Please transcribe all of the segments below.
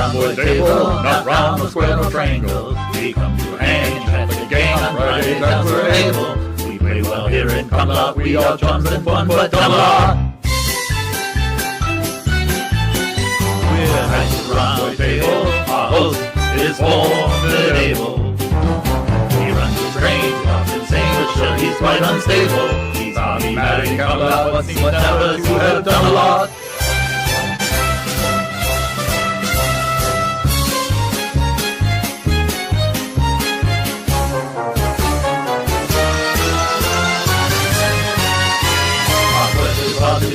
round table, not round, no square, no triangle. We come to hang and have a game on Fridays as we're able. We play well here in Camelot, we all chums and fun, but Camelot. We're nice round table, our host is formidable. He runs his trains, loves insane, but sure he's quite unstable. He's automatic, Camelot, but seems never to have done a lot.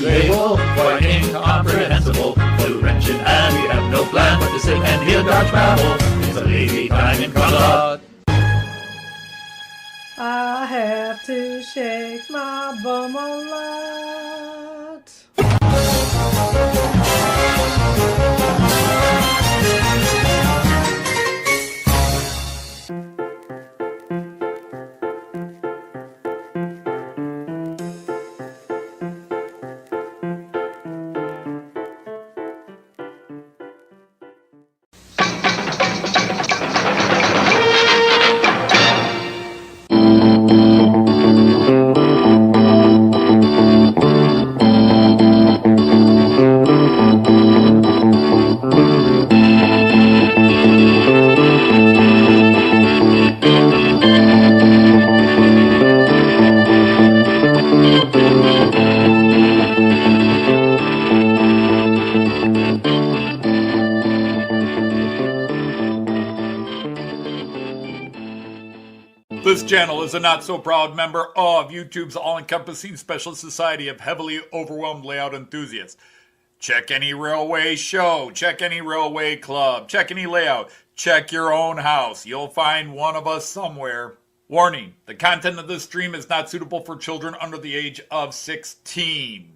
Label, quite incomprehensible. Blue wrenching and we have no plan but to sit and hear Dodge babble. It's a lazy time in Camelot. I have to shake my bum a lot. This channel is a not-so-proud member of YouTube's all-encompassing special society of heavily overwhelmed layout enthusiasts. Check any railway show, check any railway club, check any layout, check your own house. You'll find one of us somewhere. Warning, the content of this stream is not suitable for children under the age of 16.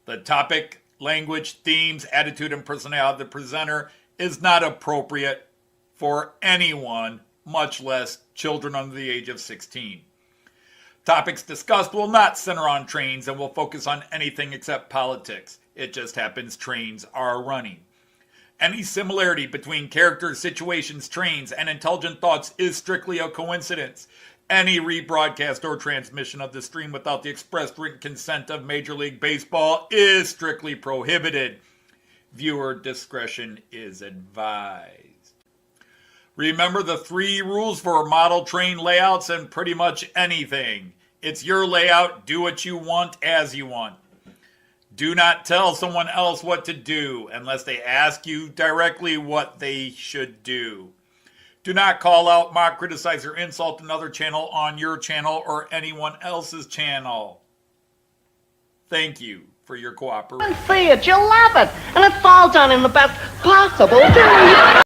The topic, language, themes, attitude, and personality of the presenter is not appropriate for anyone, much less children under the age of 16. Topics discussed will not center on trains and will focus on anything except politics. It just happens trains are running. Any similarity between characters, situations, trains, and intelligent thoughts is strictly a coincidence. Any rebroadcast or transmission of the stream without the expressed written consent of Major League Baseball is strictly prohibited. Viewer discretion is advised. Remember the 3 rules for model train layouts and pretty much anything. It's your layout, do what you want as you want. Do not tell someone else what to do unless they ask you directly what they should do. Do not call out, mock, criticize, or insult another channel on your channel or anyone else's channel. Thank you for your cooperation. See it, you'll love it, and it's all done in the best possible way.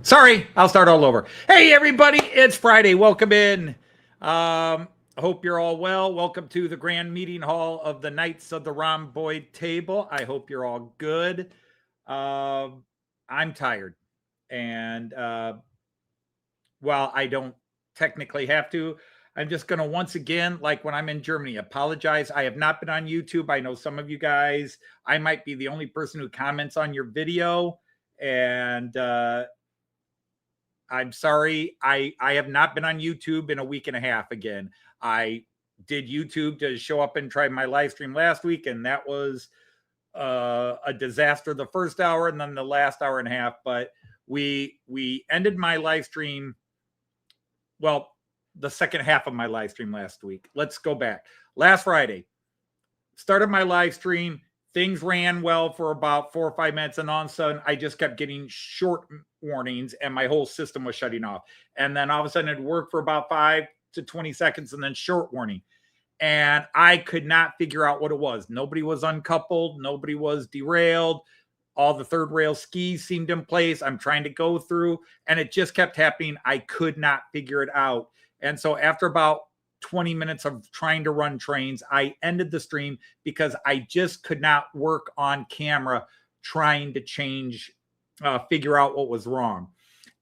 Sorry, I'll start all over. Hey, everybody, it's Friday. Welcome in. Hope you're all well. Welcome to the grand meeting hall of the Knights of the Rhomboid Table. I hope you're all good. I'm tired. And while I don't technically have to, I'm just going to once again, like when I'm in Germany, apologize. I have not been on YouTube. I know some of you guys, I might be the only person who comments on your video. And I'm sorry. I have not been on YouTube in a week and a half again. I did YouTube to show up and try my live stream last week, and that was a disaster the first hour and then the last hour and a half. But we ended my live stream, well, the second half of my live stream last week. Let's go back. Last Friday, started my live stream. Things ran well for about 4 or 5 minutes, and all of a sudden I just kept getting short warnings and my whole system was shutting off. And then all of a sudden it worked for about 5 to 20 seconds and then short warning. And I could not figure out what it was. Nobody was uncoupled. Nobody was derailed. All the third rail skis seemed in place. I'm trying to go through, and it just kept happening. I could not figure it out. And so after about 20 minutes of trying to run trains, I ended the stream because I just could not work on camera trying to figure out what was wrong.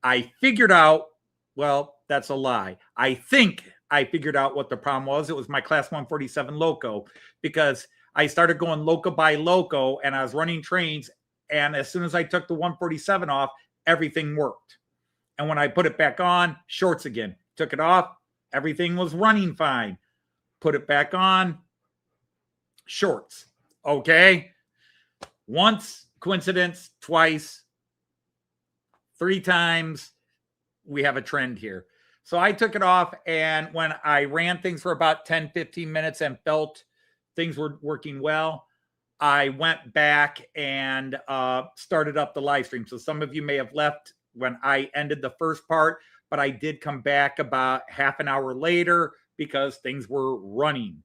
I figured out, well, that's a lie. I think I figured out what the problem was. It was my class 147 Loco, because I started going Loco by Loco and I was running trains. And as soon as I took the 147 off, everything worked. And when I put it back on, shorts again. Took it off, everything was running fine. Put it back on, shorts. Okay. Once, coincidence, twice, 3 times, we have a trend here. So I took it off, and when I ran things for about 10, 15 minutes and felt things were working well, I went back and started up the live stream. So some of you may have left when I ended the first part, but I did come back about half an hour later because things were running.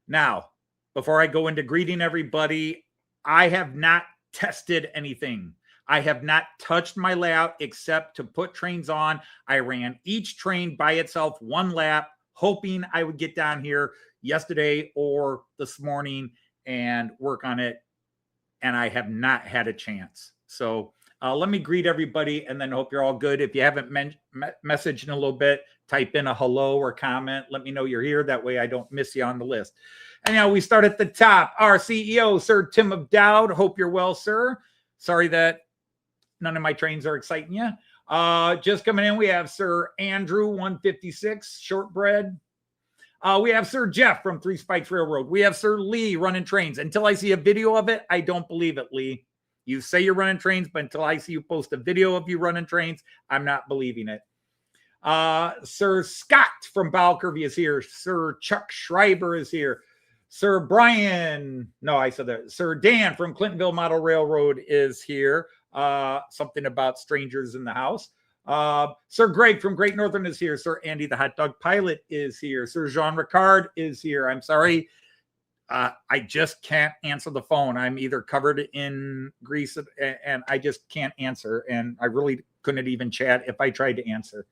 Now, before I go into greeting everybody, I have not tested anything. I have not touched my layout except to put trains on. I ran each train by itself 1 lap, hoping I would get down here yesterday or this morning and work on it. And I have not had a chance. So let me greet everybody and then hope you're all good. If you haven't messaged in a little bit, type in a hello or comment. Let me know you're here. That way I don't miss you on the list. And now we start at the top. Our CEO, Sir Tim of Dowd. Hope you're well, sir. Sorry that none of my trains are exciting you. Just coming in, we have Sir Andrew, 156, shortbread. We have Sir Jeff from 3 Spikes Railroad. We have Sir Lee running trains. Until I see a video of it, I don't believe it, Lee. You say you're running trains, but until I see you post a video of you running trains, I'm not believing it. Sir Scott from Balcurvey is here. Sir Chuck Schreiber is here. Sir Brian, no, I said that. Sir Dan from Clintonville Model Railroad is here. Something about strangers in the house. Sir Greg from Great Northern is here. Sir Andy, the hot dog pilot, is here. Sir Jean Ricard is here. I'm sorry. I just can't answer the phone. I'm either covered in grease and I just can't answer. And I really couldn't even chat if I tried to answer.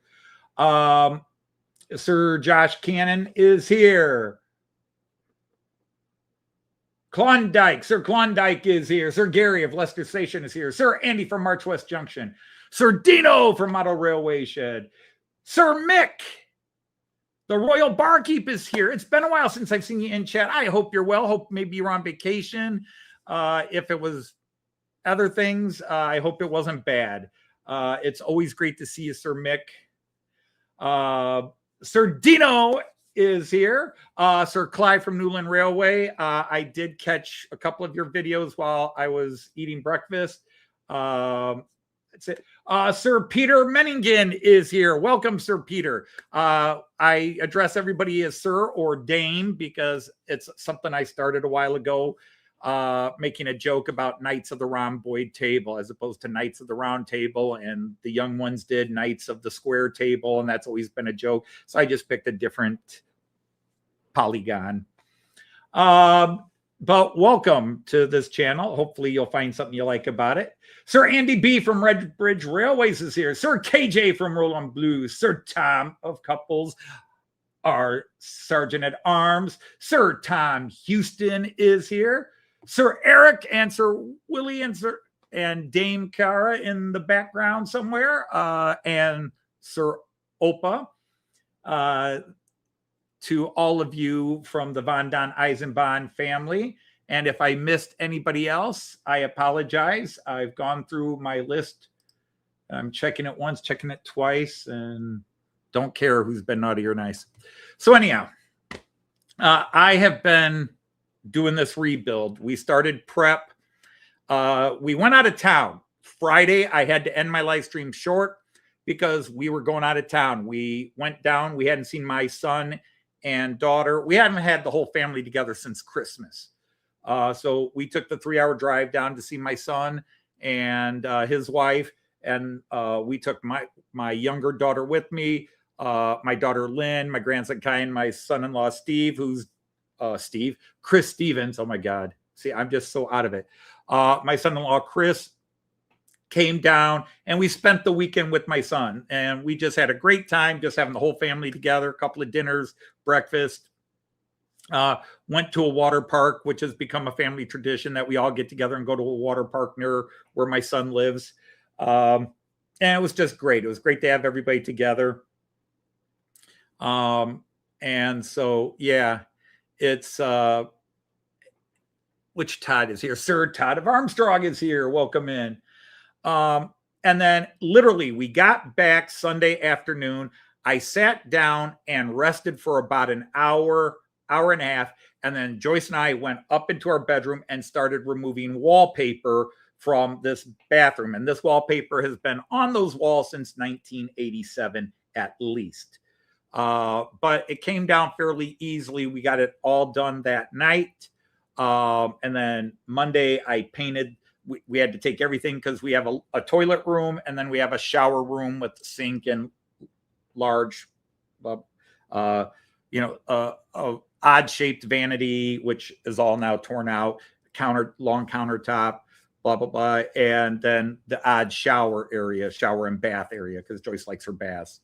Sir Josh Cannon is here. Klondike. Sir Klondike is here. Sir Gary of Leicester Station is here. Sir Andy from March West Junction. Sir Dino from Model Railway Shed. Sir Mick, the Royal Barkeep, is here. It's been a while since I've seen you in chat. I hope you're well. Hope maybe you're on vacation. If it was other things, I hope it wasn't bad. It's always great to see you, Sir Mick. Sir Dino is here. Sir Clive from Newland Railway. I did catch a couple of your videos while I was eating breakfast. That's it. Sir Peter Menningen is here. Welcome, Sir Peter. I address everybody as Sir or Dame because it's something I started a while ago, making a joke about Knights of the Rhomboid Table as opposed to Knights of the Round Table, and the young ones did Knights of the Square Table, and that's always been a joke. So I just picked a different polygon. But welcome to this channel. Hopefully you'll find something you like about it. Sir Andy B from Red Bridge Railways is here. Sir KJ from Roland Blues. Sir Tom of Couples, our Sergeant at Arms. Sir Tom Houston is here. Sir Eric and Sir Willie and Dame Cara in the background somewhere. And Sir Opa. To all of you from the Von Don Eisenbahn family. And if I missed anybody else, I apologize. I've gone through my list. I'm checking it once, checking it twice, and don't care who's been naughty or nice. So anyhow, I have been doing this rebuild. We started prep. We went out of town. Friday, I had to end my live stream short because we were going out of town. We went down. We hadn't seen my son and daughter. We hadn't had the whole family together since Christmas. So we took the 3-hour drive down to see my son and his wife. And we took my younger daughter with me, my daughter Lynn, my grandson Kai, and my son-in-law Steve, who's Chris Stevens. Oh my God. See, I'm just so out of it. My son-in-law Chris came down and we spent the weekend with my son, and we just had a great time, just having the whole family together, a couple of dinners, breakfast. Went to a water park, which has become a family tradition that we all get together and go to a water park near where my son lives. And it was just great. It was great to have everybody together. And so, yeah, it's, which Todd is here. Sir Todd of Armstrong is here. Welcome in. And then literally we got back Sunday afternoon. I sat down and rested for about an hour and a half. And then Joyce and I went up into our bedroom and started removing wallpaper from this bathroom. And this wallpaper has been on those walls since 1987 at least. But it came down fairly easily. We got it all done that night. And then Monday I painted. We had to take everything because we have a toilet room, and then we have a shower room with a sink and large, odd shaped vanity, which is all now torn out, long countertop, blah, blah, blah. And then the odd shower and bath area, because Joyce likes her baths.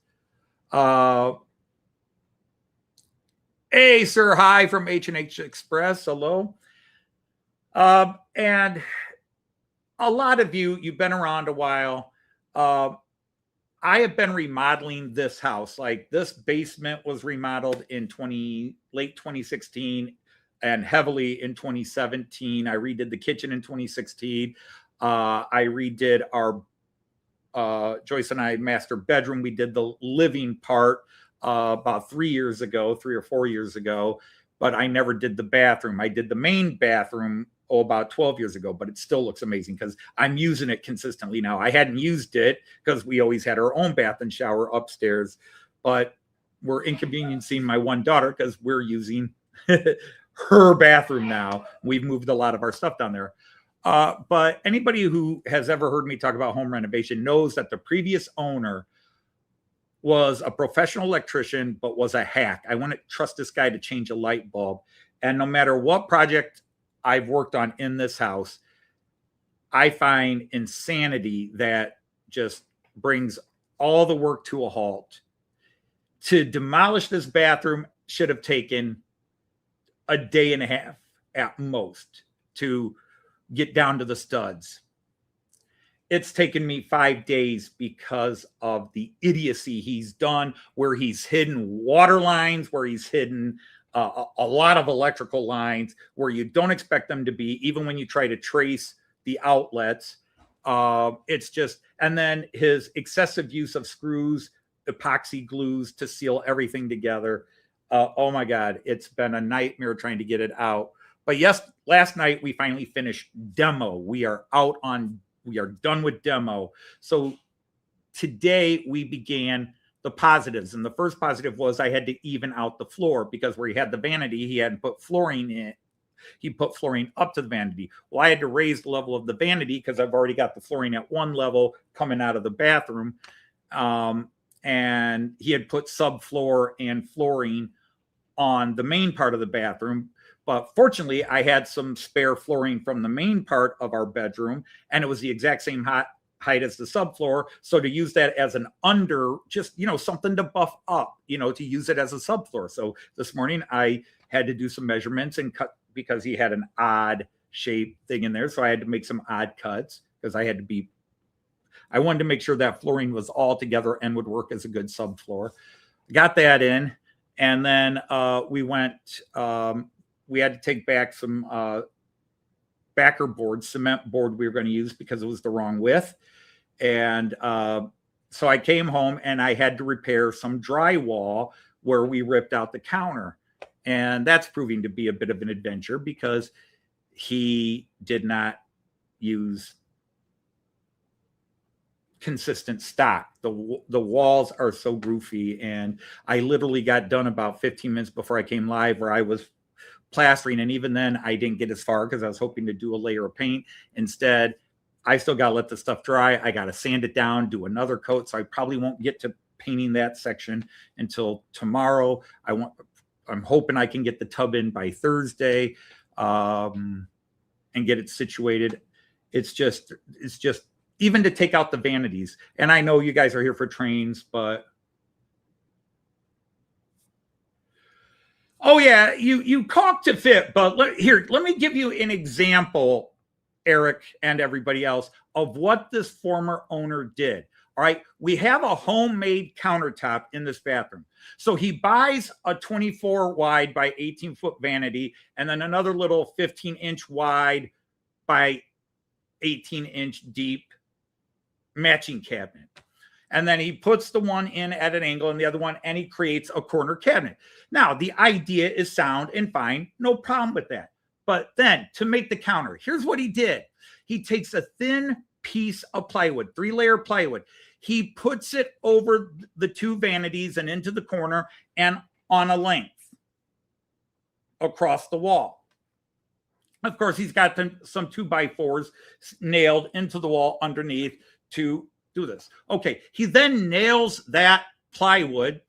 Hey, sir. Hi from H&H Express. Hello. And a lot of you've been around a while. I have been remodeling this house. Like, this basement was remodeled in late 2016 and heavily in 2017. I redid the kitchen in 2016. I redid our Joyce and I master bedroom. We did the living part about 3 or 4 years ago, but I never did the bathroom. I did the main bathroom about 12 years ago, but it still looks amazing because I'm using it consistently now. I hadn't used it because we always had our own bath and shower upstairs, but we're inconveniencing my one daughter because we're using her bathroom now. We've moved a lot of our stuff down there. But anybody who has ever heard me talk about home renovation knows that the previous owner was a professional electrician, but was a hack. I wouldn't trust this guy to change a light bulb. And no matter what project I've worked on in this house, I find insanity that just brings all the work to a halt. To demolish this bathroom should have taken a day and a half at most to get down to the studs. It's taken me 5 days because of the idiocy he's done, where he's hidden water lines, where he's hidden a lot of electrical lines where you don't expect them to be, even when you try to trace the outlets. It's just, and then his excessive use of screws, epoxy glues to seal everything together. Oh my God, it's been a nightmare trying to get it out. But yes, last night we finally finished demo. We are done with demo. So today we began the positives. And the first positive was I had to even out the floor, because where he had the vanity, he hadn't put flooring in. He put flooring up to the vanity. Well, I had to raise the level of the vanity because I've already got the flooring at one level coming out of the bathroom. And he had put subfloor and flooring on the main part of the bathroom. But fortunately, I had some spare flooring from the main part of our bedroom, and it was the exact same height as the subfloor. So to use that as an just, something to buff up, to use it as a subfloor. So this morning I had to do some measurements and cut, because he had an odd shape thing in there. So I had to make some odd cuts because I wanted to make sure that flooring was all together and would work as a good subfloor. Got that in. And then we had to take back some backer board, cement board we were going to use because it was the wrong width. And so I came home and I had to repair some drywall where we ripped out the counter. And that's proving to be a bit of an adventure because he did not use consistent stock. The walls are so goofy, and I literally got done about 15 minutes before I came live, where I was plastering, and even then I didn't get as far because I was hoping to do a layer of paint. Instead, I still got to let the stuff dry. I got to sand it down, do another coat, so I probably won't get to painting that section until tomorrow. I'm hoping I can get the tub in by Thursday and get it situated. It's just even to take out the vanities. And I know you guys are here for trains, but oh yeah, you caulk to fit. But let me give you an example, Eric and everybody else, of what this former owner did. All right, we have a homemade countertop in this bathroom. So he buys a 24 wide by 18 foot vanity and then another little 15-inch wide by 18-inch deep matching cabinet. And then he puts the one in at an angle and the other one, and he creates a corner cabinet. Now, the idea is sound and fine. No problem with that. But then to make the counter, here's what he did. He takes a thin piece of plywood, 3-layer plywood. He puts it over the two vanities and into the corner and on a length across the wall. Of course, he's got some 2x4s nailed into the wall underneath to do this. Okay, he then nails that plywood,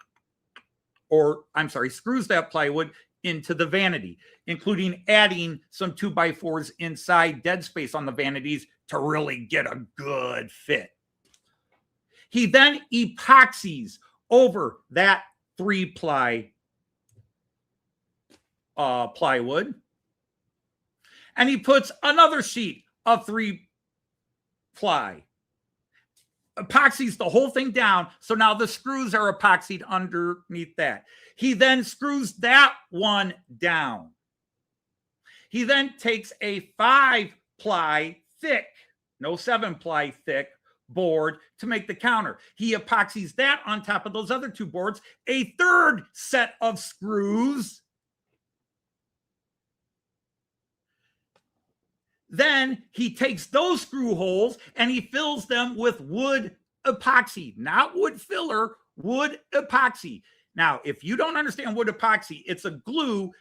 screws that plywood into the vanity, including adding some 2x4s inside dead space on the vanities to really get a good fit. He then epoxies over that 3-ply plywood, and he puts another sheet of 3-ply. Epoxies the whole thing down, so now the screws are epoxied underneath that. He then screws that one down. He then takes a 5-ply thick, no 7-ply thick board to make the counter. He epoxies that on top of those other two boards, a third set of screws. Then he takes those screw holes and he fills them with wood epoxy, not wood filler, wood epoxy. Now, if you don't understand wood epoxy, it's a glue.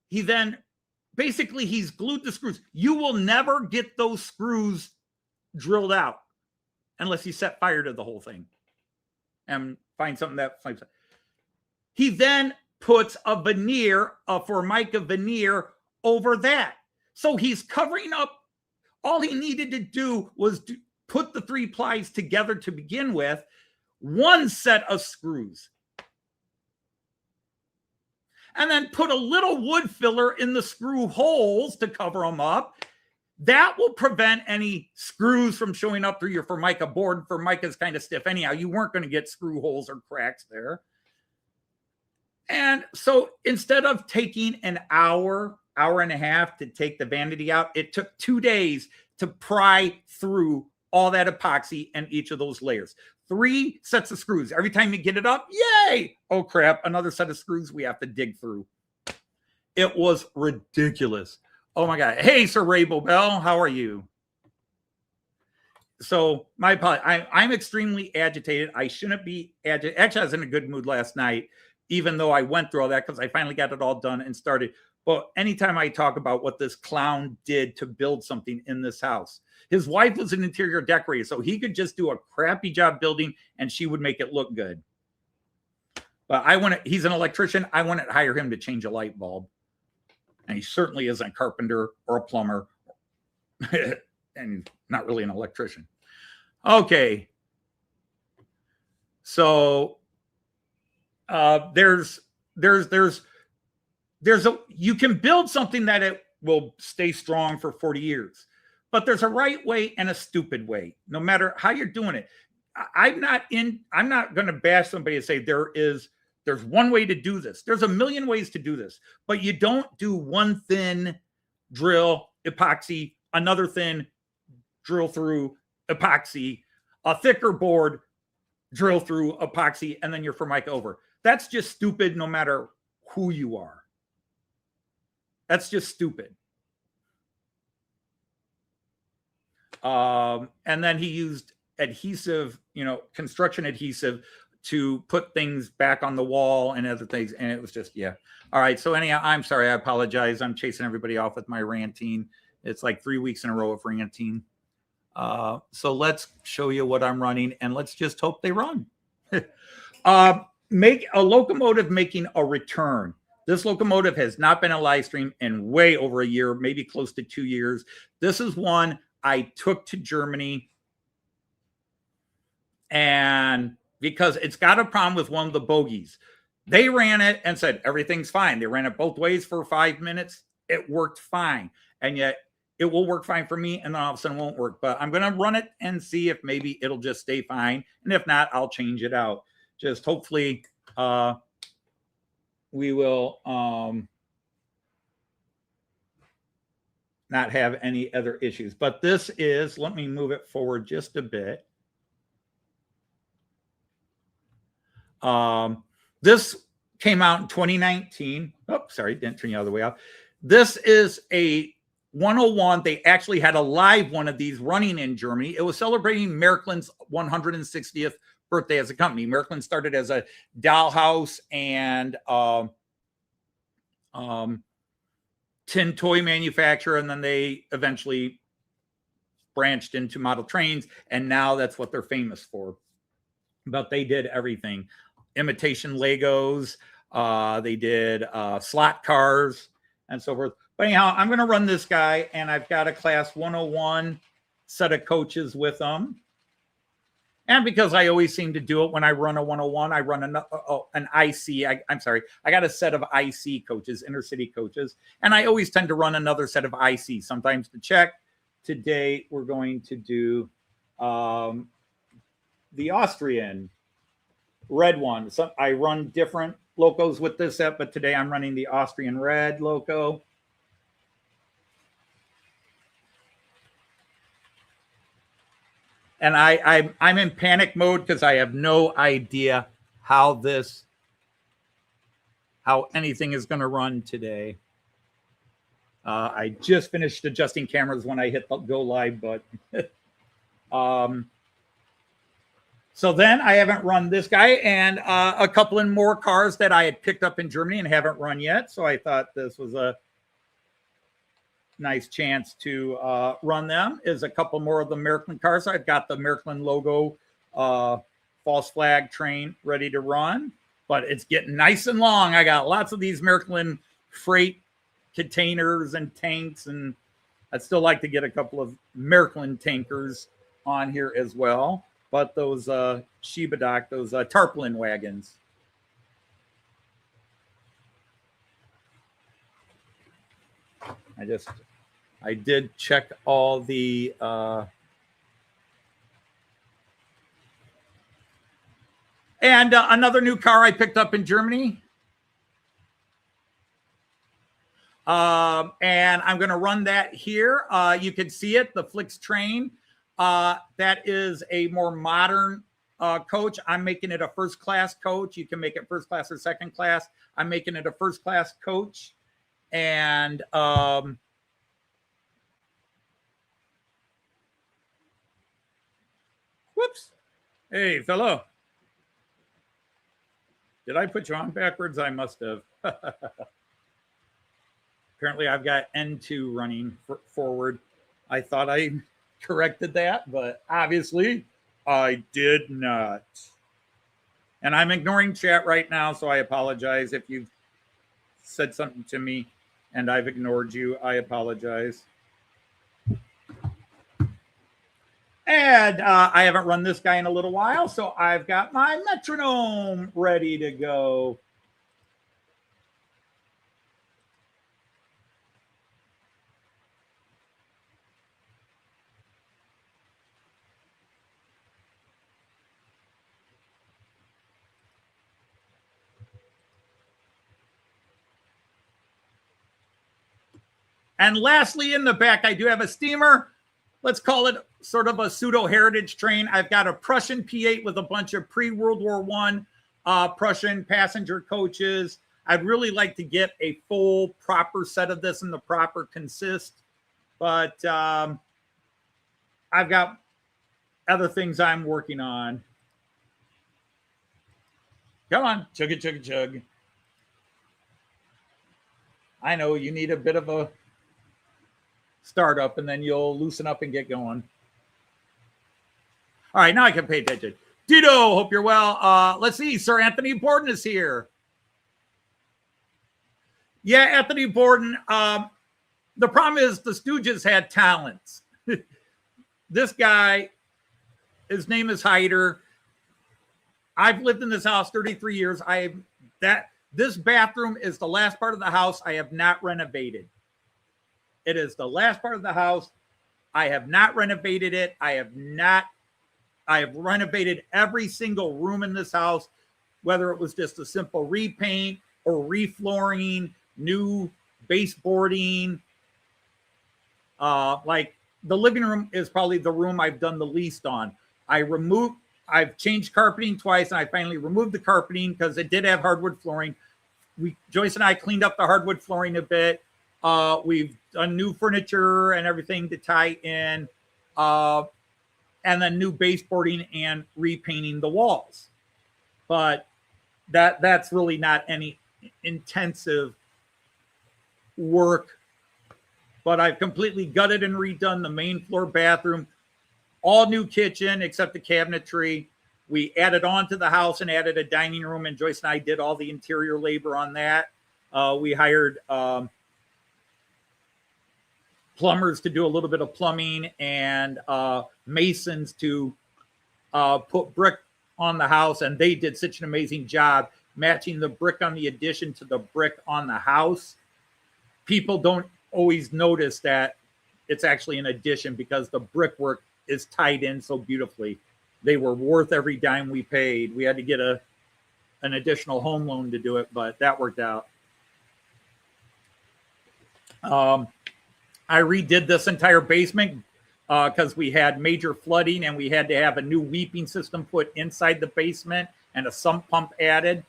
He's glued the screws. You will never get those screws drilled out unless you set fire to the whole thing and find something that flames. He then puts a veneer, a Formica veneer over that. So he's covering up. All he needed to do was put the 3 plies together to begin with, one set of screws, and then put a little wood filler in the screw holes to cover them up. That will prevent any screws from showing up through your Formica board. Formica is kind of stiff anyhow. You weren't going to get screw holes or cracks there. And so instead of taking an hour and a half to take the vanity out, it took 2 days to pry through all that epoxy and each of those layers. 3 sets of screws. Every time you get it up, yay! Oh crap, another set of screws we have to dig through. It was ridiculous. Oh my God. Hey, Sir Rabel Bell, how are you? So my apologies. I'm extremely agitated. I shouldn't be agitated. Actually, I was in a good mood last night, even though I went through all that because I finally got it all done and started. But anytime I talk about what this clown did to build something in this house, his wife was an interior decorator, so he could just do a crappy job building and she would make it look good. But he's an electrician. I want to hire him to change a light bulb. And he certainly isn't a carpenter or a plumber and not really an electrician. Okay. So you can build something that it will stay strong for 40 years, but there's a right way and a stupid way, no matter how you're doing it. I'm not going to bash somebody and say there's one way to do this. There's a million ways to do this, but you don't do one thin drill epoxy, another thin drill through epoxy, a thicker board drill through epoxy, and then you're Formica over. That's just stupid no matter who you are. That's just stupid. And then he used adhesive, construction adhesive to put things back on the wall and other things. And it was just, yeah. All right. So anyhow, I'm sorry. I apologize. I'm chasing everybody off with my ranting. It's like 3 weeks in a row of ranting. So let's show you what I'm running, and let's just hope they run. Make a locomotive making a return. This locomotive has not been a live stream in way over a year, maybe close to 2 years. This is one I took to Germany, and because it's got a problem with one of the bogies. They ran it and said, everything's fine. They ran it both ways for 5 minutes. It worked fine. And yet it will work fine for me, and then all of a sudden it won't work. But I'm going to run it and see if maybe it'll just stay fine. And if not, I'll change it out. Just hopefully we will not have any other issues. But this is, let me move it forward just a bit. This came out in 2019. Oh, sorry, didn't turn you all the way off. This is a 101. They actually had a live one of these running in Germany. It was celebrating Märklin's 160th birthday as a company. Märklin started as a dollhouse and tin toy manufacturer, and then they eventually branched into model trains, and now that's what they're famous for. But they did everything. Imitation Legos. They did slot cars and so forth. But anyhow, I'm going to run this guy, and I've got a class 101 set of coaches with them. And because I always seem to do it when I run a 101, I run an IC. I'm sorry. I got a set of IC coaches, InterCity coaches. And I always tend to run another set of IC, sometimes to check. Today, we're going to do the Austrian red one. So I run different locos with this set, but today I'm running the Austrian red loco. And I'm in panic mode because I have no idea how anything is going to run today. I just finished adjusting cameras when I hit the go live button. So then I haven't run this guy and a couple of more cars that I had picked up in Germany and haven't run yet. So I thought this was a nice chance to run them. Is a couple more of the Märklin cars. I've got the Märklin logo false flag train ready to run, but it's getting nice and long. I got lots of these Märklin freight containers and tanks, and I'd still like to get a couple of Märklin tankers on here as well. But those Schiebedach, those tarpaulin wagons. I did check all the and another new car I picked up in Germany. And I'm going to run that here. You can see it, the FlixTrain. That is a more modern coach. I'm making it a first class coach. You can make it first class or second class. I'm making it a first class coach. And whoops. Hey, fellow. Did I put you on backwards? I must have. Apparently, I've got N2 running forward. I thought I corrected that, but obviously I did not. And I'm ignoring chat right now, so I apologize if you've said something to me and I've ignored you. I apologize. And I haven't run this guy in a little while, so I've got my Metronom ready to go. And lastly, in the back, I do have a steamer. Let's call it sort of a pseudo-heritage train. I've got a Prussian P8 with a bunch of pre-World War I Prussian passenger coaches. I'd really like to get a full proper set of this in the proper consist, but I've got other things I'm working on. Come on, chug it, chug it, chug. I know you need a bit of a startup and then you'll loosen up and get going. All right, now I can pay attention. Tito, hope you're well. Let's see, Sir Anthony Borden is here. Yeah, Anthony Borden. The problem is the Stooges had talents. This guy, his name is Hyder. I've lived in this house 33 years. This bathroom is the last part of the house I have not renovated. It is the last part of the house. I have not renovated it. I have renovated every single room in this house, whether it was just a simple repaint or reflooring, new baseboarding. Like the living room is probably the room I've done the least on. I've changed carpeting twice, and I finally removed the carpeting because it did have hardwood flooring. Joyce and I cleaned up the hardwood flooring a bit. We've done new furniture and everything to tie in, and then new baseboarding and repainting the walls. But that's really not any intensive work. But I've completely gutted and redone the main floor bathroom, all new kitchen except the cabinetry. We added on to the house and added a dining room, and Joyce and I did all the interior labor on that. We hired plumbers to do a little bit of plumbing and masons to put brick on the house, and they did such an amazing job matching the brick on the addition to the brick on the house. People don't always notice that it's actually an addition because the brickwork is tied in so beautifully. They were worth every dime we paid. We had to get an additional home loan to do it, but that worked out. I redid this entire basement because we had major flooding and we had to have a new weeping system put inside the basement and a sump pump added.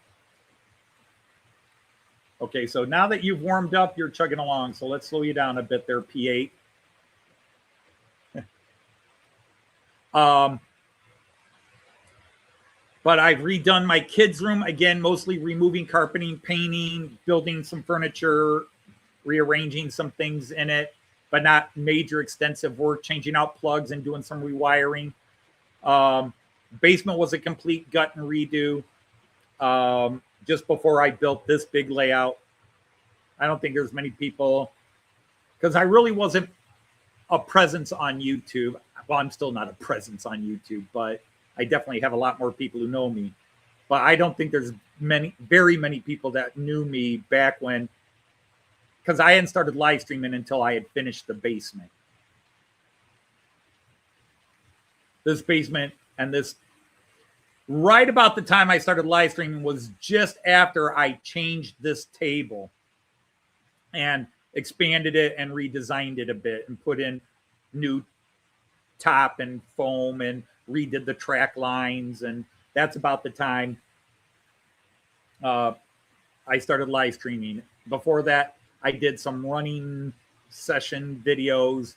Okay, so now that you've warmed up, you're chugging along. So let's slow you down a bit there, P8. But I've redone my kids' room again, mostly removing carpeting, painting, building some furniture, rearranging some things in it, but not major extensive work, changing out plugs and doing some rewiring. Basement was a complete gut and redo. Just before I built this big layout. I don't think there's many people, because I really wasn't a presence on YouTube. Well, I'm still not a presence on YouTube, but I definitely have a lot more people who know me. But I don't think there's very many people that knew me back when, because I hadn't started live streaming until I had finished the basement. This basement and this, right about the time I started live streaming was just after I changed this table and expanded it and redesigned it a bit and put in new top and foam and redid the track lines. And that's about the time I started live streaming. Before that, I did some running session videos.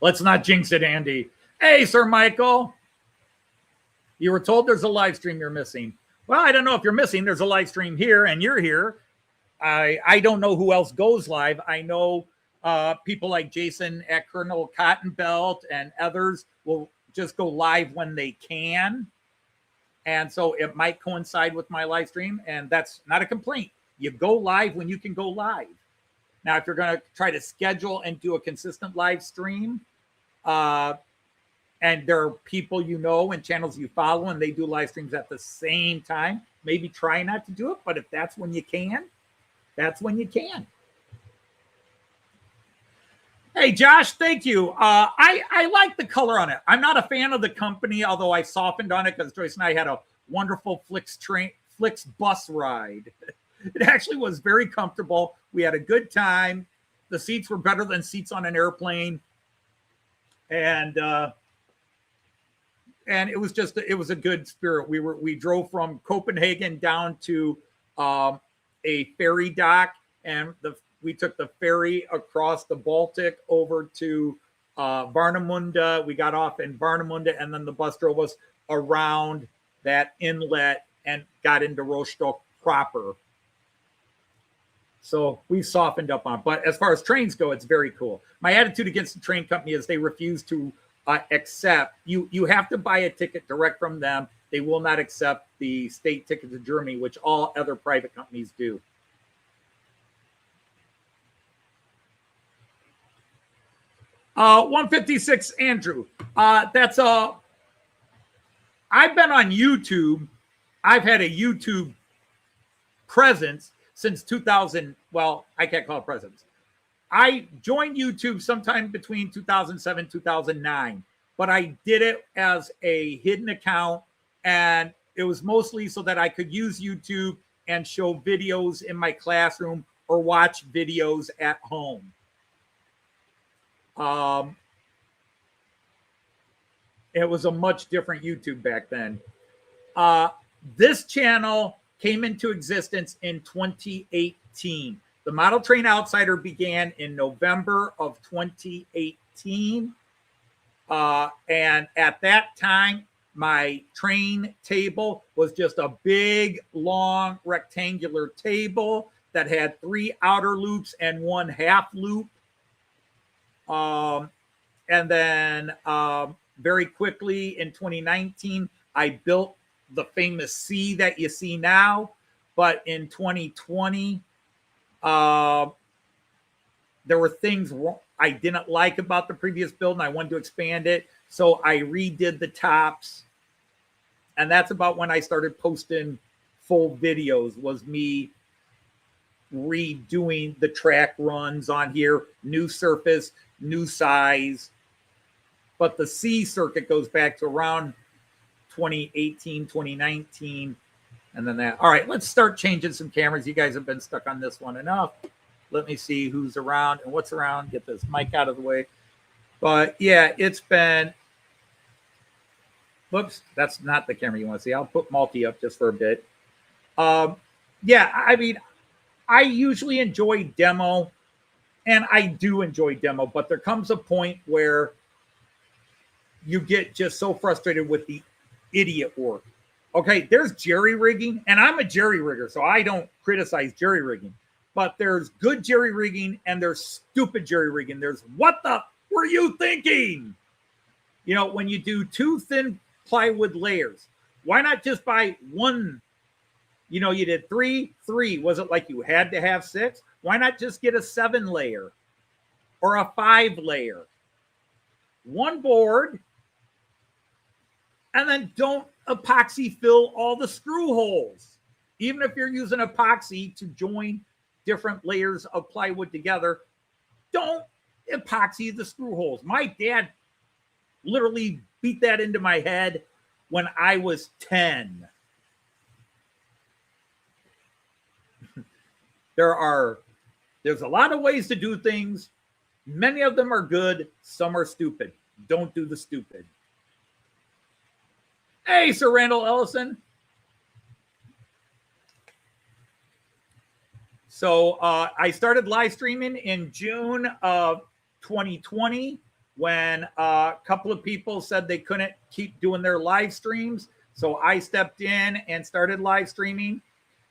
Let's not jinx it, Andy. Hey, Sir Michael. You were told there's a live stream you're missing. Well, I don't know if you're missing. There's a live stream here, and you're here. I don't know who else goes live. I know people like Jason at Colonel Cotton Belt and others will just go live when they can. And so it might coincide with my live stream, and that's not a complaint. You go live when you can go live. Now, if you're going to try to schedule and do a consistent live stream, and there are people you know and channels you follow, and they do live streams at the same time, maybe try not to do it. But if that's when you can, that's when you can. Hey, Josh, thank you. I like the color on it. I'm not a fan of the company, although I softened on it because Joyce and I had a wonderful Flix bus ride. It actually was very comfortable. We had a good time. The seats were better than seats on an airplane. And and it was a good spirit. We drove from Copenhagen down to a ferry dock, and we took the ferry across the Baltic over to Warnemünde. We got off in Warnemünde, and then the bus drove us around that inlet and got into Rostock proper. So we softened up on it. But as far as trains go, it's very cool. My attitude against the train company is they refuse to accept. You have to buy a ticket direct from them. They will not accept the state ticket to Germany, which all other private companies do. Uh, 156 Andrew. I've been on YouTube. I've had a YouTube presence since 2000. Well, I can't call it presence. I joined YouTube sometime between 2007 2009, but I did it as a hidden account, and it was mostly so that I could use YouTube and show videos in my classroom or watch videos at home. It was a much different YouTube back then. This channel came into existence in 2018. The Model Train Outsider began in November of 2018. And at that time, my train table was just a big, long, rectangular table that had 3 outer loops and 1 half loop. And then very quickly in 2019, I built the famous C that you see now. But in 2020, there were things I didn't like about the previous build, and I wanted to expand it. So I redid the tops. And that's about when I started posting full videos, was me redoing the track runs on here, new surface, new size. But the C circuit goes back to around 2018, 2019. And then that. All right, let's start changing some cameras. You guys have been stuck on this one enough. Let me see who's around and what's around. Get this mic out of the way. But yeah, it's been. Whoops, that's not the camera you want to see. I'll put multi up just for a bit. Yeah, I mean, I usually enjoy demo, and I do enjoy demo, but there comes a point where you get just so frustrated with the idiot work. Okay, there's jerry rigging, and I'm a jerry rigger, so I don't criticize jerry rigging. But there's good jerry rigging and there's stupid jerry rigging. There's what the were you thinking? You know, when you do 2 thin plywood layers, why not just buy 1? You know, you did 3. Was it like you had to have 6? Why not just get a 7 layer or a 5 layer? 1 board, and then don't epoxy fill all the screw holes. Even if you're using epoxy to join different layers of plywood together, don't epoxy the screw holes. My dad literally beat that into my head when I was 10. There's a lot of ways to do things. Many of them are good. Some are stupid. Don't do the stupid. Hey, Sir Randall Ellison. So I started live streaming in June of 2020 when a couple of people said they couldn't keep doing their live streams. So I stepped in and started live streaming.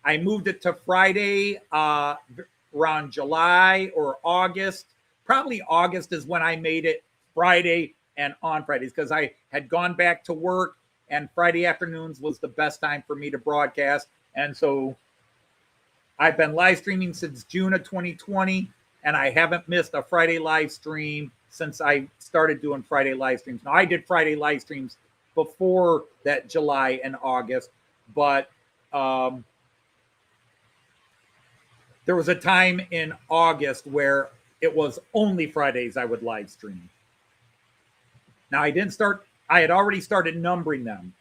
I moved it to Friday around July or August. Probably August is when I made it Friday and on Fridays, because I had gone back to work and Friday afternoons was the best time for me to broadcast. And so I've been live streaming since June of 2020, and I haven't missed a Friday live stream since I started doing Friday live streams. Now, I did Friday live streams before that July and August, but there was a time in August where it was only Fridays I would live stream. Now, I had already started numbering them.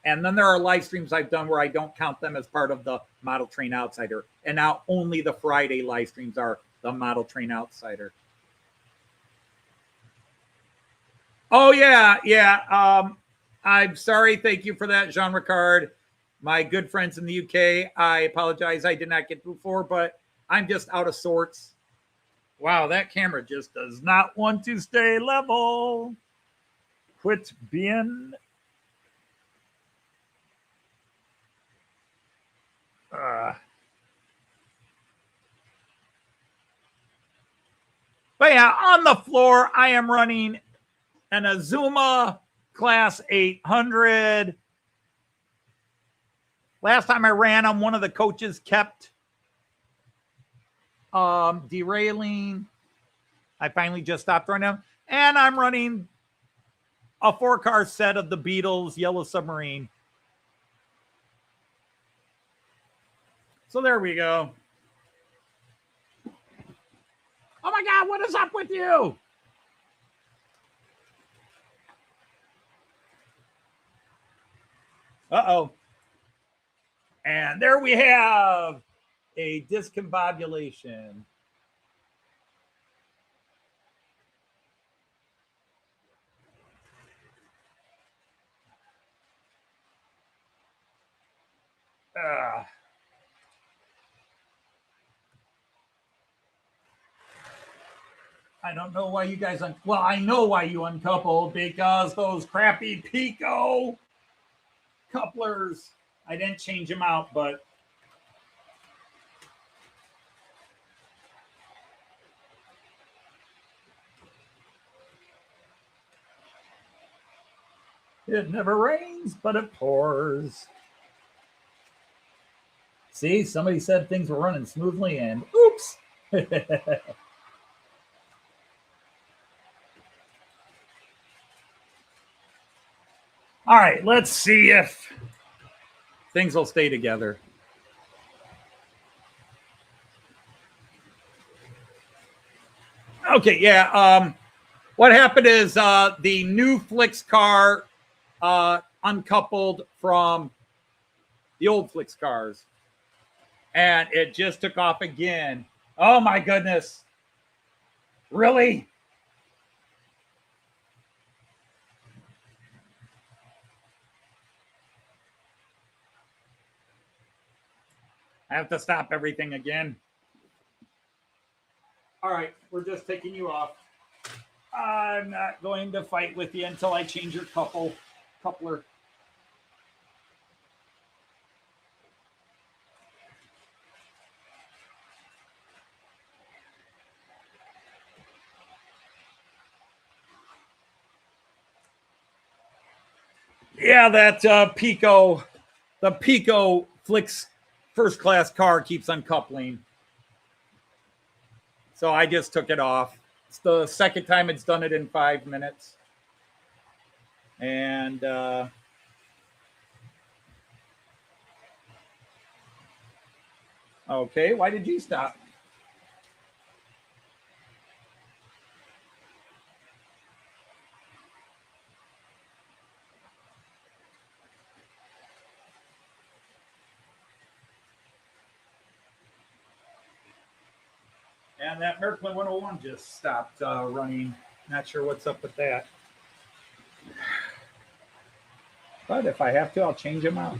And then there are live streams I've done where I don't count them as part of the Model Train Outsider. And now only the Friday live streams are the Model Train Outsider. Oh, yeah. I'm sorry. Thank you for that, Jean Ricard. My good friends in the UK, I apologize. I did not get before, but I'm just out of sorts. Wow, that camera just does not want to stay level. Quit being... But yeah, on the floor, I am running an Azuma Class 800. Last time I ran them, one of the coaches kept derailing. I finally just stopped running them. And I'm running a 4-car set of the Beatles Yellow Submarine. So there we go. Oh my God, what is up with you? Uh-oh. And there we have a discombobulation. I don't know why you guys... well, I know why you uncoupled, because those crappy Pico couplers, I didn't change them out, but... it never rains, but it pours. See, somebody said things were running smoothly, and oops. All right, let's see if things will stay together. Okay, yeah. What happened is the new Flix car uncoupled from the old Flix cars, and it just took off again. Oh my goodness. Really? I have to stop everything again. All right, we're just taking you off. I'm not going to fight with you until I change your coupler. Yeah, that the Pico Flix first class car keeps uncoupling. So I just took it off. It's the second time it's done it in 5 minutes. And okay, why did you stop? And that Märklin 101 just stopped running. Not sure what's up with that. But if I have to, I'll change them out.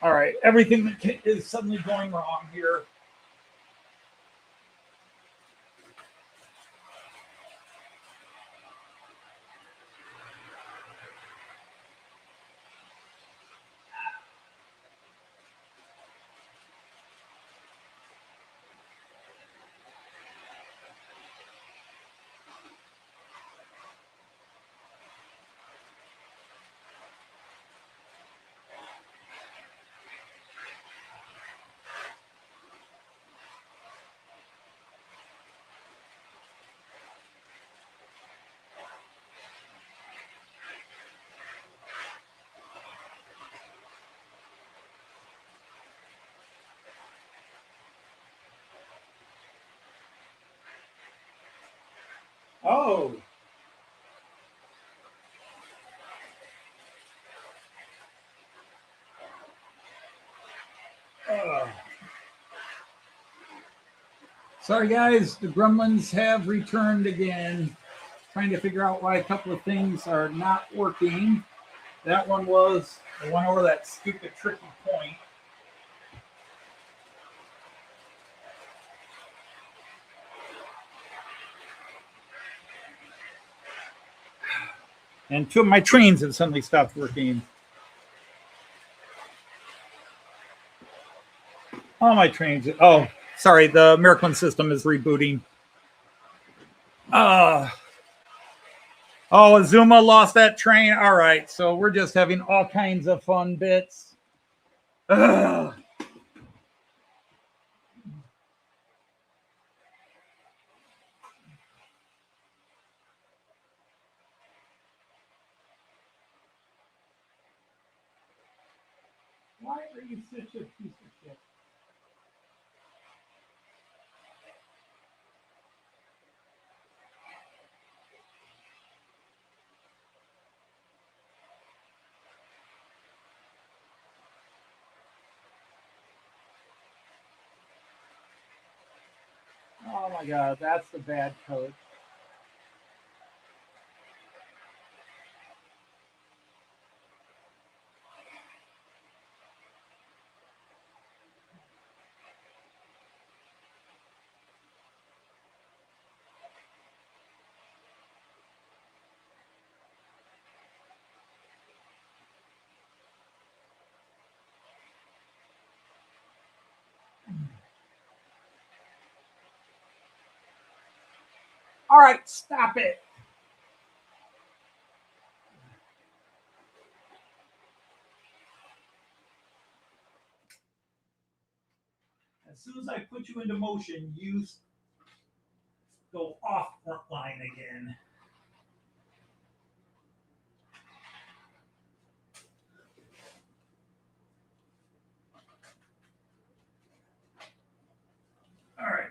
All right, everything is suddenly going wrong here. Oh, Sorry, guys. The gremlins have returned again. Trying to figure out why a couple of things are not working. That one was the one over that stupid tricky point. And two of my trains have suddenly stopped working. All my trains. Oh, sorry. The Märklin system is rebooting. Oh, Azuma lost that train. All right. So we're just having all kinds of fun bits. Ugh. Why are you such a piece of shit? Oh my God, that's the bad coach. All right, stop it. As soon as I put you into motion, you go off front line again. All right.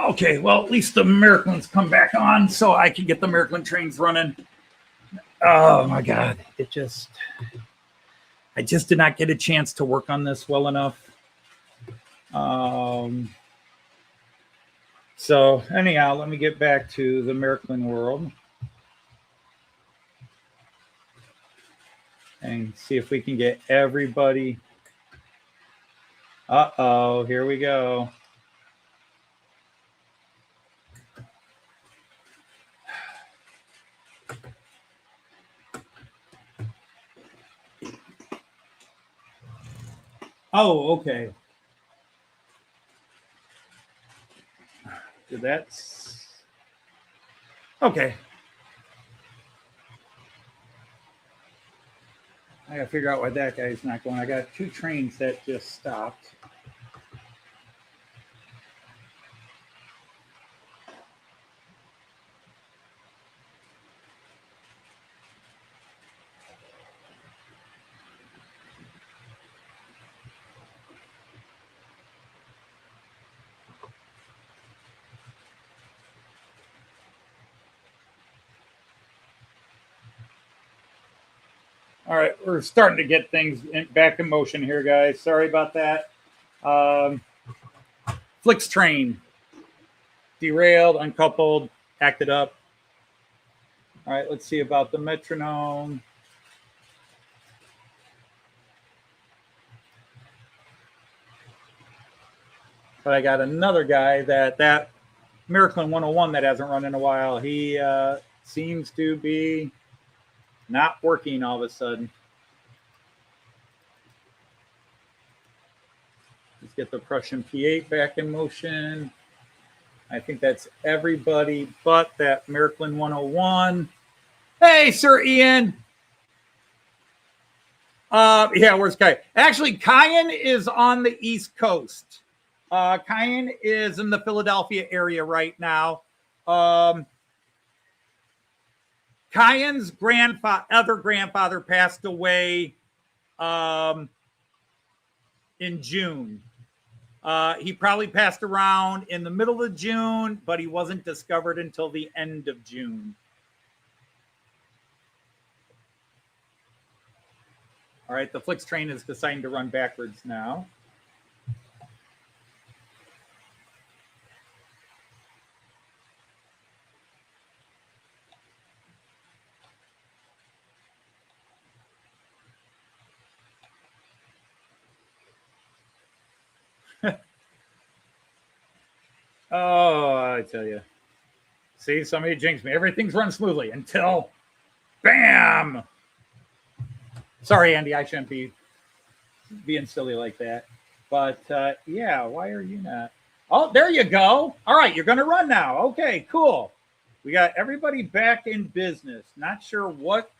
Okay, well, at least the Märklin's come back on so I can get the Märklin trains running. Oh my God, I just did not get a chance to work on this well enough. So anyhow, let me get back to the Märklin world and see if we can get everybody. Uh-oh, here we go. Oh, okay. That's okay. I gotta figure out why that guy's not going. I got two trains that just stopped. All right, we're starting to get things back in motion here, guys. Sorry about that. FlixTrain derailed, uncoupled, acted up. All right, let's see about the Metronom. But I got another guy that Märklin 101 that hasn't run in a while. He seems to be not working all of a sudden. Let's get the Prussian P8 back in motion. I think that's everybody but that Märklin 101. Hey, Sir Ian. Yeah, where's Kai? Actually, Kyan is on the East Coast. Kyan is in the Philadelphia area right now. Kyan's other grandfather passed away in June. He probably passed around in the middle of June, but he wasn't discovered until the end of June. All right, the FlixTrain is deciding to run backwards now. Oh, I tell you. See, somebody jinxed me. Everything's run smoothly until bam. Sorry, Andy, I shouldn't be being silly like that. But yeah, why are you not? Oh, there you go. All right, you're going to run now. Okay, cool. We got everybody back in business. Not sure what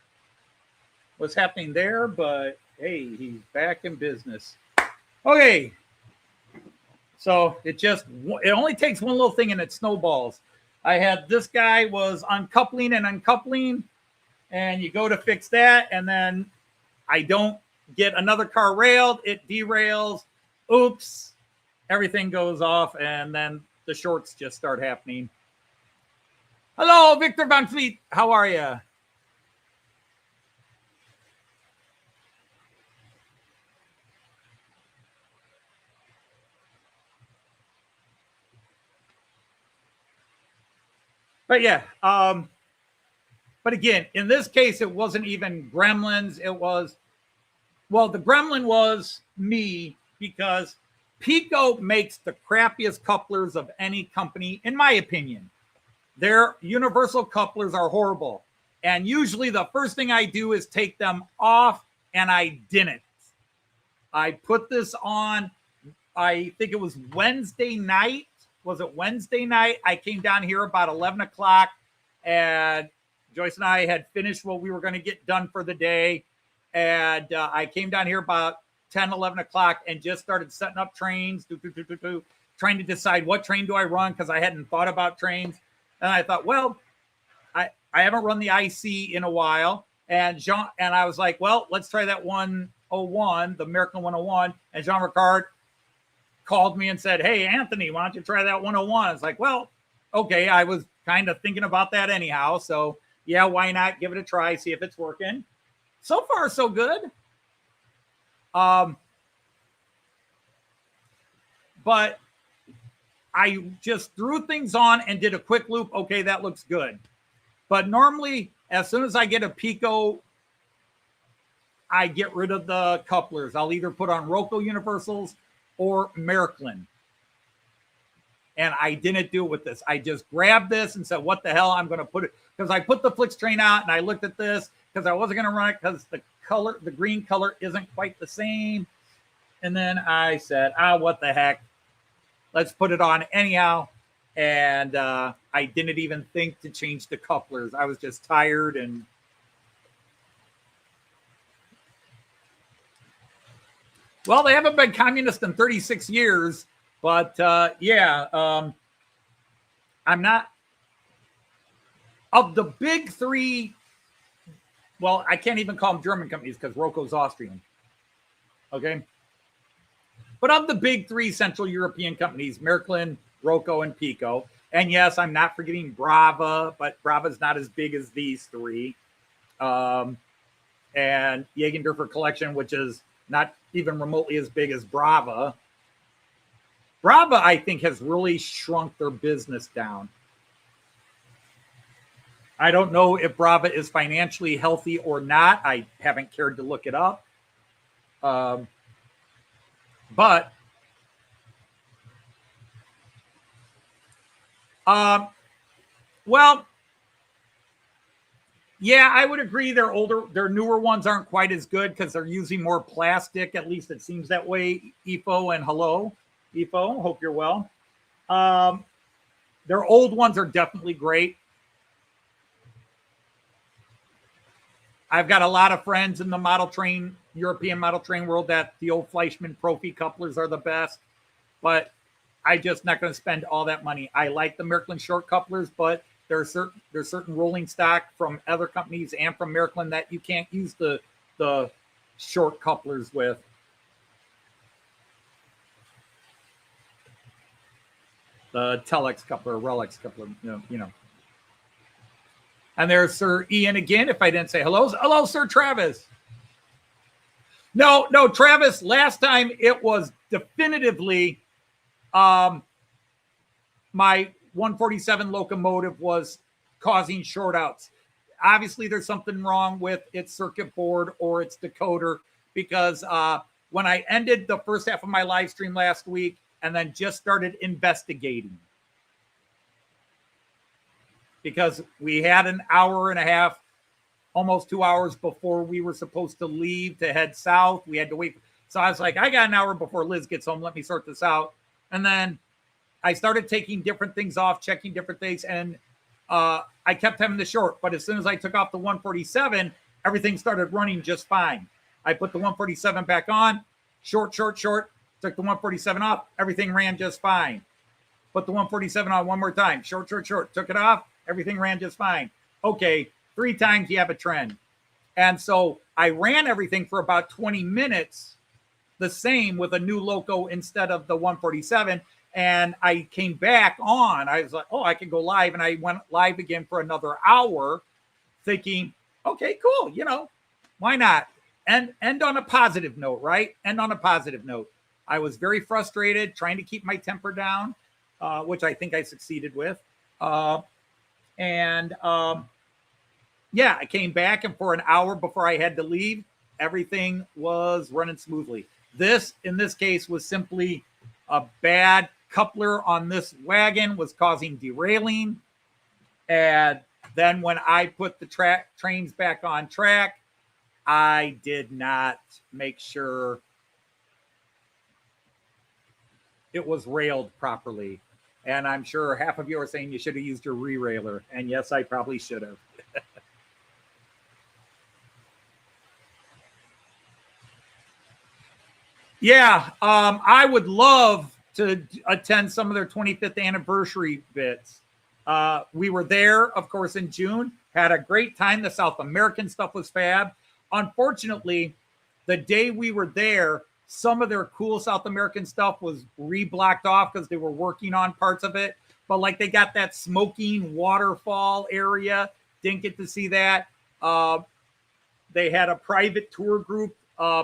was happening there, but hey, he's back in business. Okay. So it only takes one little thing and it snowballs. I had this guy was uncoupling and uncoupling, and you go to fix that, and then I don't get another car railed, it derails. Oops, everything goes off, and then the shorts just start happening. Hello, Victor Van Fleet. How are you? But yeah, but again, in this case, it wasn't even gremlins. It was, well, the gremlin was me, because Pico makes the crappiest couplers of any company, in my opinion. Their universal couplers are horrible. And usually the first thing I do is take them off, and I didn't. I put this on, I think it was Wednesday night. Was it Wednesday night? I came down here about 11 o'clock, and Joyce and I had finished what we were going to get done for the day. And I came down here about 10, 11 o'clock and just started setting up trains, trying to decide what train do I run, because I hadn't thought about trains. And I thought, well, I haven't run the IC in a while. And I was like, well, let's try that 101, the Märklin 101. And Jean Ricard called me and said, hey, Anthony, why don't you try that 101? I was like, well, okay. I was kind of thinking about that anyhow. So yeah, why not give it a try, see if it's working. So far, so good. But I just threw things on and did a quick loop. Okay, that looks good. But normally, as soon as I get a Pico, I get rid of the couplers. I'll either put on Roco universals or Märklin. And I didn't do it with this. I just grabbed this and said, what the hell, I'm going to put it, because I put the FlixTrain out and I looked at this because I wasn't going to run it because the green color isn't quite the same. And then I said, what the heck, let's put it on anyhow. And I didn't even think to change the couplers. I was just tired. And well, they haven't been communist in 36 years, but yeah, I'm not, of the big three, well, I can't even call them German companies because Roco's Austrian. Okay. But of the big three Central European companies, Märklin, Roco, and Pico, and yes, I'm not forgetting Brava, but Brava's not as big as these three. And Jägendorfer Collection, which is not even remotely as big as Brava. Brava, I think, has really shrunk their business down. I don't know if Brava is financially healthy or not. I haven't cared to look it up. But Well, yeah, I would agree. Their newer ones aren't quite as good because they're using more plastic. At least it seems that way. EFO and hello, EFO. Hope you're well. Their old ones are definitely great. I've got a lot of friends in the European model train world that the old Fleischmann Profi couplers are the best, but I'm just not going to spend all that money. I like the Märklin short couplers, but there's certain rolling stock from other companies and from Märklin that you can't use the short couplers with. The Telex coupler, Relics coupler, you know. And there's Sir Ian again. If I didn't say hello, hello, Sir Travis. No, Travis. Last time it was definitively my 147 locomotive was causing short outs. Obviously, there's something wrong with its circuit board or its decoder because when I ended the first half of my live stream last week and then just started investigating, because we had an hour and a half, almost 2 hours before we were supposed to leave to head south. We had to wait. So I was like, I got an hour before Liz gets home. Let me sort this out. And then I started taking different things off, checking different things. And I kept having the short. But as soon as I took off the 147, everything started running just fine. I put the 147 back on, short. Took the 147 off. Everything ran just fine. Put the 147 on one more time. Short. Took it off. Everything ran just fine. Okay, 3 times you have a trend. And so I ran everything for about 20 minutes, the same with a new loco instead of the 147. And I came back on. I was like, oh, I can go live. And I went live again for another hour thinking, okay, cool. Why not? And end on a positive note, right? End on a positive note. I was very frustrated trying to keep my temper down, which I think I succeeded with. Yeah, I came back, and for an hour before I had to leave, everything was running smoothly. This, in this case, was simply a bad coupler on this wagon was causing derailing. And then when I put the trains back on track, I did not make sure it was railed properly. And I'm sure half of you are saying you should have used your re-railer. And yes, I probably should have. Yeah, I would love to attend some of their 25th anniversary bits. We were there, of course, in June. Had a great time. The South American stuff was fab. Unfortunately, the day we were there, some of their cool South American stuff was re-blocked off because they were working on parts of it. But like they got that smoking waterfall area. Didn't get to see that. They had a private tour group,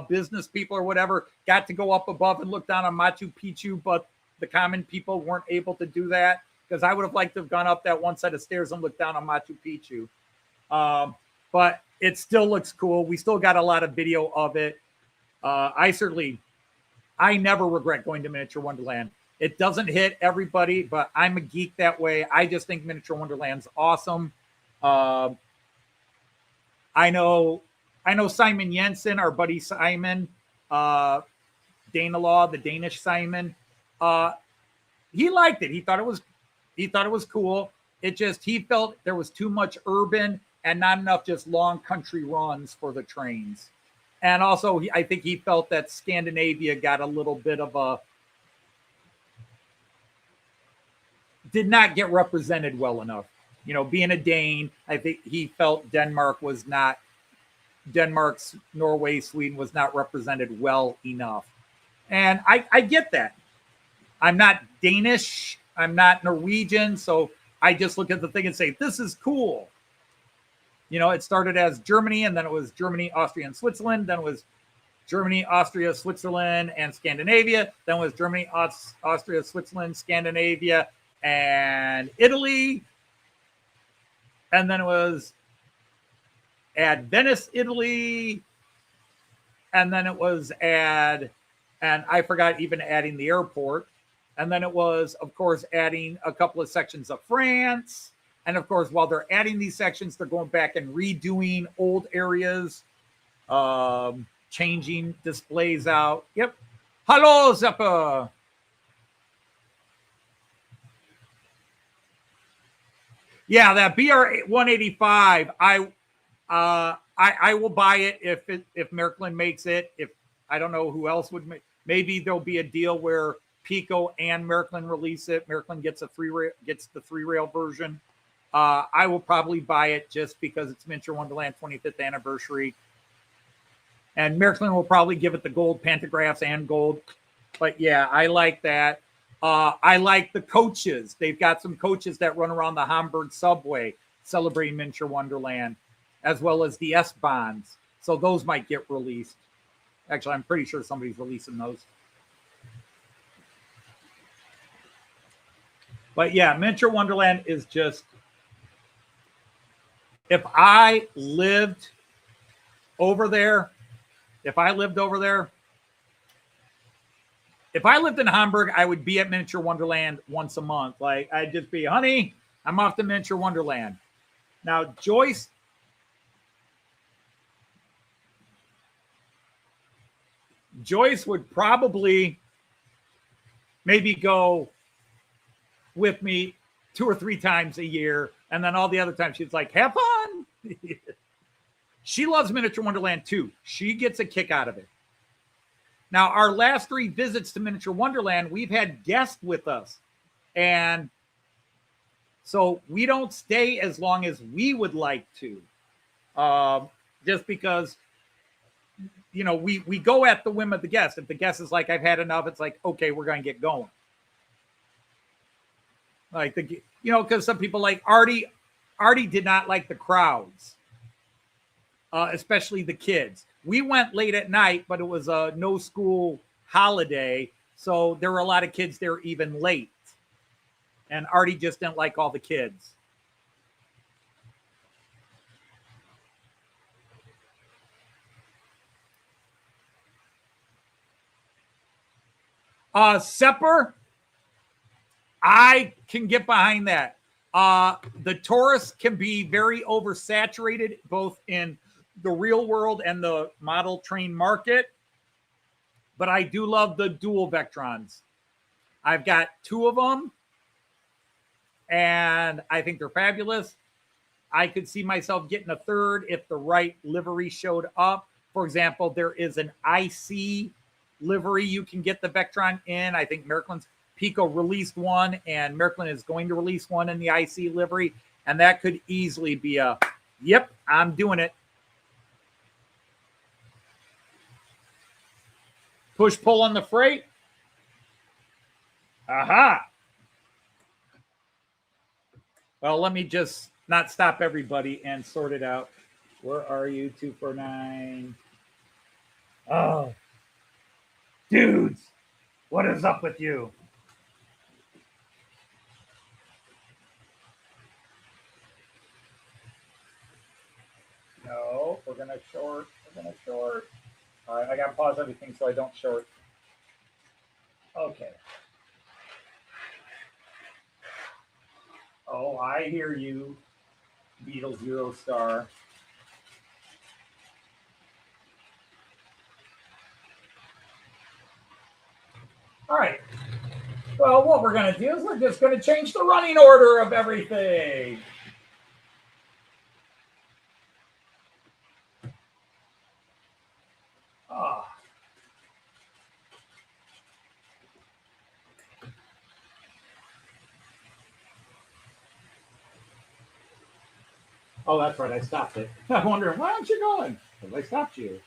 business people or whatever, got to go up above and look down on Machu Picchu, but the common people weren't able to do that because I would have liked to have gone up that one set of stairs and looked down on Machu Picchu. But it still looks cool. We still got a lot of video of it. I never regret going to Miniature Wonderland. It doesn't hit everybody, but I'm a geek that way. I just think Miniature Wonderland's awesome. I know Simon Jensen, our buddy Simon, Danelaw, the Danish Simon. He liked it. He thought it was cool. He felt there was too much urban and not enough just long country runs for the trains. And also, I think he felt that Scandinavia got a little bit of did not get represented well enough. Being a Dane, I think he felt Denmark's, Norway, Sweden was not represented well enough. And I get that. I'm not Danish. I'm not Norwegian. So I just look at the thing and say, this is cool. It started as Germany, and then it was Germany, Austria, and Switzerland. Then it was Germany, Austria, Switzerland, and Scandinavia. Then it was Germany, Austria, Switzerland, Scandinavia, and Italy. And then it was add Venice, Italy. And then it was and I forgot even adding the airport. And then it was, of course, adding a couple of sections of France. And of course, while they're adding these sections, they're going back and redoing old areas, changing displays out. Yep. Hello, Zeppa. Yeah, that BR 185. I will buy it if Märklin makes it. If I don't know who else would make. Maybe there'll be a deal where Pico and Märklin release it. Märklin gets the 3-rail version. I will probably buy it just because it's Miniature Wonderland 25th anniversary. And Märklin will probably give it the gold pantographs and gold. But yeah, I like that. I like the coaches. They've got some coaches that run around the Hamburg subway celebrating Miniature Wonderland, as well as the S-Bahns. So those might get released. Actually, I'm pretty sure somebody's releasing those. But yeah, Miniature Wonderland is just, if I lived over there, if I lived in Hamburg, I would be at Miniature Wonderland once a month. Like, I'd just be, honey, I'm off to Miniature Wonderland. Now, Joyce would probably maybe go with me 2 or 3 times a year. And then all the other times she's like, have fun. She loves Miniature Wonderland too. She gets a kick out of it. Now, our last 3 visits to Miniature Wonderland, we've had guests with us. And so we don't stay as long as we would like to. Just because, you know, we go at the whim of the guest. If the guest is like, I've had enough, it's like, okay, we're going to get going. Like, because some people like Artie did not like the crowds, especially the kids. We went late at night, but it was a no school holiday. So there were a lot of kids there even late. And Artie just didn't like all the kids. Sepper, I can get behind that. The Taurus can be very oversaturated, both in the real world and the model train market. But I do love the dual Vectrons. I've got 2 of them, and I think they're fabulous. I could see myself getting a 3rd if the right livery showed up. For example, there is an IC livery you can get the Vectron in. I think Märklin's Pico released one, and Märklin is going to release one in the IC livery, and that could easily be a, yep, I'm doing it. Push-pull on the freight. Aha. Well, let me just not stop everybody and sort it out. Where are you, 249? Oh. Dudes, what is up with you? No, we're going to short. All right, I got to pause everything so I don't short. Okay. Oh, I hear you, Beetle Zero Star. All right. Well, what we're going to do is we're just going to change the running order of everything. Oh, that's right. I stopped it. I'm wondering, why aren't you going? Because I stopped you.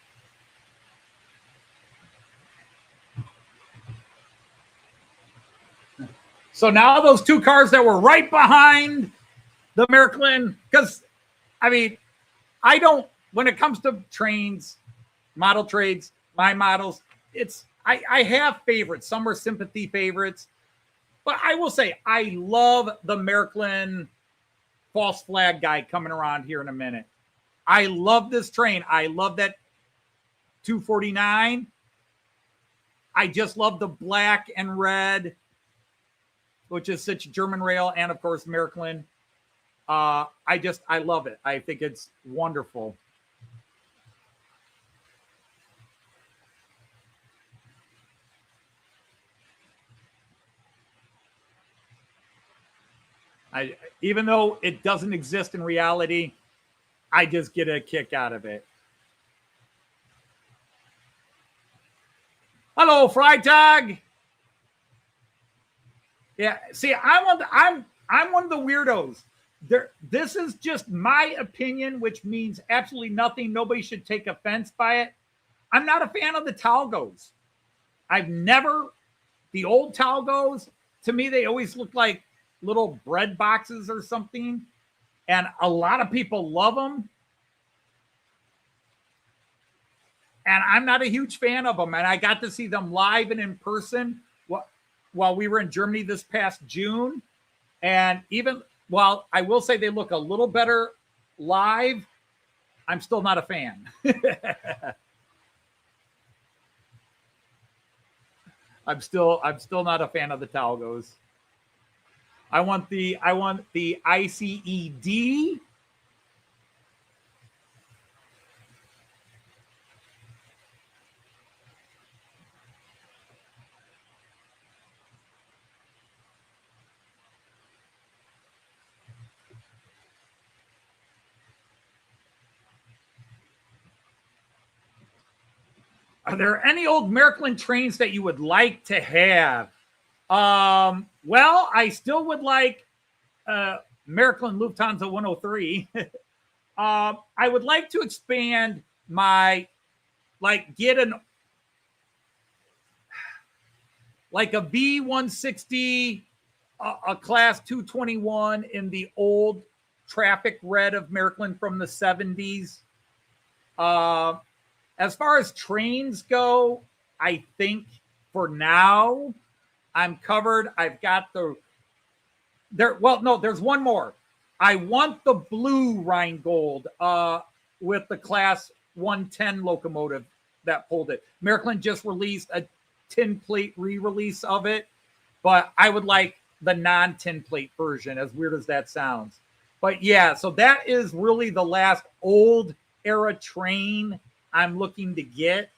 So now those 2 cars that were right behind the Märklin, because, I mean, I don't, when it comes to trains, model trades, my models, it's, I have favorites. Some are sympathy favorites. But I will say, I love the Märklin false flag guy coming around here in a minute. I love this train. I love that 249. I just love the black and red. which is such German rail, and of course Märklin. I love it. I think it's wonderful. Even though it doesn't exist in reality, I just get a kick out of it. Hello, Freitag. Yeah, see, I'm one of the weirdos. This is just my opinion, which means absolutely nothing. Nobody should take offense by it. I'm not a fan of the Talgos. The old Talgos, to me, they always look like little bread boxes or something. And a lot of people love them. And I'm not a huge fan of them. And I got to see them live and in person while we were in Germany this past June. And even while I will say they look a little better live, I'm still not a fan. I'm still not a fan of the Talgos. I want the ICED. Are there any old Märklin trains that you would like to have? Well, I still would like Märklin Lufthansa 103. I would like to expand get a B160, a class 221 in the old traffic red of Märklin from the 70s. As far as trains go, I think for now I'm covered. I've got there's one more. I want the blue Rheingold with the class 110 locomotive that pulled it. Märklin just released a tin plate re-release of it, but I would like the non-tin plate version, as weird as that sounds. But yeah, so that is really the last old era train I'm looking to get.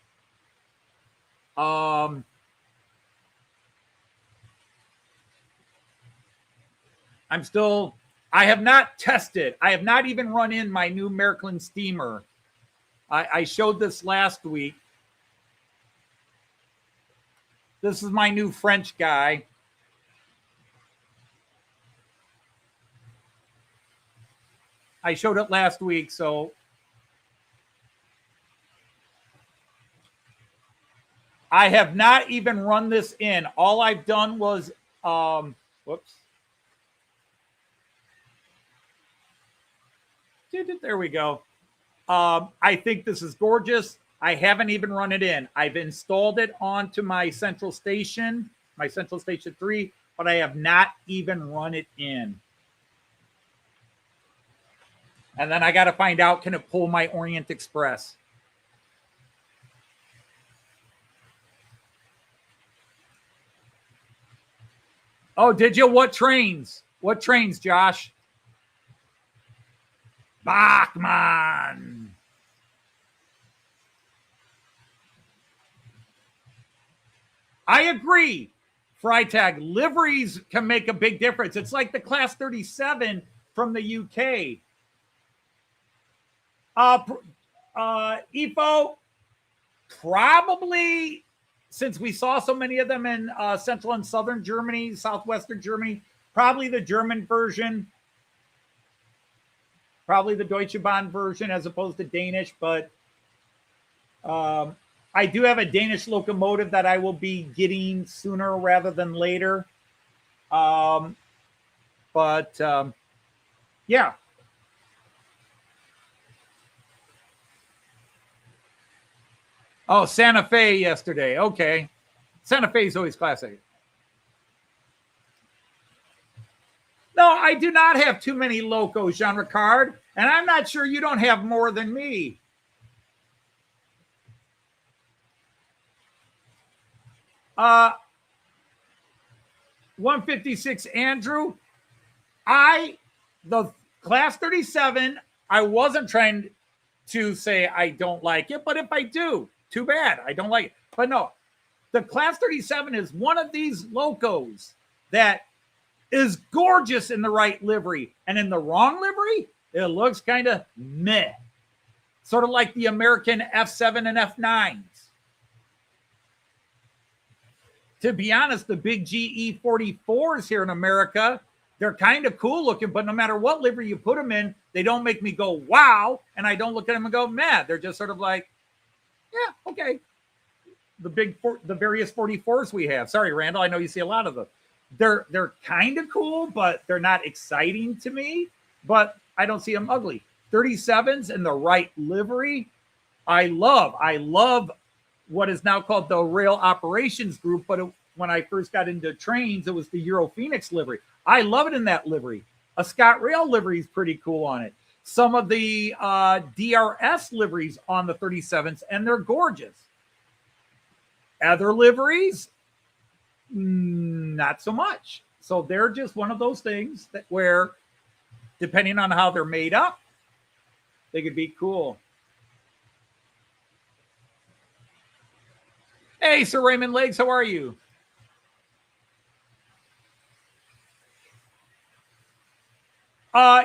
I have not tested. I have not even run in my new Märklin steamer. I showed this last week. This is my new French guy. I showed it last week, so I have not even run this in. All I've done was, whoops. There we go. I think this is gorgeous. I haven't even run it in. I've installed it onto my central station 3, but I have not even run it in. And then I got to find out, can it pull my Orient Express? Oh, did you? What trains? What trains, Josh? Bachmann. I agree. Freitag, liveries can make a big difference. It's like the Class 37 from the UK. EFO, probably, since we saw so many of them in central and southern Germany, southwestern Germany, probably the German version, probably the DeutscheBahn version as opposed to Danish. But I do have a Danish locomotive that I will be getting sooner rather than later. Yeah. Oh, Santa Fe yesterday. Okay. Santa Fe is always classic. No, I do not have too many locos, Jean Ricard, and I'm not sure you don't have more than me. 156 Andrew. The Class 37, I wasn't trying to say I don't like it, but if I do, too bad. I don't like it. But no, the Class 37 is one of these locos that is gorgeous in the right livery, and in the wrong livery, it looks kind of meh. Sort of like the American F7 and F9s. To be honest, the big GE 44s here in America, they're kind of cool looking, but no matter what livery you put them in, they don't make me go, wow, and I don't look at them and go, meh. They're just sort of like, yeah, okay. The various 44s we have. Sorry, Randall, I know you see a lot of them. They're kind of cool, but they're not exciting to me, but I don't see them ugly. 37s in the right livery, I love what is now called the Rail Operations Group, but when I first got into trains, it was the Euro Phoenix livery. I love it in that livery. A Scott Rail livery is pretty cool on it. Some of the DRS liveries on the 37s, and they're gorgeous. Other liveries, not so much. So they're just one of those things that where, depending on how they're made up, they could be cool. Hey, Sir Raymond Legs, how are you?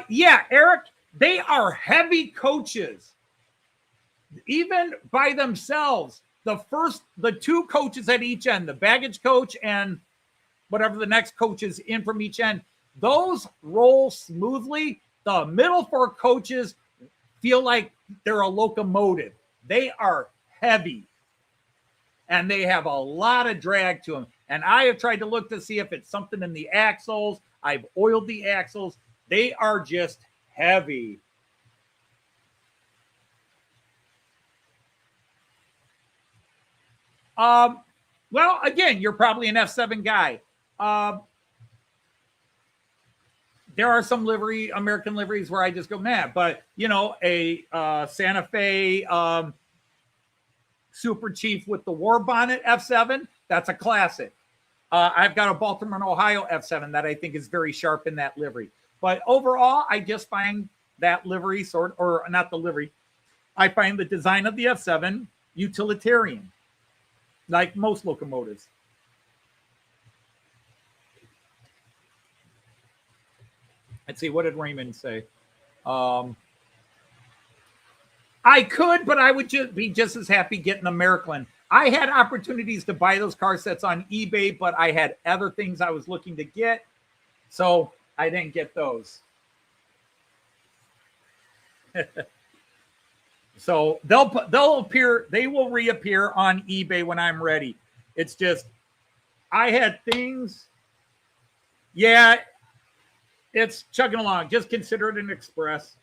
Yeah, Eric, they are heavy coaches. Even by themselves, the two coaches at each end, the baggage coach and whatever the next coach is in from each end, those roll smoothly. The middle four coaches feel like they're a locomotive. They are heavy. And they have a lot of drag to them. And I have tried to look to see if it's something in the axles. I've oiled the axles. They are just heavy. Well, again, you're probably an F7 guy. There are some American liveries where I just go mad. But, you know, a Santa Fe Super Chief with the war bonnet F7, that's a classic. I've got a Baltimore, Ohio F7 that I think is very sharp in that livery. But overall, I just find that livery or not the livery, I find the design of the F7 utilitarian, like most locomotives. Let's see, what did Raymond say? I could, but I would be just as happy getting a Märklin. I had opportunities to buy those car sets on eBay, but I had other things I was looking to get, so I didn't get those. So they will reappear on eBay when I'm ready. It's just, I had things. Yeah, it's chugging along. Just consider it an express.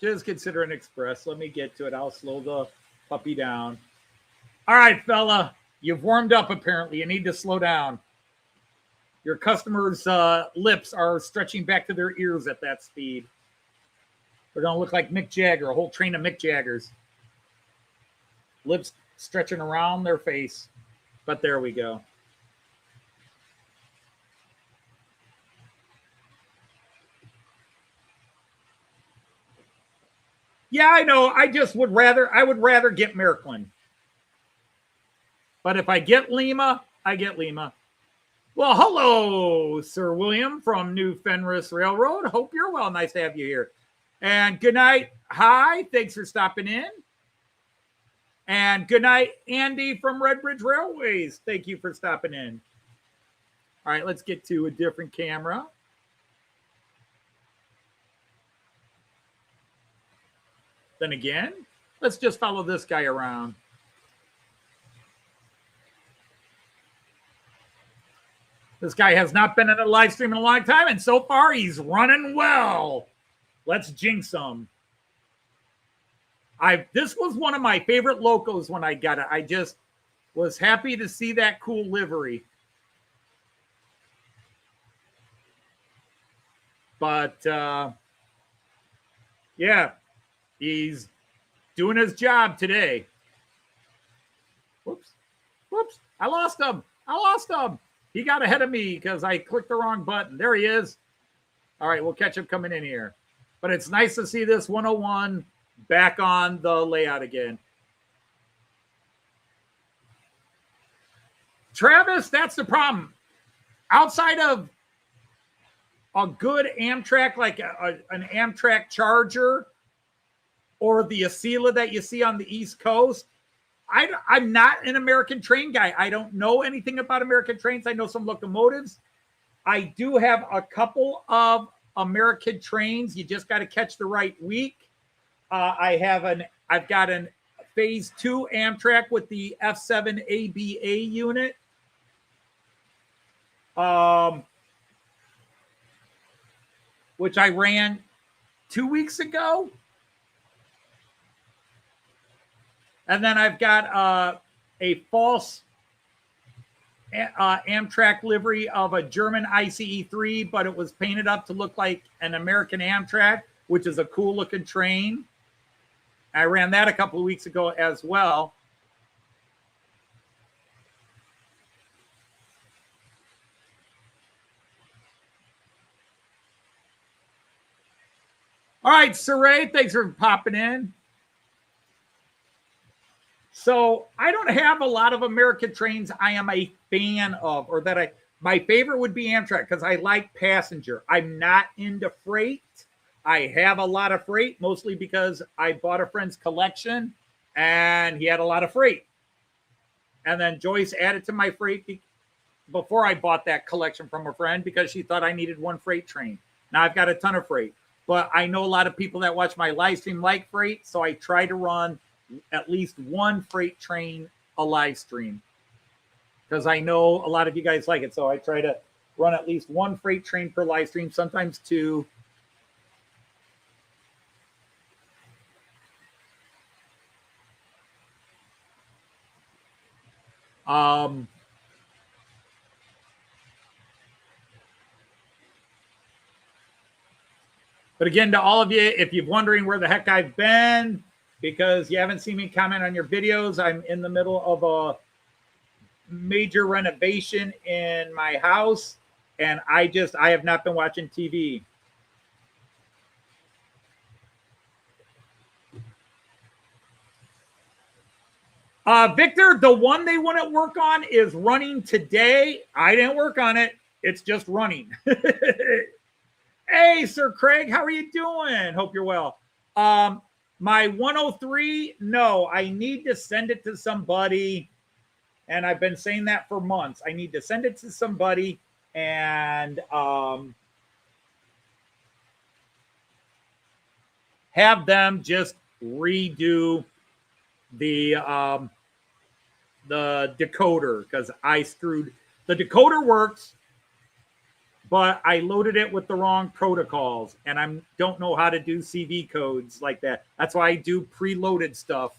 Just consider an express. Let me get to it. I'll slow the puppy down. All right, fella. You've warmed up, apparently. You need to slow down. Your customers' lips are stretching back to their ears at that speed. They're going to look like Mick Jagger, a whole train of Mick Jaggers. Lips stretching around their face. But there we go. Yeah, I know. I would rather get Märklin. But if I get Lima, I get Lima. Well, hello, Sir William from New Fenris Railroad. Hope you're well. Nice to have you here. And good night. Hi, thanks for stopping in. And good night, Andy from Red Bridge Railways. Thank you for stopping in. All right, let's get to a different camera. Then again, let's just follow this guy around. This guy has not been in a live stream in a long time, and so far he's running well. Let's jinx him. This was one of my favorite locos when I got it. I just was happy to see that cool livery. But, yeah. He's doing his job today. Whoops. I lost him. He got ahead of me because I clicked the wrong button. There he is. All right, we'll catch him coming in here. But it's nice to see this 101 back on the layout again. Travis, that's the problem. Outside of a good Amtrak, like an Amtrak Charger or the Acela that you see on the East Coast, I'm not an American train guy. I don't know anything about American trains. I know some locomotives. I do have a couple of American trains. You just got to catch the right week. I've got an Phase 2 Amtrak with the F7 ABA unit. Which I ran 2 weeks ago. And then I've got a false Amtrak livery of a German ICE3, but it was painted up to look like an American Amtrak, which is a cool looking train. I ran that a couple of weeks ago as well. All right, Saray, thanks for popping in. So I don't have a lot of American trains I am a fan of, or that my favorite would be Amtrak because I like passenger. I'm not into freight. I have a lot of freight, mostly because I bought a friend's collection and he had a lot of freight. And then Joyce added to my freight before I bought that collection from a friend because she thought I needed one freight train. Now I've got a ton of freight. But I know a lot of people that watch my live stream like freight, so I try to run at least one freight train a live stream because I know a lot of you guys like it. So I try to run at least one freight train per live stream, sometimes two. But again, to all of you, if you're wondering where the heck I've been, because you haven't seen me comment on your videos, I'm in the middle of a major renovation in my house, and I have not been watching TV. Victor, the one they wouldn't work on is running today. I didn't work on it. It's just running. Hey, Sir Craig, how are you doing? Hope you're well. My 103, no, I need to send it to somebody. And I've been saying that for months. I need to send it to somebody and have them just redo the decoder because I screwed. The decoder works, but I loaded it with the wrong protocols, and I don't know how to do CV codes like that. That's why I do preloaded stuff.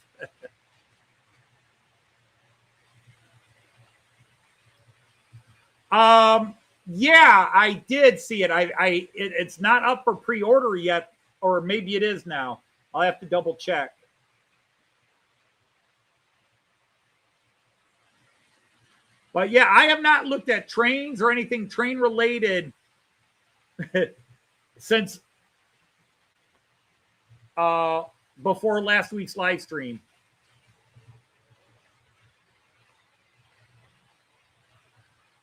Yeah, I did see it. It's not up for pre-order yet, or maybe it is now. I'll have to double check. But yeah, I have not looked at trains or anything train related since before last week's live stream.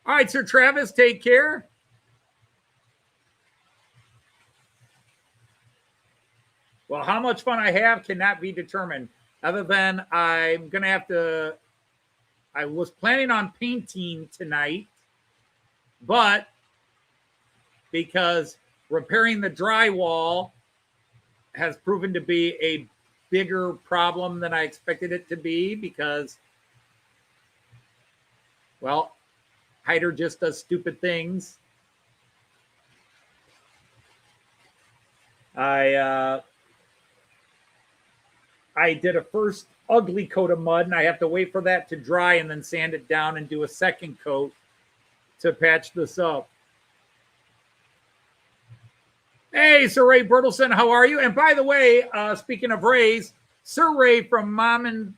All right, Sir Travis, take care. Well, how much fun I have cannot be determined, other than I'm going to have to. I was planning on painting tonight, but because repairing the drywall has proven to be a bigger problem than I expected it to be because, well, Hyder just does stupid things. I did a first ugly coat of mud, and I have to wait for that to dry and then sand it down and do a second coat to patch this up. Hey, Sir Ray Bertelson, how are you? And by the way, speaking of Rays, Sir Ray from Mom and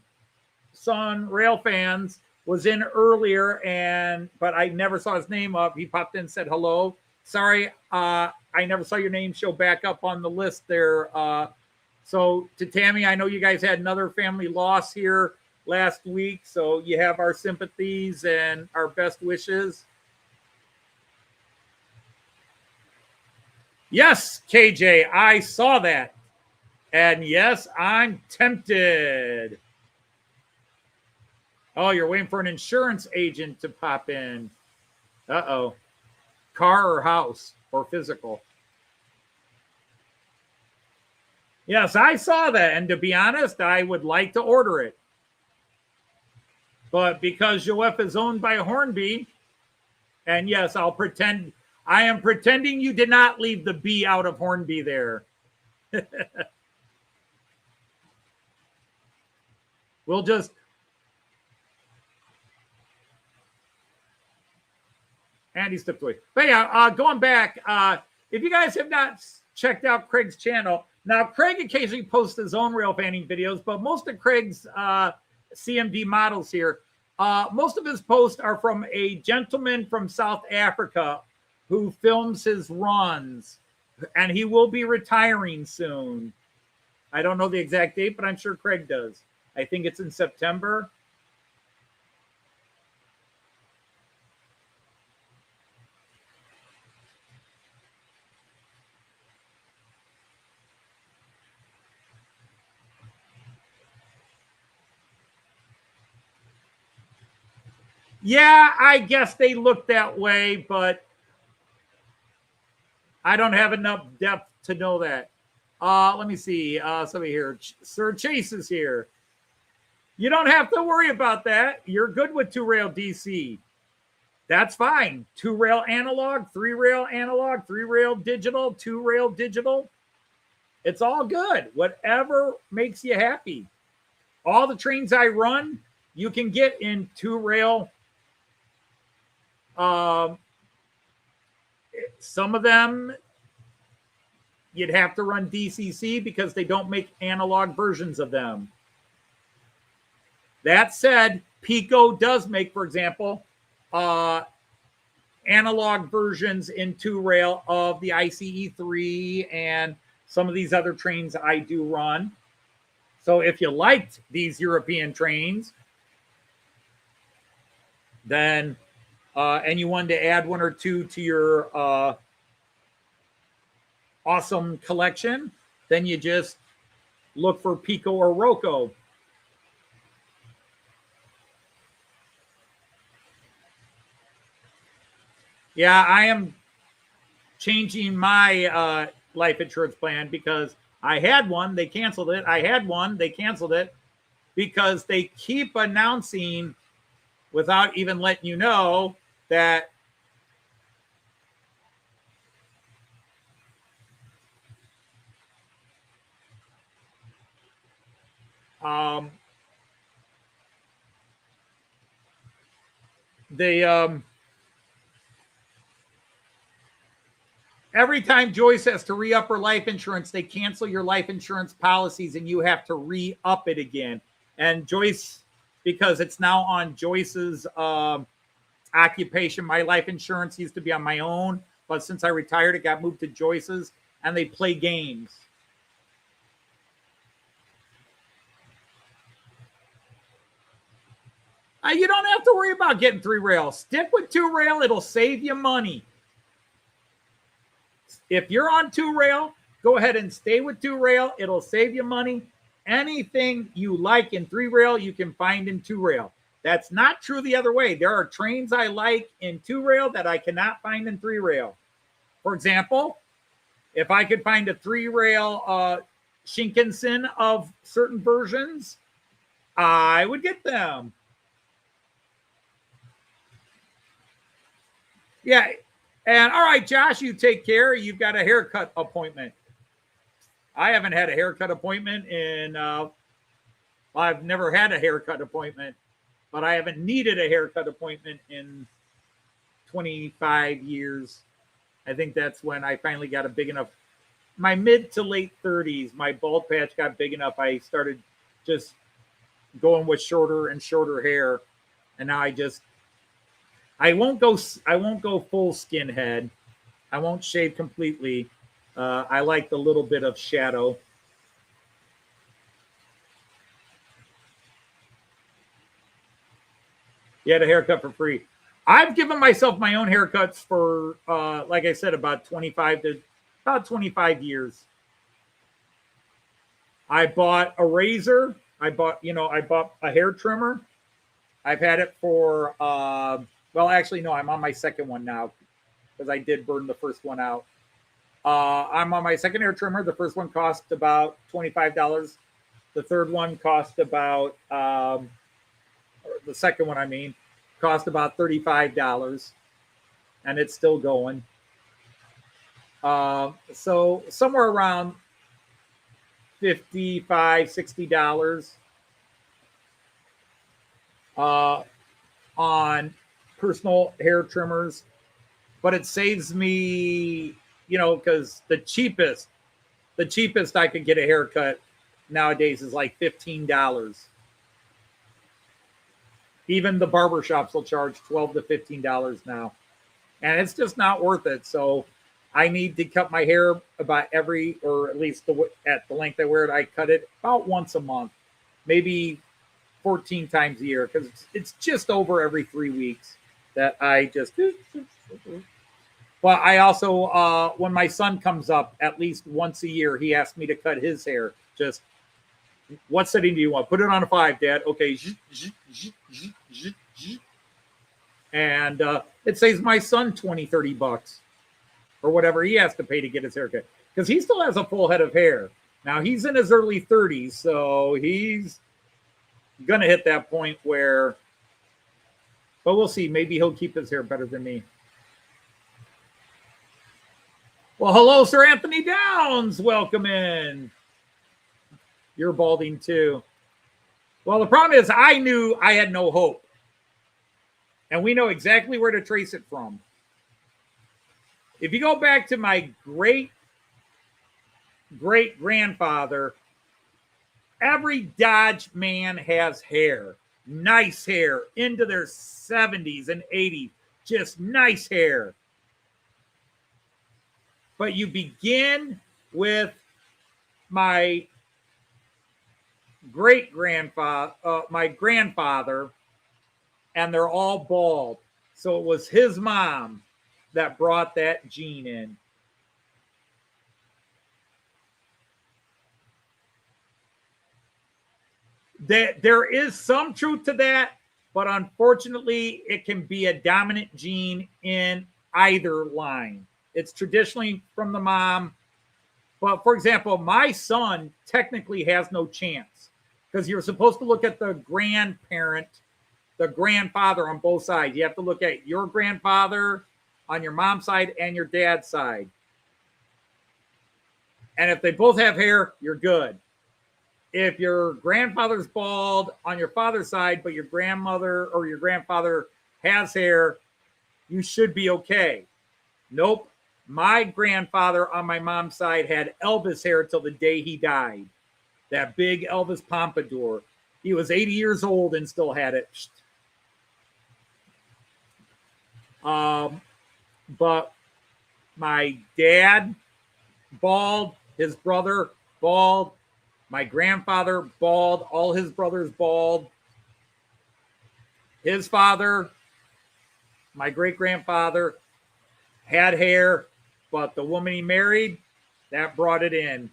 Son Rail Fans was in earlier, but I never saw his name up. He popped in and said hello. Sorry, I never saw your name show back up on the list there. So to Tammy, I know you guys had another family loss here last week, so you have our sympathies and our best wishes. Yes, KJ, I saw that. And yes, I'm tempted. Oh, you're waiting for an insurance agent to pop in. Uh-oh. Car or house or physical? Yes, I saw that. And to be honest, I would like to order it. But because Joef is owned by Hornby, and yes, I'll pretend, I am pretending you did not leave the B out of Hornby there. We'll just, Andy stepped away. But yeah, going back, if you guys have not checked out Craig's channel, now Craig occasionally posts his own rail fanning videos, but most of Craig's CMD models here, most of his posts are from a gentleman from South Africa who films his runs, and he will be retiring soon. I don't know the exact date, but I'm sure Craig does. I think it's in September. Yeah, I guess they look that way, but I don't have enough depth to know that. Let me see. Somebody here. Sir Chase is here. You don't have to worry about that. You're good with 2-rail DC. That's fine. 2-rail analog, 3-rail analog, 3-rail digital, 2-rail digital. It's all good. Whatever makes you happy. All the trains I run, you can get in 2-rail. Some of them you'd have to run DCC because they don't make analog versions of them. That said, Pico does make, for example, analog versions in 2-rail of the ICE3 and some of these other trains I do run. So if you liked these European trains, then and you wanted to add 1 or 2 to your awesome collection, then you just look for Pico or Roco. Yeah, I am changing my life insurance plan because I had one, they canceled it. I had one, they canceled it because they keep announcing without even letting you know that every time Joyce has to re-up her life insurance, they cancel your life insurance policies and you have to re-up it again. And Joyce, because it's now on Joyce's occupation, my life insurance used to be on my own, but since I retired, it got moved to Joyce's, and they play games. You don't have to worry about getting 3-rail. Stick with 2-rail. It'll save you money. If you're on 2-rail, go ahead and stay with 2-rail. It'll save you money. Anything you like in 3-rail, you can find in 2-rail. That's not true the other way. There are trains I like in 2-rail that I cannot find in 3-rail. For example, if I could find a 3-rail Shinkansen of certain versions, I would get them. Yeah. And all right, Josh, you take care. You've got a haircut appointment. I haven't had a haircut appointment in, I've never had a haircut appointment, but I haven't needed a haircut appointment in 25 years. I think that's when I finally got a big enough, my mid to late 30s, my bald patch got big enough. I started just going with shorter and shorter hair. And now I won't go full skinhead. I won't shave completely. I like the little bit of shadow. You had a haircut for free. I've given myself my own haircuts for, like I said, about 25 years. I bought a razor. I bought a hair trimmer. I've had it for, well, actually, no, I'm on my second one now because I did burn the first one out. I'm on my second hair trimmer. The first one cost about $25. The third one cost about, the second one, I mean, cost about $35, and it's still going. So somewhere around $55, $60 on personal hair trimmers, but it saves me, because the cheapest I could get a haircut nowadays is like $15. Even the barbershops will charge $12 to $15 now. And it's just not worth it. So I need to cut my hair about or at least at the length I wear it, I cut it about once a month, maybe 14 times a year, because it's just over every 3 weeks that I just. But I also, when my son comes up, at least once a year, he asks me to cut his hair. Just, what setting do you want? Put it on a 5, Dad. Okay. And it saves my son $20-$30 or whatever he has to pay to get his haircut, because he still has a full head of hair. Now he's in his early 30s, so he's gonna hit that point where, but we'll see. Maybe he'll keep his hair better than me. Well, hello, Sir Anthony Downs. Welcome in. You're balding too. Well, the problem is I knew I had no hope. And we know exactly where to trace it from. If you go back to my great-great-grandfather, every Dodge man has hair. Nice hair into their 70s and 80s. Just nice hair. But you begin with my grandfather, and they're all bald. So it was his mom that brought that gene in. There is some truth to that, but unfortunately, it can be a dominant gene in either line. It's traditionally from the mom. But for example, my son technically has no chance, because you're supposed to look at the grandparent, the grandfather on both sides. You have to look at your grandfather on your mom's side and your dad's side. And if they both have hair, you're good. If your grandfather's bald on your father's side, but your grandmother or your grandfather has hair, you should be okay. Nope. My grandfather on my mom's side had Elvis hair until the day he died. That big Elvis pompadour. He was 80 years old and still had it. But my dad, bald. His brother, bald. My grandfather, bald. All his brothers, bald. His father, my great-grandfather, had hair, but the woman he married, that brought it in.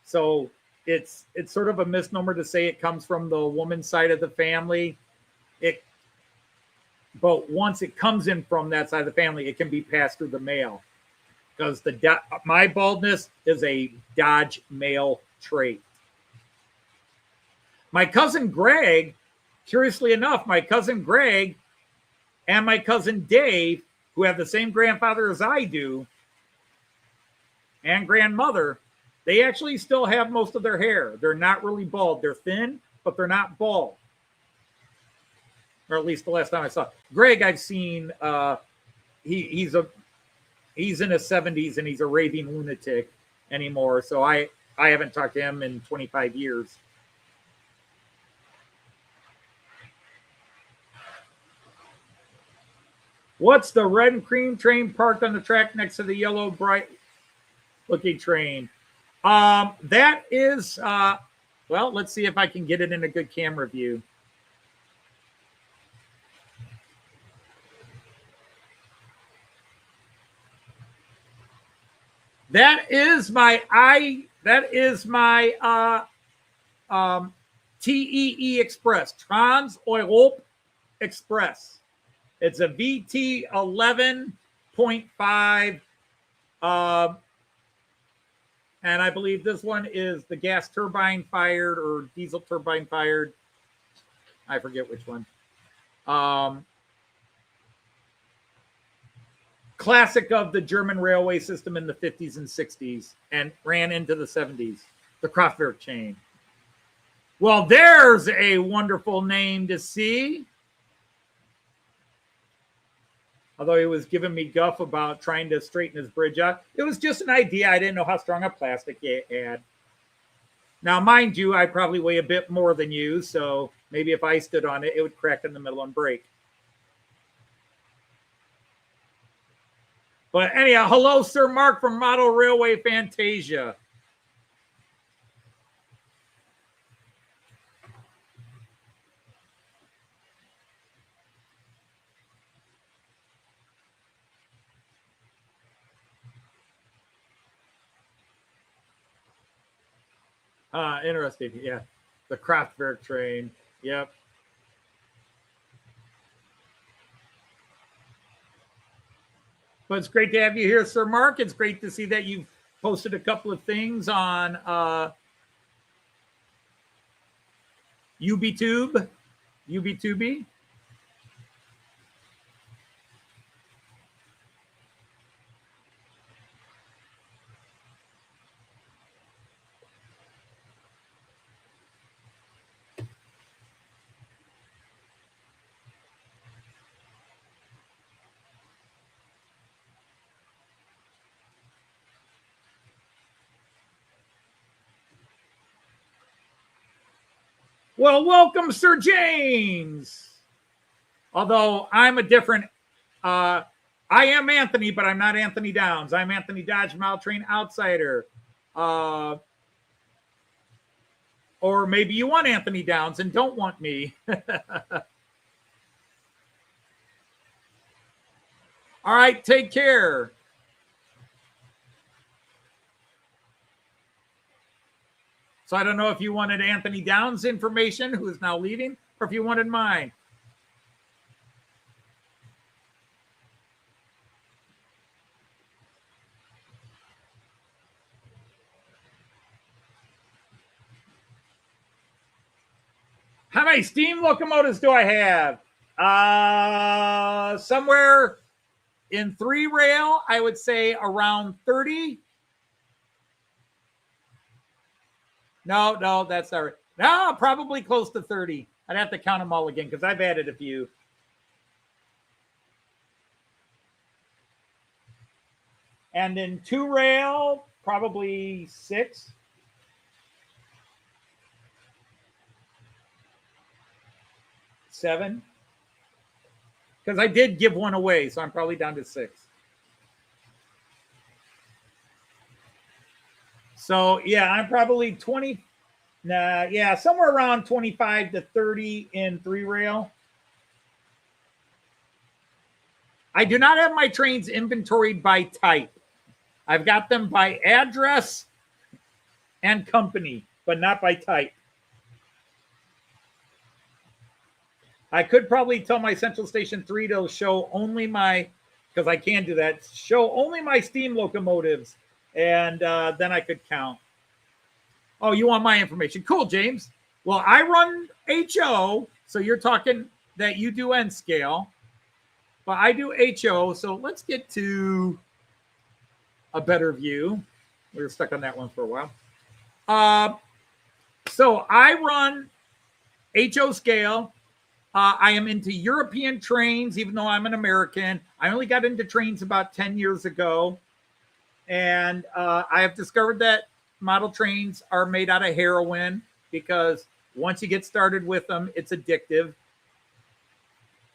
So it's sort of a misnomer to say it comes from the woman's side of the family. But once it comes in from that side of the family, it can be passed through the male. Because my baldness is a Dodge male trait. My cousin Greg, curiously enough, my cousin Greg and my cousin Dave, who have the same grandfather as I do, and grandmother, they actually still have most of their hair. They're not really bald. They're thin, but they're not bald. Or at least the last time I saw Greg, I've seen he's in his 70s and he's a raving lunatic anymore. So I haven't talked to him in 25 years. What's the red and cream train parked on the track next to the yellow bright looking train? That is, well, let's see if I can get it in a good camera view. That is my TEE Express, Trans Europe Express. It's a VT 11.5, and I believe this one is the gas turbine fired or diesel turbine fired. I forget which one. Classic of the German railway system in the 50s and 60s and ran into the 70s, the Kraftwerk chain. Well, there's a wonderful name to see. Although he was giving me guff about trying to straighten his bridge out. It was just an idea. I didn't know how strong a plastic he had. Now, mind you, I probably weigh a bit more than you, so maybe if I stood on it, it would crack in the middle and break. But anyhow, hello, Sir Mark from Model Railway Fantasia. Interesting. Yeah. The Kraftwerk train. Yep. But it's great to have you here, Sir Mark. It's great to see that you've posted a couple of things on UBTube. Well, welcome, Sir James. Although I'm a different, I am Anthony, but I'm not Anthony Downs. I'm Anthony Dodge Mile Train Outsider. Or maybe you want Anthony Downs and don't want me. All right, take care. So I don't know if you wanted Anthony Downs' information, who is now leaving, or if you wanted mine. How many steam locomotives do I have? Somewhere in 3-rail, I would say around 30. No, that's all right. No, probably close to 30. I'd have to count them all again because I've added a few. And in 2-rail, probably 6. Seven. Because I did give one away, so I'm probably down to 6. So, yeah, I'm probably 20. Yeah, somewhere around 25 to 30 in 3-rail. I do not have my trains inventoried by type. I've got them by address and company, but not by type. I could probably tell my Central Station 3 to show only my, because I can do that, show only my steam locomotives. And then I could count. Oh, you want my information? Cool, James. Well, I run HO, so you're talking that you do N scale, but I do HO. So let's get to a better view. We were stuck on that one for a while. So I run HO scale. I am into European trains, even though I'm an American. I only got into trains about 10 years ago. And I have discovered that model trains are made out of heroin because once you get started with them, it's addictive.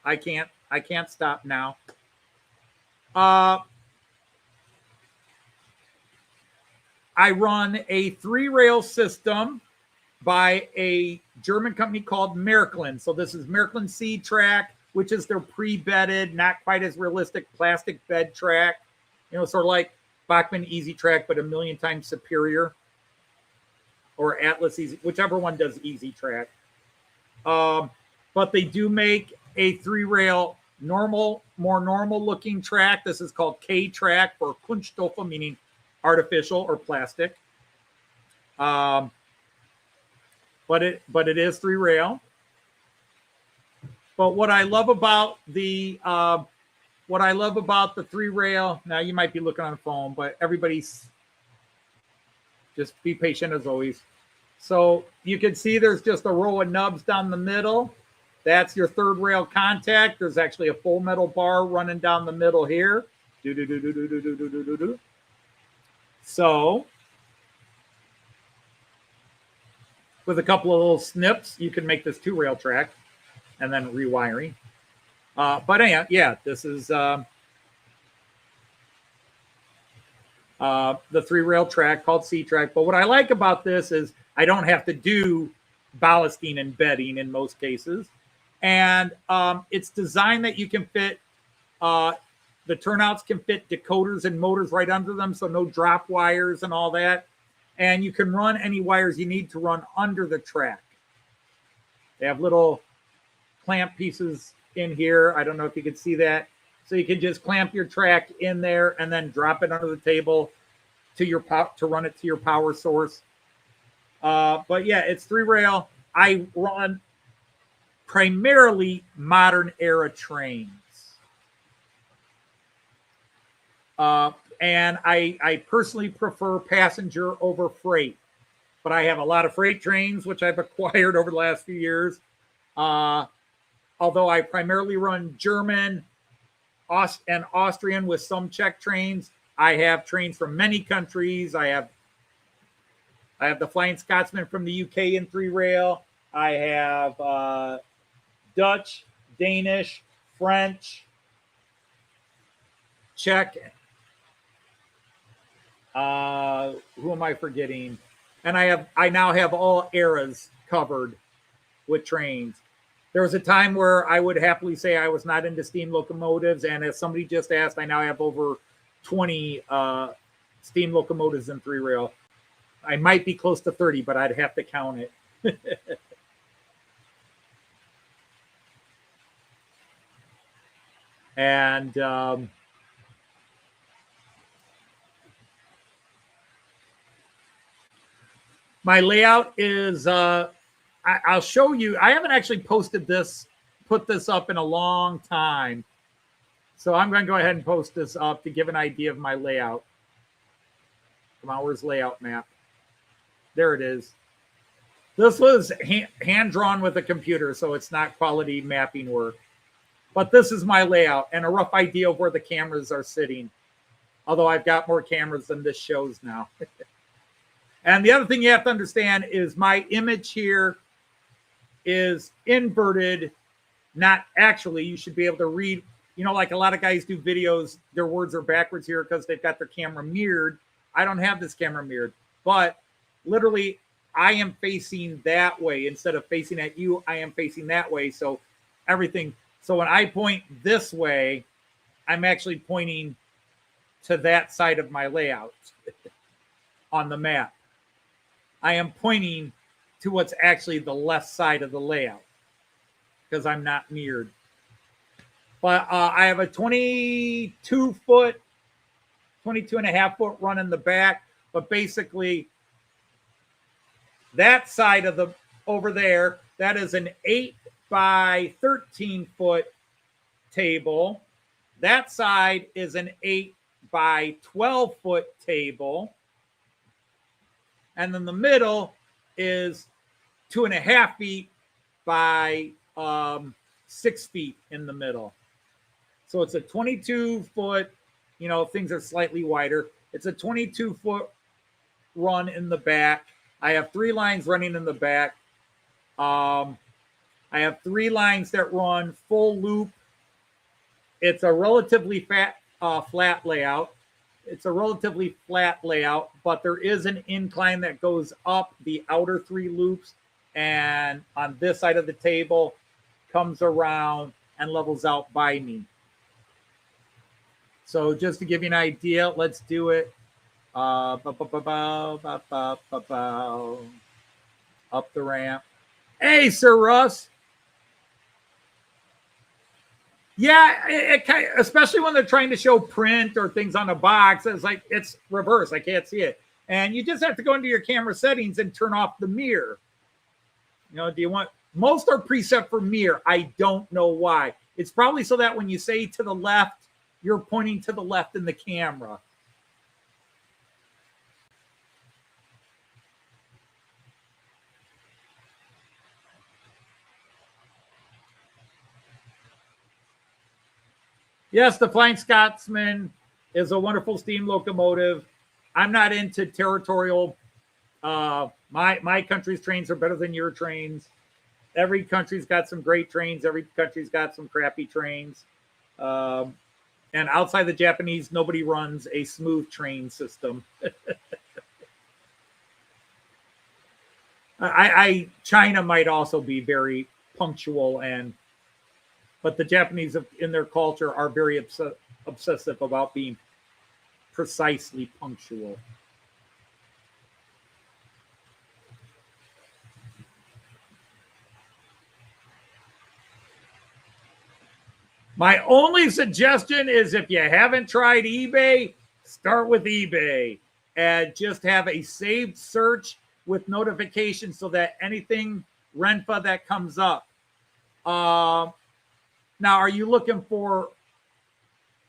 I can't stop now. I run a 3-rail system by a German company called Märklin. So this is Märklin C-Track, which is their pre-bedded, not quite as realistic plastic bed track. You know, sort of like Bachmann Easy Track, but a million times superior. Or Atlas Easy, whichever one does Easy Track. But they do make a 3-rail more normal looking track. This is called K-Track for Kunststoffe, meaning artificial or plastic. But it is 3-rail. But what I love about the 3-rail, now you might be looking on the phone, but everybody's just be patient as always. So you can see there's just a row of nubs down the middle. That's your 3rd rail contact. There's actually a full metal bar running down the middle here. So with a couple of little snips, you can make this 2-rail track and then rewiring. But anyhow, yeah, this is the 3-rail track called C-Track. But what I like about this is I don't have to do ballasting and bedding in most cases. And it's designed that you can fit, the turnouts can fit decoders and motors right under them, so no drop wires and all that. And you can run any wires you need to run under the track. They have little clamp pieces in here. I don't know if you can see that. So you can just clamp your track in there and then drop it under the table to run it to your power source. But yeah, it's 3-rail. I run primarily modern era trains. And I personally prefer passenger over freight. But I have a lot of freight trains, which I've acquired over the last few years. Although I primarily run German and Austrian with some Czech trains. I have trains from many countries. I have the Flying Scotsman from the UK in 3-rail. I have Dutch, Danish, French, Czech. Who am I forgetting? And I now have all eras covered with trains. There was a time where I would happily say I was not into steam locomotives, and as somebody just asked, I now have over 20 steam locomotives in 3-rail. I might be close to 30, but I'd have to count it. And my layout is, I'll show you. I haven't actually put this up in a long time. So I'm going to go ahead and post this up to give an idea of my layout. Come on, where's layout map? There it is. This was hand-drawn with a computer, so it's not quality mapping work. But this is my layout and a rough idea of where the cameras are sitting. Although I've got more cameras than this shows now. And the other thing you have to understand is my image here is inverted, not actually. You should be able to read, you know, like a lot of guys do videos, their words are backwards here because they've got their camera mirrored. I don't have this camera mirrored, but literally I am facing that way. Instead of facing at you, I am facing that way. So everything. So when I point this way, I'm actually pointing to that side of my layout on the map. I am pointing to what's actually the left side of the layout because I'm not mirrored. But I have a 22 and a half foot run in the back. But basically, that side of the over there, that is an 8 by 13 foot table. That side is an 8 by 12 foot table. And then the middle is 2.5 feet by 6 feet in the middle. So it's a 22 foot, you know, things are slightly wider. It's a 22 foot run in the back. I have 3 lines running in the back. I have 3 lines that run full loop. It's a relatively fat flat layout. It's a relatively flat layout, but there is an incline that goes up the outer 3 loops, and on this side of the table comes around and levels out by me. So just to give you an idea, let's do it. Up the ramp. Hey, Sir Russ. Yeah, it kind of, especially when they're trying to show print or things on a box, it's like it's reverse. I can't see it. And you just have to go into your camera settings and turn off the mirror. You know, do you want, most are preset for mirror. I don't know why. It's probably so that when you say to the left, you're pointing to the left in the camera. Yes, the Flying Scotsman is a wonderful steam locomotive. I'm not into territorial. My country's trains are better than your trains. Every country's got some great trains. Every country's got some crappy trains. And outside the Japanese, nobody runs a smooth train system. China might also be very punctual, but the Japanese in their culture are very obsessive about being precisely punctual. My only suggestion is if you haven't tried eBay, start with eBay and just have a saved search with notifications so that anything Renfa that comes up. Now, are you looking for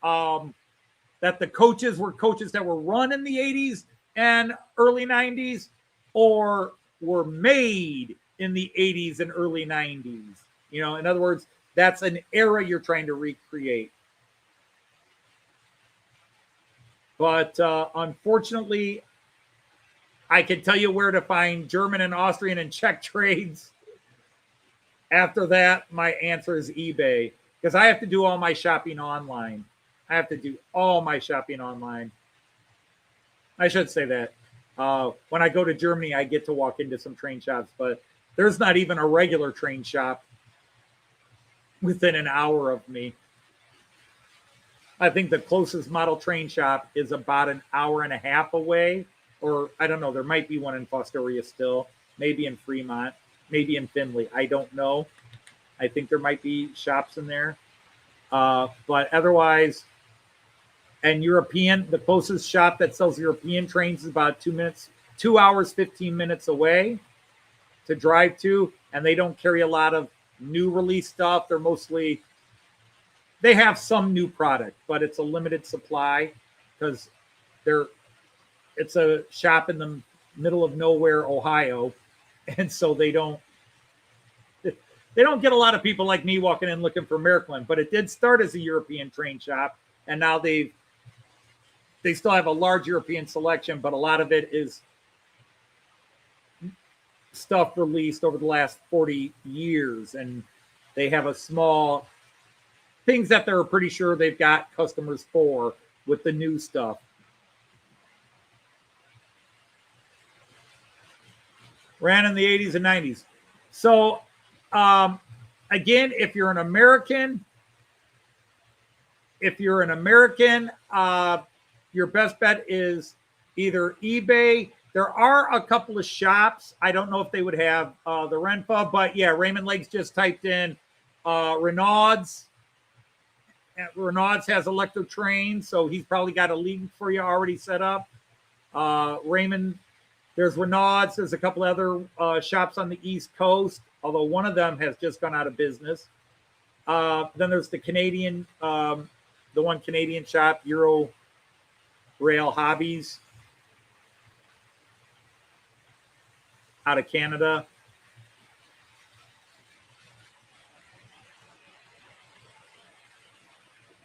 that the coaches were coaches that were run in the 80s and early 90s, or were made in the 80s and early 90s? You know, in other words, that's an era you're trying to recreate. But unfortunately, I can tell you where to find German and Austrian and Czech trades. After that, my answer is eBay, because I have to do all my shopping online. I should say that. When I go to Germany, I get to walk into some train shops, but there's not even a regular train shop within an hour of me. I think the closest model train shop is about an hour and a half away, or I don't know. There might be one in Fostoria still, maybe in Fremont, maybe in Findlay. I don't know. I think there might be shops in there. But otherwise, and European, the closest shop that sells European trains is about 2 hours, 15 minutes away to drive to. And they don't carry a lot of new release stuff. They're mostly, they have some new product, but it's a limited supply because it's a shop in the middle of nowhere, Ohio. And so they don't get a lot of people like me walking in looking for Märklin, but it did start as a European train shop. And now they still have a large European selection, but a lot of it is stuff released over the last 40 years. And they have a small things that they're pretty sure they've got customers for with the new stuff. Ran in the 80s and 90s. So, again, if you're an American, your best bet is either eBay. There are a couple of shops. I don't know if they would have the Renfa, but yeah, Raymond Lakes just typed in Renaud's. Renaud's has electro trains, so he's probably got a league for you already set up. Raymond, there's Renaud's. There's a couple other shops on the East Coast, although one of them has just gone out of business. Then there's the Canadian, the one Canadian shop, Euro Rail Hobbies, out of Canada.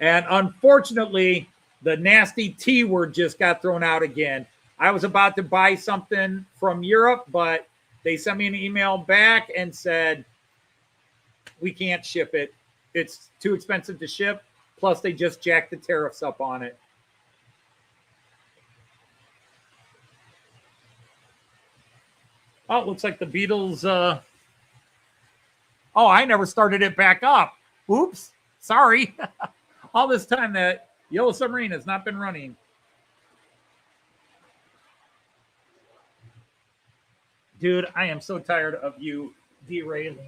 And unfortunately, the nasty T word just got thrown out again. I was about to buy something from Europe, but they sent me an email back and said, we can't ship it. It's too expensive to ship. Plus, they just jacked the tariffs up on it. Oh, it looks like the Beatles. Oh, I never started it back up. Oops. Sorry. All this time that Yellow Submarine has not been running. Dude, I am so tired of you derailing.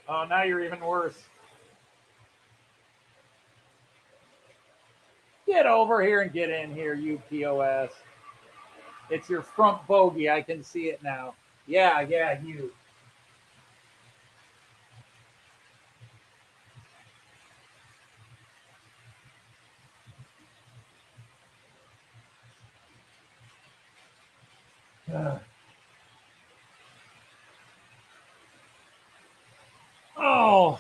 Oh, now you're even worse. Get over here and get in here, you POS. It's your front bogey. I can see it now. Yeah, you. Oh,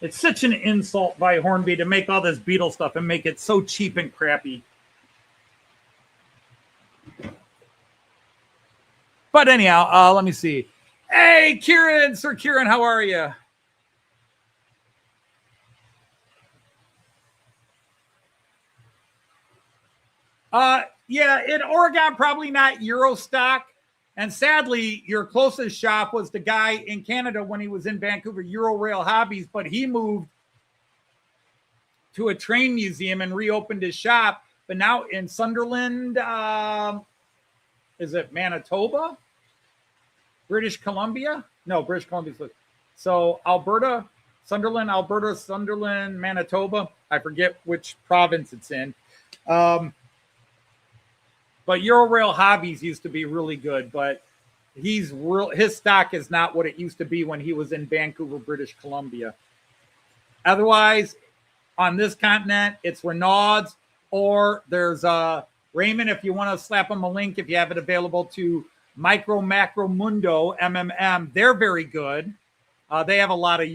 it's such an insult by Hornby to make all this Beetle stuff and make it so cheap and crappy. But anyhow, let me see. Hey, Kieran, Sir Kieran, how are you? Yeah, in Oregon, probably not Eurostock. And sadly, your closest shop was the guy in Canada when he was in Vancouver, Eurorail Hobbies, but he moved to a train museum and reopened his shop. But now in Sunderland, is it Manitoba? British Columbia? No, British Columbia. So Alberta, Sunderland, Manitoba. I forget which province it's in. But Eurorail Hobbies used to be really good, but his stock is not what it used to be when he was in Vancouver, British Columbia. Otherwise, on this continent, it's Renaud's, or there's Raymond, if you want to slap him a link, if you have it available, to Micro Macro Mundo, MMM. They're very good. They have a lot of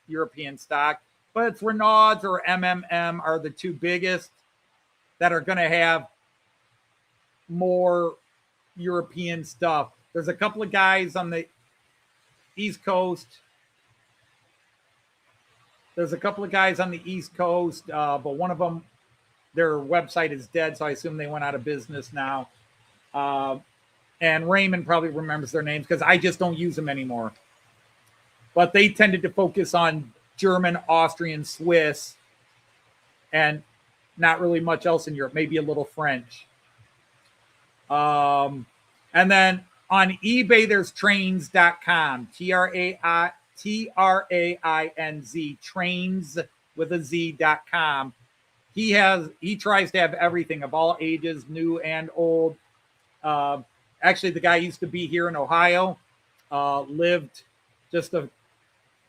European stock, but it's Renaud's or MMM are the two biggest that are going to have more European stuff. There's a couple of guys on the East Coast. But one of them, their website is dead, so I assume they went out of business now. And Raymond probably remembers their names because I just don't use them anymore. But they tended to focus on German, Austrian, Swiss, and not really much else in Europe, maybe a little French. And then on eBay, there's trains.com, Trainz, trains with a Z.com. He tries to have everything of all ages, new and old. Actually, the guy used to be here in Ohio, lived just a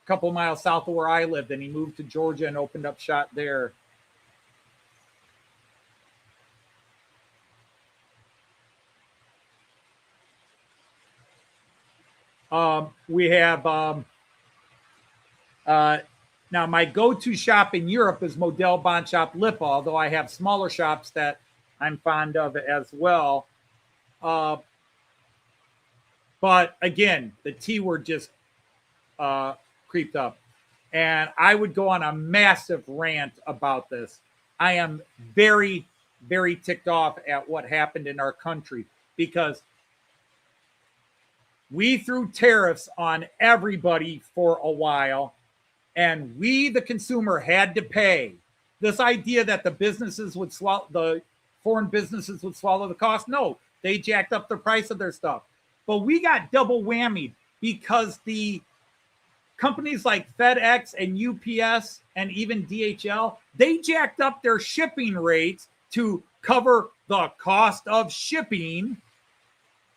couple miles south of where I lived, and he moved to Georgia and opened up shop there. We have now my go-to shop in Europe is Model Bond Shop Lipa, although I have smaller shops that I'm fond of as well. But again, the T word just creeped up. And I would go on a massive rant about this. I am very, very ticked off at what happened in our country because we threw tariffs on everybody for a while, and we, the consumer, had to pay. This idea that the foreign businesses would swallow the cost, no, they jacked up the price of their stuff. But we got double whammied because the companies like FedEx and UPS and even DHL, they jacked up their shipping rates to cover the cost of shipping.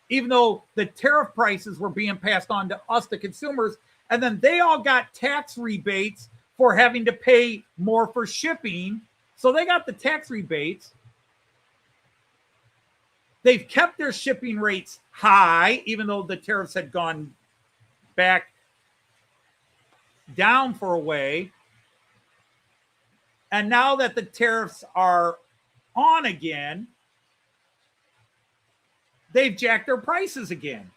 even though the tariff prices were being passed on to us, the consumers, and then they all got tax rebates for having to pay more for shipping. So they got the tax rebates. They've kept their shipping rates high, even though the tariffs had gone back down for a way. And now that the tariffs are on again, they've jacked their prices again.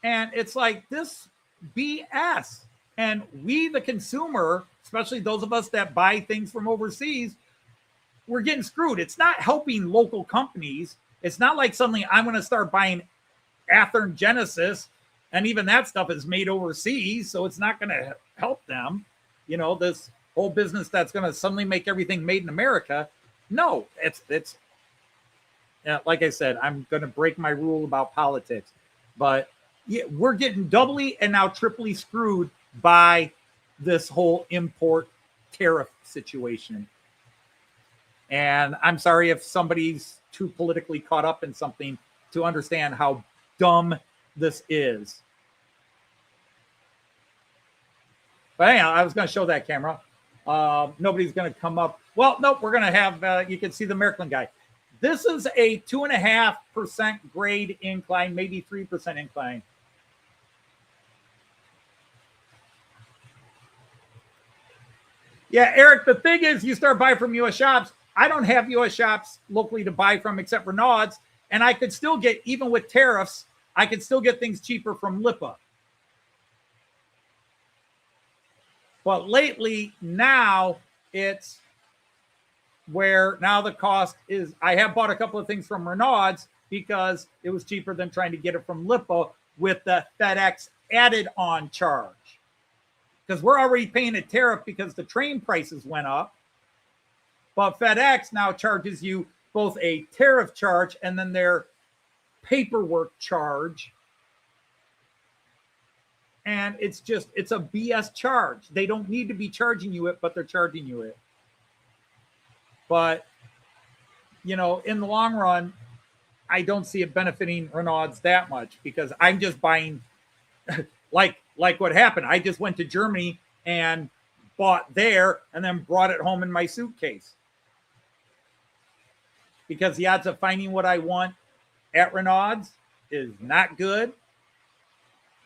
And it's like this BS. And we, the consumer, especially those of us that buy things from overseas, we're getting screwed. It's not helping local companies. It's not like suddenly I'm going to start buying Athearn Genesis, and even that stuff is made overseas, so it's not going to help them. You know, this whole business that's going to suddenly make everything made in America. No, it's yeah, like I said, I'm going to break my rule about politics, but yeah, we're getting doubly and now triply screwed by this whole import tariff situation. And I'm sorry if somebody's too politically caught up in something to understand how dumb this is. But anyhow, I was going to show that camera. Nobody's going to come up. Well, nope, we're going to have, you can see the Märklin guy. This is a 2.5% grade incline, maybe 3% incline. Yeah, Eric, the thing is, you start buying from U.S. shops. I don't have U.S. shops locally to buy from except Renaud's, and I could still get, even with tariffs, I could still get things cheaper from Lipa. But lately, now it's where now the cost is, I have bought a couple of things from Renaud's because it was cheaper than trying to get it from Lipa with the FedEx added on charge. Because we're already paying a tariff because the train prices went up. But FedEx now charges you both a tariff charge and then their paperwork charge. And it's a BS charge. They don't need to be charging you it, but they're charging you it. But, you know, in the long run, I don't see it benefiting Renaud's that much because I'm just buying, like what happened. I just went to Germany and bought there and then brought it home in my suitcase. Because the odds of finding what I want at Renaud's is not good,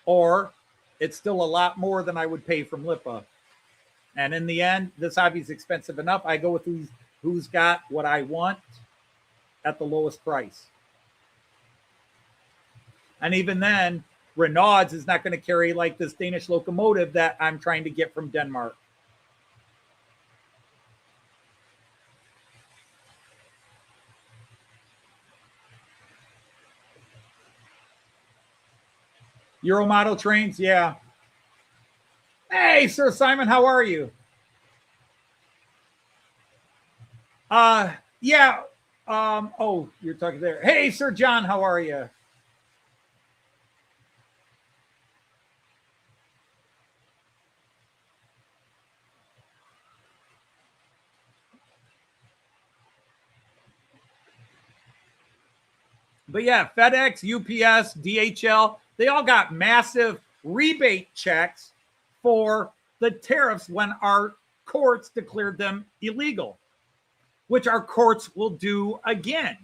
or it's still a lot more than I would pay from Lipa. And in the end, this hobby is expensive enough. I go with who's got what I want at the lowest price. And even then, Renaud's is not going to carry like this Danish locomotive that I'm trying to get from Denmark. Euro model trains, yeah. Hey, Sir Simon, how are you? Yeah. Oh, you're talking there. Hey, Sir John, how are you? But yeah, FedEx, UPS, DHL, they all got massive rebate checks for the tariffs when our courts declared them illegal, which our courts will do again.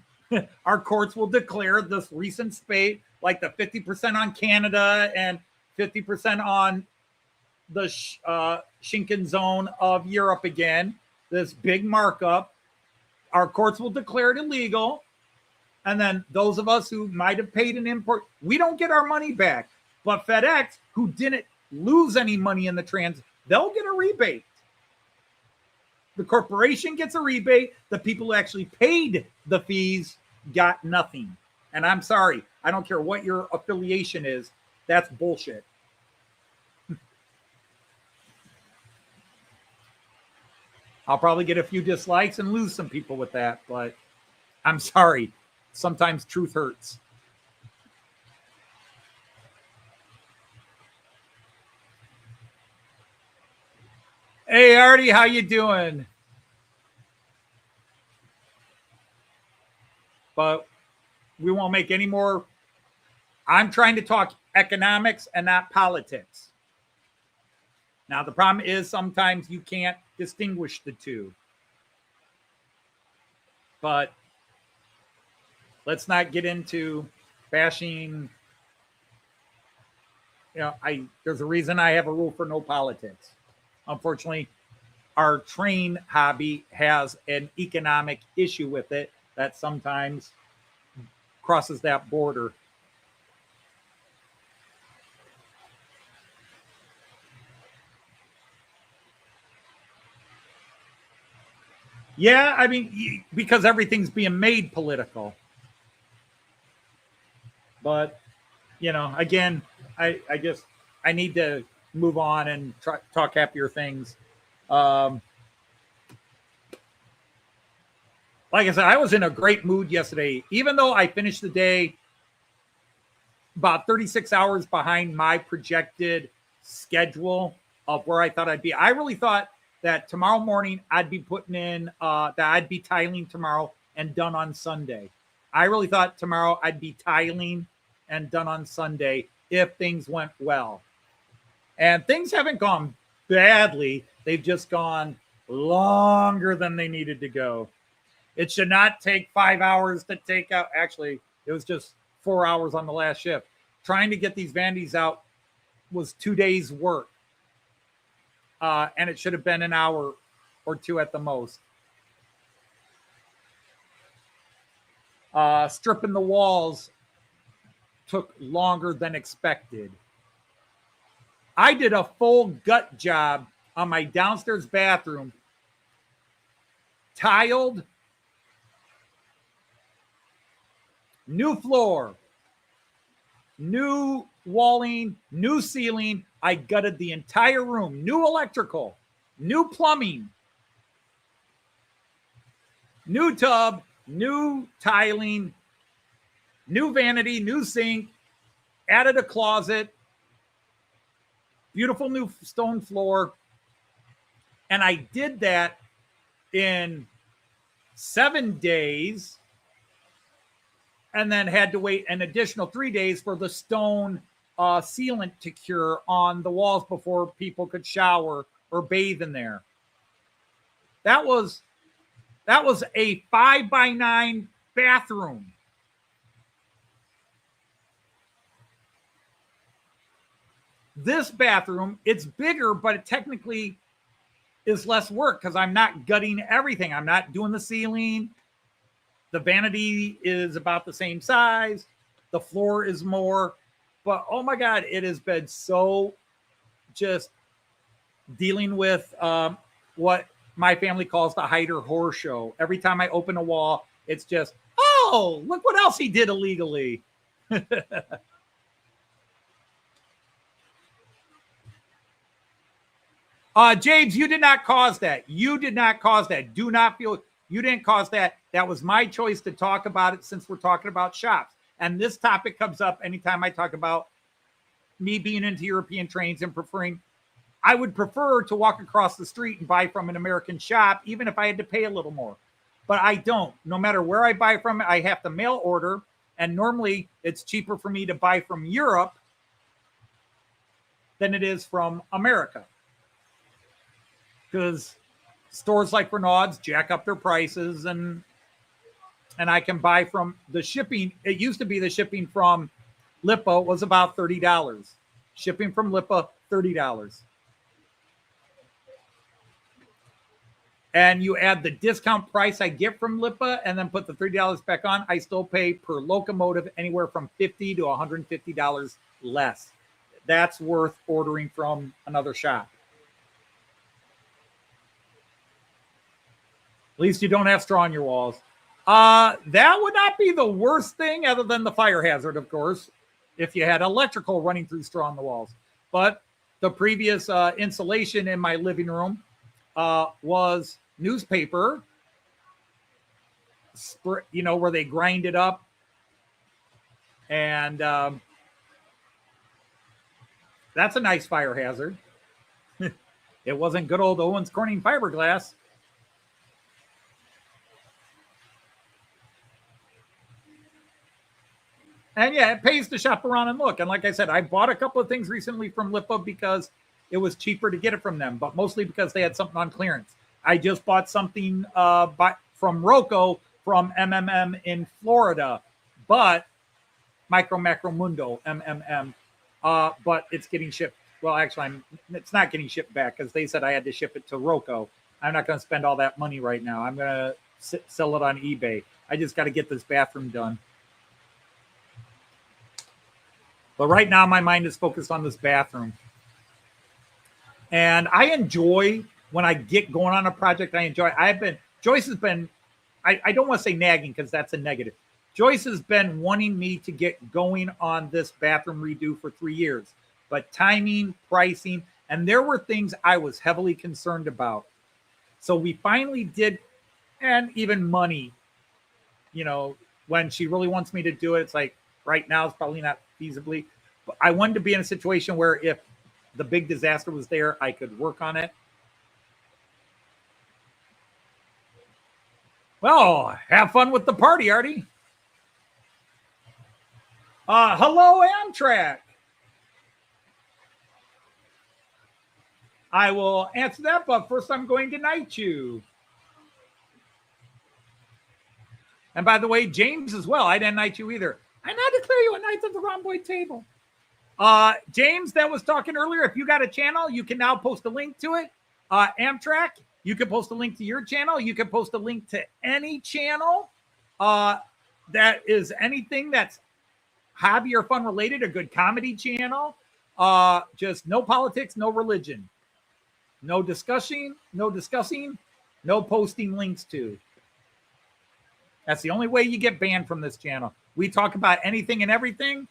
Our courts will declare this recent spate, like the 50% on Canada and 50% on the Schengen zone of Europe again, this big markup. Our courts will declare it illegal. And then those of us who might have paid an import, we don't get our money back. But FedEx, who didn't lose any money in the trans, they'll get a rebate. The corporation gets a rebate. The people who actually paid the fees got nothing. And I'm sorry, I don't care what your affiliation is. That's bullshit. I'll probably get a few dislikes and lose some people with that, but I'm sorry. Sometimes truth hurts. Hey, Artie, how you doing? But we won't make any more I'm trying to talk economics and not politics. Now, the problem is sometimes you can't distinguish the two. But let's not get into bashing. There's a reason I have a rule for no politics. Unfortunately, our train hobby has an economic issue with it that sometimes crosses that border. Yeah, I mean, because everything's being made political. But, again, I just, I need to move on and talk happier things. Like I said, I was in a great mood yesterday, even though I finished the day about 36 hours behind my projected schedule of where I thought I'd be. I really thought that tomorrow morning I'd be putting in, that I'd be tiling tomorrow and done on Sunday. I really thought tomorrow I'd be tiling and done on Sunday if things went well. And things haven't gone badly. They've just gone longer than they needed to go. It should not take 5 hours to take out. Actually, it was just 4 hours on the last shift. Trying to get these vanities out was 2 days' work. And it should have been an hour or two at the most. Stripping the walls took longer than expected. I did a full gut job on my downstairs bathroom. Tiled, new floor, new walling, new ceiling. I gutted the entire room. New electrical, new plumbing, new tub, new tiling, new vanity, new sink, added a closet, beautiful new stone floor. And I did that in 7 days and then had to wait an additional 3 days for the stone sealant to cure on the walls before people could shower or bathe in there. That was a 5x9 bathroom. This bathroom, it's bigger, but it technically is less work because I'm not gutting everything. I'm not doing the ceiling. The vanity is about the same size. The floor is more. But, oh, my God, it has been so just dealing with what my family calls the Hyder horror show. Every time I open a wall, it's just, oh, look what else he did illegally. James, you did not cause that. You did not cause that. Do not feel you didn't cause that. That was my choice to talk about it since we're talking about shops. And this topic comes up anytime I talk about me being into European trains and I would prefer to walk across the street and buy from an American shop, even if I had to pay a little more. But I don't. No matter where I buy from, I have to mail order. And normally it's cheaper for me to buy from Europe than it is from America. Because stores like Renaud's jack up their prices and I can buy from the shipping. It used to be the shipping from Lipa was about $30. Shipping from Lipa, $30. And you add the discount price I get from Lipa and then put the $30 back on, I still pay per locomotive anywhere from $50 to $150 less. That's worth ordering from another shop. At least you don't have straw on your walls. That would not be the worst thing other than the fire hazard, of course, if you had electrical running through straw on the walls. But the previous insulation in my living room was newspaper, where they grind it up. And that's a nice fire hazard. It wasn't good old Owens Corning fiberglass. And yeah, it pays to shop around and look. And like I said, I bought a couple of things recently from Lipa because it was cheaper to get it from them, but mostly because they had something on clearance. I just bought something from Roco from MMM in Florida, but Micro Macro Mundo, MMM, but it's getting shipped. Well, actually, it's not getting shipped back because they said I had to ship it to Roco. I'm not going to spend all that money right now. I'm going to sell it on eBay. I just got to get this bathroom done. But right now, my mind is focused on this bathroom. And I enjoy when I get going on a project. Joyce has been, I don't want to say nagging because that's a negative. Joyce has been wanting me to get going on this bathroom redo for 3 years. But timing, pricing, and there were things I was heavily concerned about. So we finally did, and even money, you know, when she really wants me to do it, it's like right now it's probably not feasibly. But I wanted to be in a situation where if the big disaster was there, I could work on it. Well, have fun with the party, Artie. Hello, Amtrak. I will answer that, but first I'm going to knight you. And by the way, James as well. I didn't knight you either. I now declare you a knight of the rhomboid table. James that was talking earlier, if you got a channel, you can now post a link to it. Amtrak, you can post a link to your channel. You can post a link to any channel that is anything that's hobby or fun related, a good comedy channel. Just no politics, no religion. No discussing, no posting links to. That's the only way you get banned from this channel. We talk about anything and everything.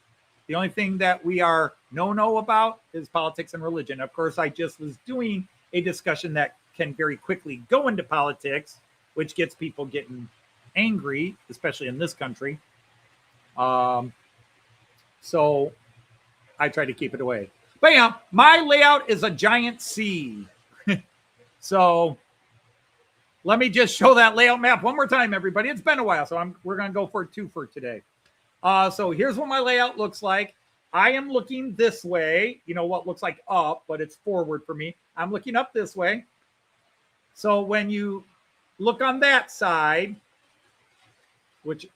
The only thing that we are no about is politics and religion. Of course, I just was doing a discussion that can very quickly go into politics, which gets people getting angry, especially in this country. So I try to keep it away. But yeah, my layout is a giant C. So let me just show that layout map one more time, everybody. It's been a while, so we're going to go for 2 for today. So here's what my layout looks like. I am looking this way, you know, what looks like up, but it's forward for me. I'm looking up this way. So when you look on that side, which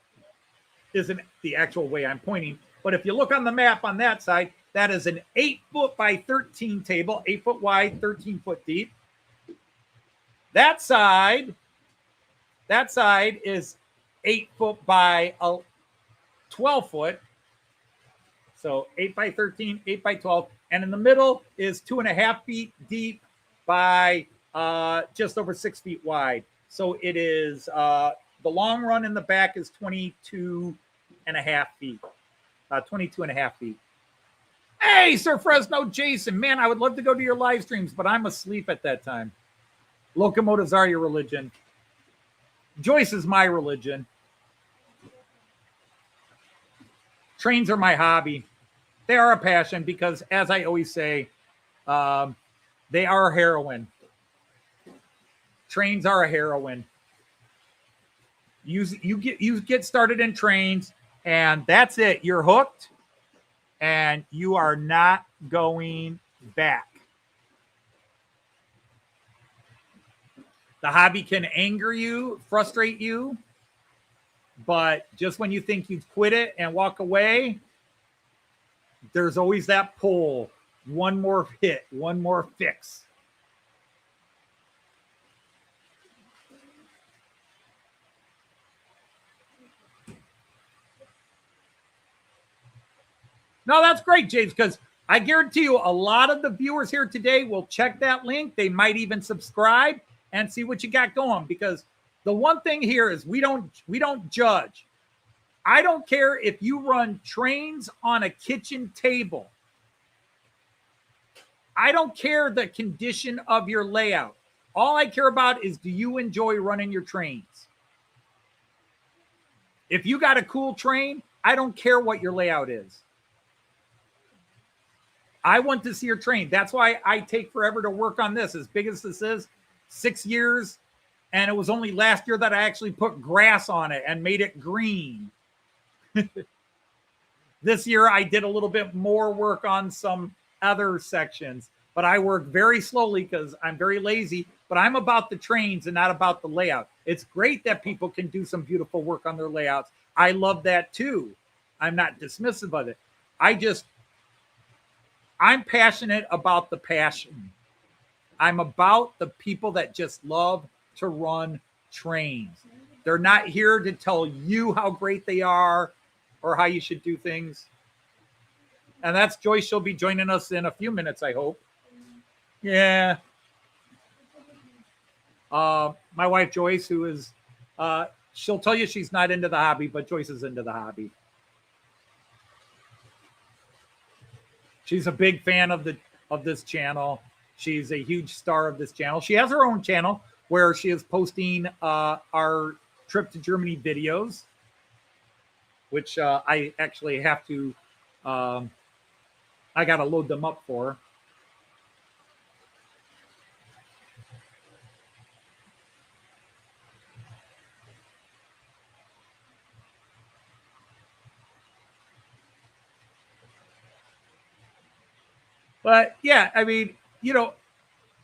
isn't the actual way I'm pointing, but if you look on the map on that side, that is an 8-foot by 13 table, 8 foot wide, 13 foot deep. That side is 8 foot by 12 foot. So 8 by 13, 8 by 12. And in the middle is 2.5 feet deep by just over 6 feet wide. So it is, the long run in the back is 22.5 feet. 22.5 feet. Hey, Sir Fresno Jason, man, I would love to go to your live streams, but I'm asleep at that time. Locomotives are your religion. Joyce is my religion. Trains are my hobby. They are a passion because, as I always say, they are heroin. Trains are a heroin. You get started in trains, and that's it. You're hooked, and you are not going back. The hobby can anger you, frustrate you, but just when you think you've quit it and walk away, there's always that pull. One more hit, one more fix. No, that's great, James, because I guarantee you a lot of the viewers here today will check that link. They might even subscribe and see what you got going, because the one thing here is we don't judge. I don't care if you run trains on a kitchen table. I don't care the condition of your layout. All I care about is, do you enjoy running your trains? If you got a cool train, I don't care what your layout is. I want to see your train. That's why I take forever to work on this. As big as this is, 6 years, and it was only last year that I actually put grass on it and made it green. This year I did a little bit more work on some other sections, but I work very slowly because I'm very lazy, but I'm about the trains and not about the layout. It's great that people can do some beautiful work on their layouts. I love that too. I'm not dismissive of it. I'm passionate about the passion. I'm about the people that just love to run trains. They're not here to tell you how great they are or how you should do things. And that's Joyce. She'll be joining us in a few minutes, I hope. Yeah. My wife, Joyce, who is, she'll tell you she's not into the hobby, but Joyce is into the hobby. She's a big fan of this channel. She's a huge star of this channel. She has her own channel where she is posting our trip to Germany videos, which I actually have to, I got to load them up for her. But yeah, I mean, you know,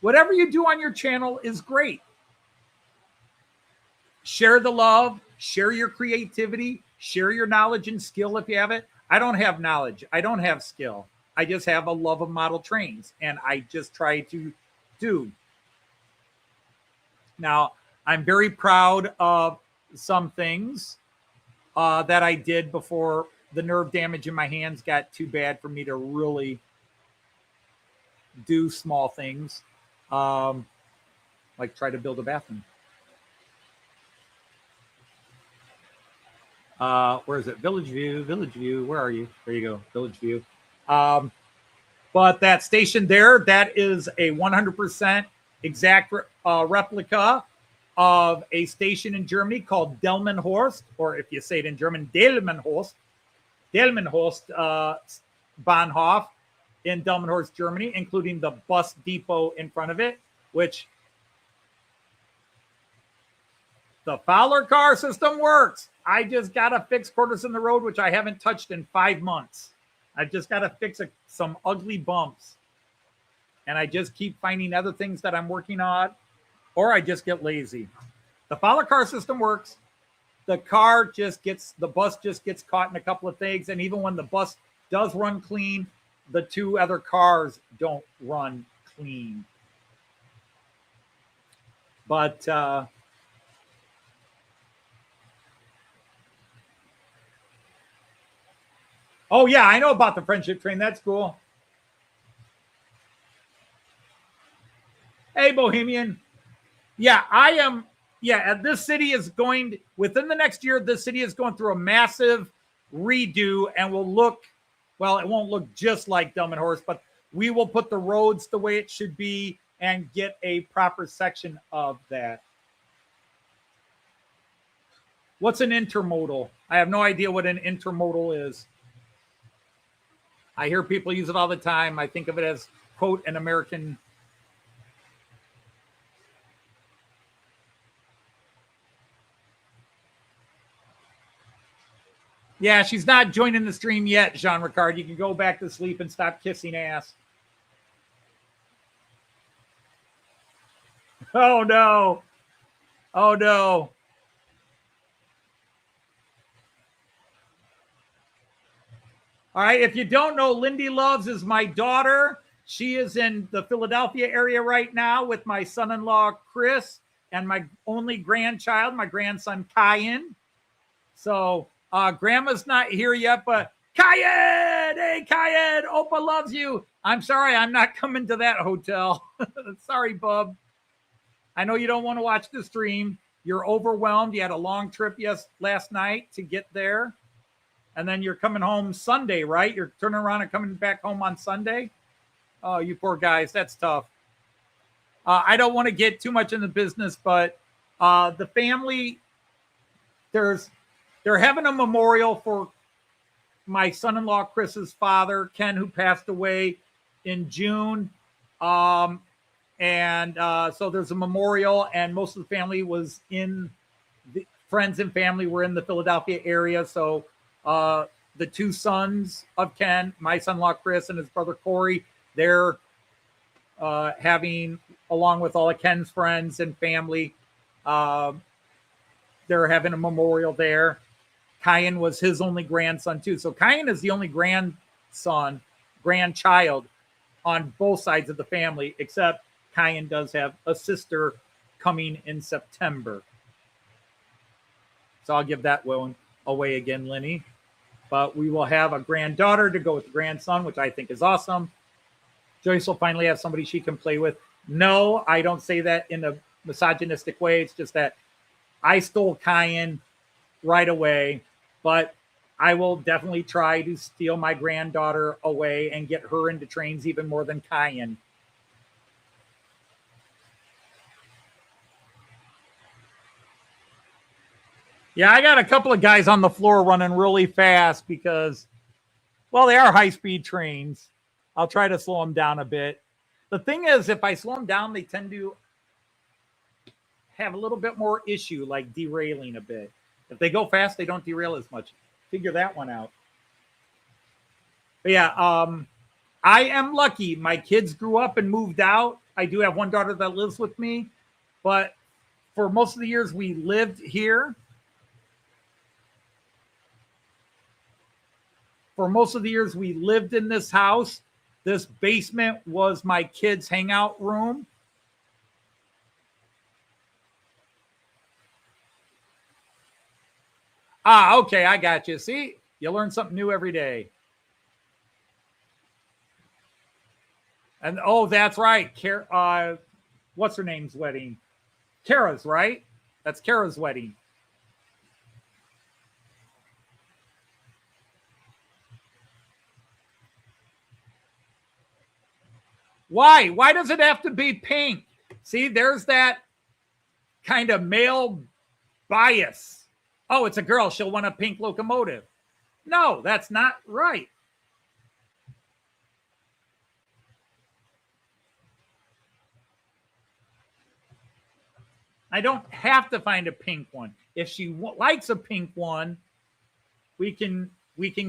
whatever you do on your channel is great. Share the love, share your creativity, share your knowledge and skill if you have it. I don't have knowledge. I don't have skill. I just have a love of model trains, and I just try to do. Now, I'm very proud of some things that I did before the nerve damage in my hands got too bad for me to really do small things, like try to build a bathroom. Where is it? Village View. Where are you? There you go. Village View. But that station there, that is a 100% exact replica of a station in Germany called Delmenhorst, or if you say it in German, Delmenhorst Bahnhof in Delmenhorst, Germany, including the bus depot in front of it, which the Fowler car system works. I just got to fix quarters in the road, which I haven't touched in 5 months. I just got to fix some ugly bumps. And I just keep finding other things that I'm working on, or I just get lazy. The Fowler car system works. The bus just gets caught in a couple of things. And even when the bus does run clean, the two other cars don't run clean. But oh yeah, I know about the friendship train. That's cool. Hey, Bohemian. Yeah, I am. Yeah, this city is going, within the next year, this city is going through a massive redo and will look, well, it won't look just like Delmenhorst, but we will put the roads the way it should be and get a proper section of that. What's an intermodal? I have no idea what an intermodal is. I hear people use it all the time. I think of it as, quote, an American. Yeah, she's not joining the stream yet, Jean Ricard. You can go back to sleep and stop kissing ass. Oh, no. Oh, no. All right, if you don't know, Lindy Loves is my daughter. She is in the Philadelphia area right now with my son-in-law, Chris, and my only grandchild, my grandson, Kyan. So Grandma's not here yet, but Kyan! Hey, Kyan! Opa loves you. I'm sorry, I'm not coming to that hotel. Sorry, bub. I know you don't want to watch the stream. You're overwhelmed. You had a long trip last night to get there. And then you're coming home Sunday, right? You're turning around and coming back home on Sunday. Oh, you poor guys. That's tough. I don't want to get too much in the business, but the family, they're having a memorial for my son-in-law, Chris's father, Ken, who passed away in June. So there's a memorial, and most of the family friends and family were in the Philadelphia area. So the two sons of Ken, my son-in-law Chris and his brother Corey, they're having, along with all of Ken's friends and family, they're having a memorial there. Kyan was his only grandson too. So Kyan is the only grandchild on both sides of the family, except Kyan does have a sister coming in September. So I'll give that one away again, Lenny. But we will have a granddaughter to go with the grandson, which I think is awesome. Joyce will finally have somebody she can play with. No, I don't say that in a misogynistic way. It's just that I stole Kyan right away, but I will definitely try to steal my granddaughter away and get her into trains even more than Kyan. Yeah, I got a couple of guys on the floor running really fast because, well, they are high-speed trains. I'll try to slow them down a bit. The thing is, if I slow them down, they tend to have a little bit more issue, like derailing a bit. If they go fast, they don't derail as much. Figure that one out. But yeah, I am lucky. My kids grew up and moved out. I do have one daughter that lives with me, but for most of the years we lived here. For most of the years we lived in this house. This basement was my kids' hangout room. Ah, okay, I got you. See, you learn something new every day. And oh, that's right. What's her name's wedding? Kara's, right? That's Kara's wedding. Why? Why does it have to be pink? See, there's that kind of male bias. Oh, it's a girl. She'll want a pink locomotive. No, that's not right. I don't have to find a pink one. If she likes a pink one, we can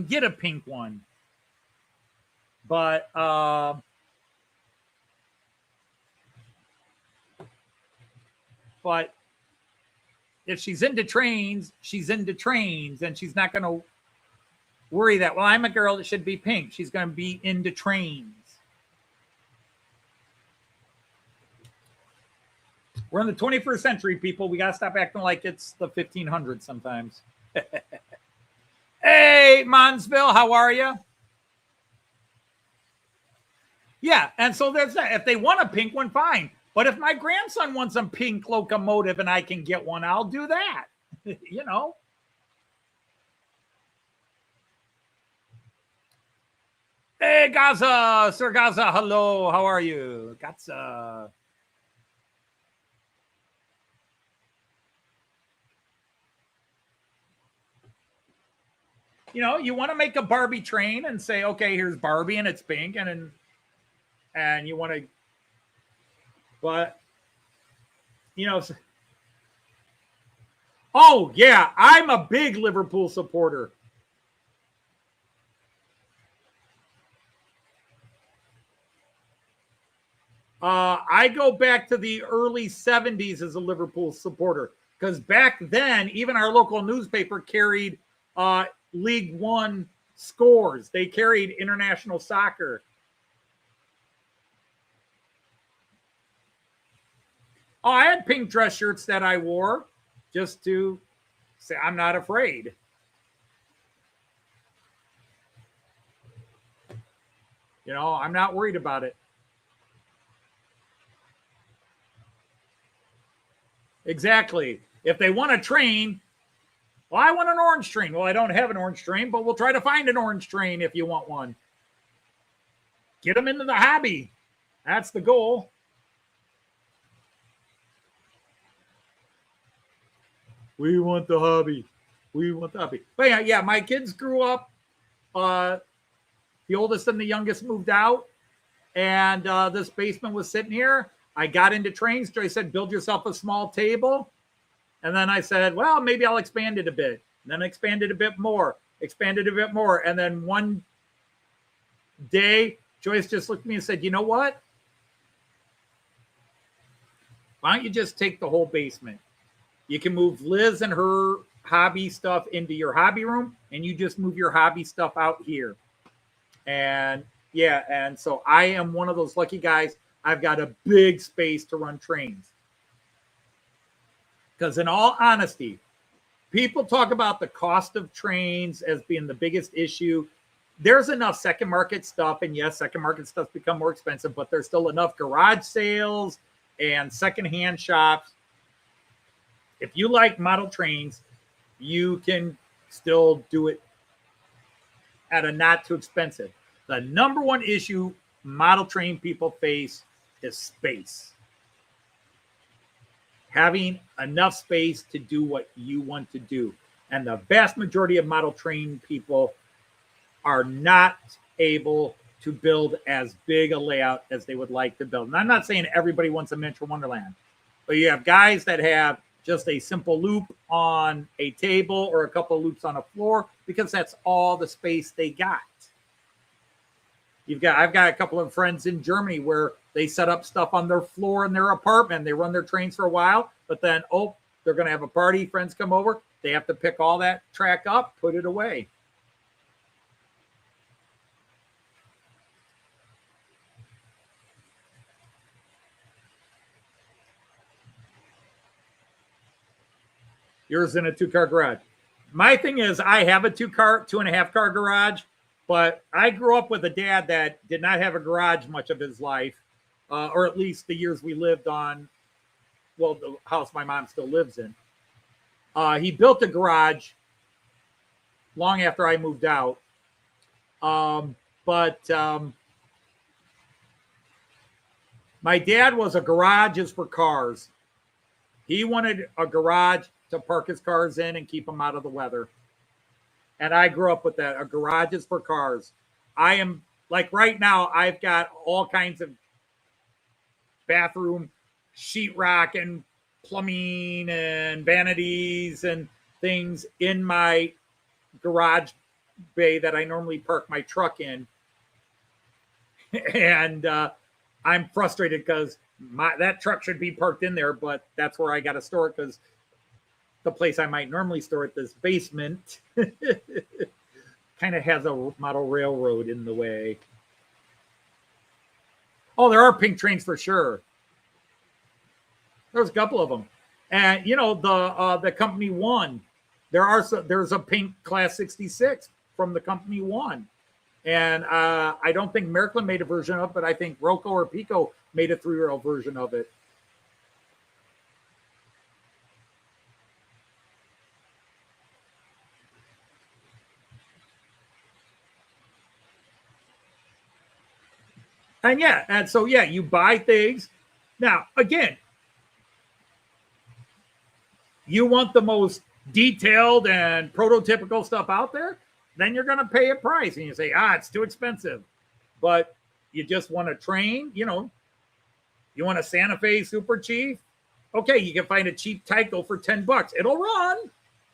get a pink one. But if she's into trains, and she's not going to worry that, well, I'm a girl that should be pink. She's going to be into trains. We're in the 21st century, people. We got to stop acting like it's the 1500s sometimes. Hey, Monsville, how are you? Yeah, and so there's that. If they want a pink one, fine. But if my grandson wants a pink locomotive and I can get one, I'll do that. You know. Hey, Gaza, Sir Gaza, hello. How are you? Gaza. You know, you want to make a Barbie train and say, okay, here's Barbie and it's pink, and you want to, but, you know, oh, yeah, I'm a big Liverpool supporter. I go back to the early 70s as a Liverpool supporter, because back then, even our local newspaper carried League One scores. They carried international soccer. Oh, I had pink dress shirts that I wore just to say I'm not afraid. You know, I'm not worried about it. Exactly. If they want a train, well, I want an orange train. Well, I don't have an orange train, but we'll try to find an orange train if you want one. Get them into the hobby. That's the goal. We want the hobby. We want the hobby. But yeah, my kids grew up. The oldest and the youngest moved out. And this basement was sitting here. I got into trains. Joy said, build yourself a small table. And then I said, well, maybe I'll expand it a bit. And then expand it a bit more. expanded a bit more. And then one day, Joyce just looked at me and said, you know what? Why don't you just take the whole basement? You can move Liz and her hobby stuff into your hobby room, and you just move your hobby stuff out here. And yeah, and so I am one of those lucky guys. I've got a big space to run trains. Because in all honesty, people talk about the cost of trains as being the biggest issue. There's enough second market stuff, and yes, second market stuff's become more expensive, but there's still enough garage sales and secondhand shops. If you like model trains, you can still do it at a not too expensive. The number one issue model train people face is space. Having enough space to do what you want to do. And the vast majority of model train people are not able to build as big a layout as they would like to build. And I'm not saying everybody wants a miniature wonderland, but you have guys that have just a simple loop on a table or a couple of loops on a floor because that's all the space they got. I've got a couple of friends in Germany where they set up stuff on their floor in their apartment. They run their trains for a while, but then, they're going to have a party. Friends come over. They have to pick all that track up, put it away. Yours in a 2-car garage. My thing is I have a 2.5 car garage, but I grew up with a dad that did not have a garage much of his life, or at least the years we lived on, the house my mom still lives in. He built a garage long after I moved out. But my dad was a garage is for cars. He wanted a garage to park his cars in and keep them out of the weather. And I grew up with that. A garage is for cars. I am like right now, I've got all kinds of bathroom sheetrock and plumbing and vanities and things in my garage bay that I normally park my truck in. And I'm frustrated because that truck should be parked in there, but that's where I got to store it because the place I might normally store it, this basement, kind of has a model railroad in the way. Oh, there are pink trains for sure. There's a couple of them. And, the Company 1, there's a pink Class 66 from the Company 1. And I don't think Märklin made a version of it, but I think Roco or Pico made a 3-rail version of it. And so you buy things. Now, again, you want the most detailed and prototypical stuff out there, then you're going to pay a price. And you say, it's too expensive. But you just want a train, you want a Santa Fe Super Chief. Okay, you can find a cheap Tyco for $10. It'll run.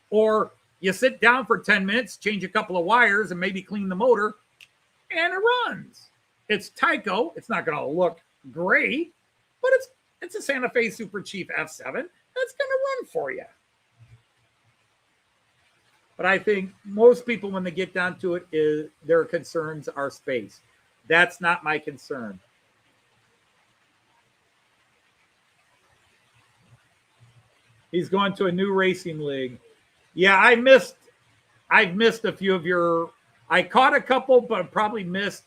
Or you sit down for 10 minutes, change a couple of wires, and maybe clean the motor, and it runs. It's Tyco. It's not going to look great, but it's a Santa Fe Super Chief F7. That's going to run for you. But I think most people, when they get down to it, their concerns are space. That's not my concern. He's going to a new racing league. Yeah, I've missed a few of your. I caught a couple, but probably missed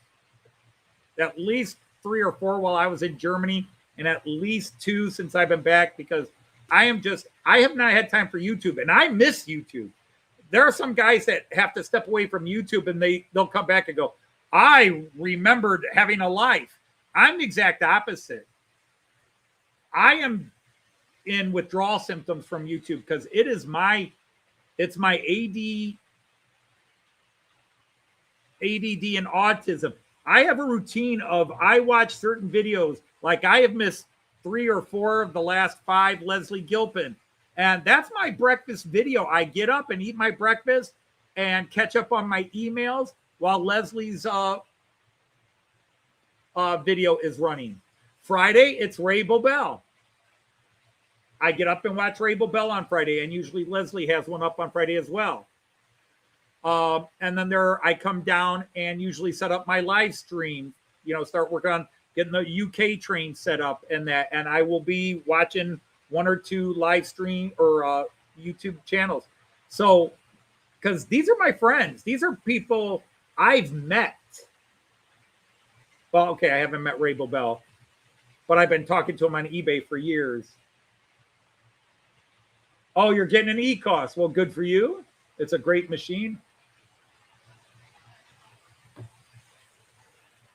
at least 3 or 4 while I was in Germany, and at least 2 since I've been back because I have not had time for YouTube, and I miss YouTube. There are some guys that have to step away from YouTube and they'll come back and go, I remembered having a life. I'm the exact opposite. I am in withdrawal symptoms from YouTube because it's my ADD and autism. I have a routine of I watch certain videos. Like I have missed 3 or 4 of the last 5 Leslie Gilpin. And that's my breakfast video. I get up and eat my breakfast. and catch up on my emails while Leslie's video is running. Friday, it's Ray Bobel. I get up and watch Ray Bobel on Friday, and usually Leslie has one up on Friday as well. And then I come down and usually set up my live stream, start working on getting the UK train set up and that. And I will be watching one or two live stream or YouTube channels. So, because these are my friends. These are people I've met. Well, okay, I haven't met Ray Bobel, but I've been talking to him on eBay for years. Oh, you're getting an E-Cost. Well, good for you. It's a great machine.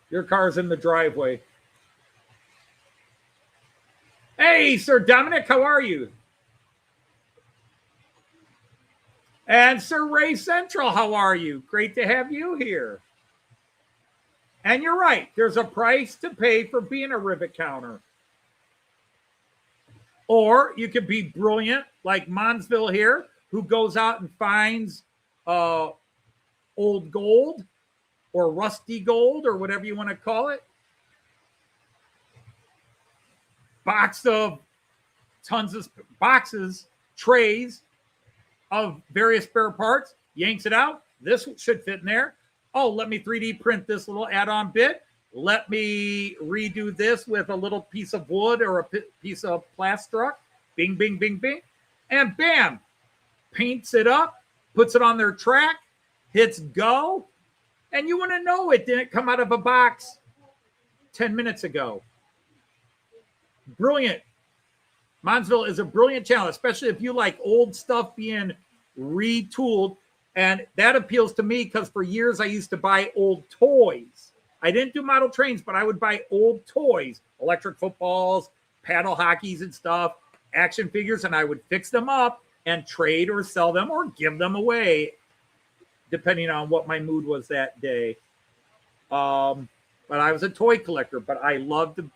Your car's in the driveway. Hey, Sir Dominic, how are you? And Sir Ray Central, how are you? Great to have you here. And you're right. There's a price to pay for being a rivet counter. Or you could be brilliant like Monsville here, who goes out and finds old gold or rusty gold or whatever you want to call it. Boxes, trays of various spare parts, yanks it out. This should fit in there. Oh, let me 3D print this little add-on bit. Let me redo this with a little piece of wood or a piece of plastruck. Bing, bing, bing, bing. And bam, paints it up, puts it on their track, hits go. And you want to know it didn't come out of a box 10 minutes ago. Brilliant. Monsville is a brilliant channel, especially if you like old stuff being retooled. And that appeals to me because for years I used to buy old toys. I didn't do model trains, but I would buy old toys, electric footballs, paddle hockeys and stuff, action figures, and I would fix them up and trade or sell them or give them away, depending on what my mood was that day. But I was a toy collector, but I loved to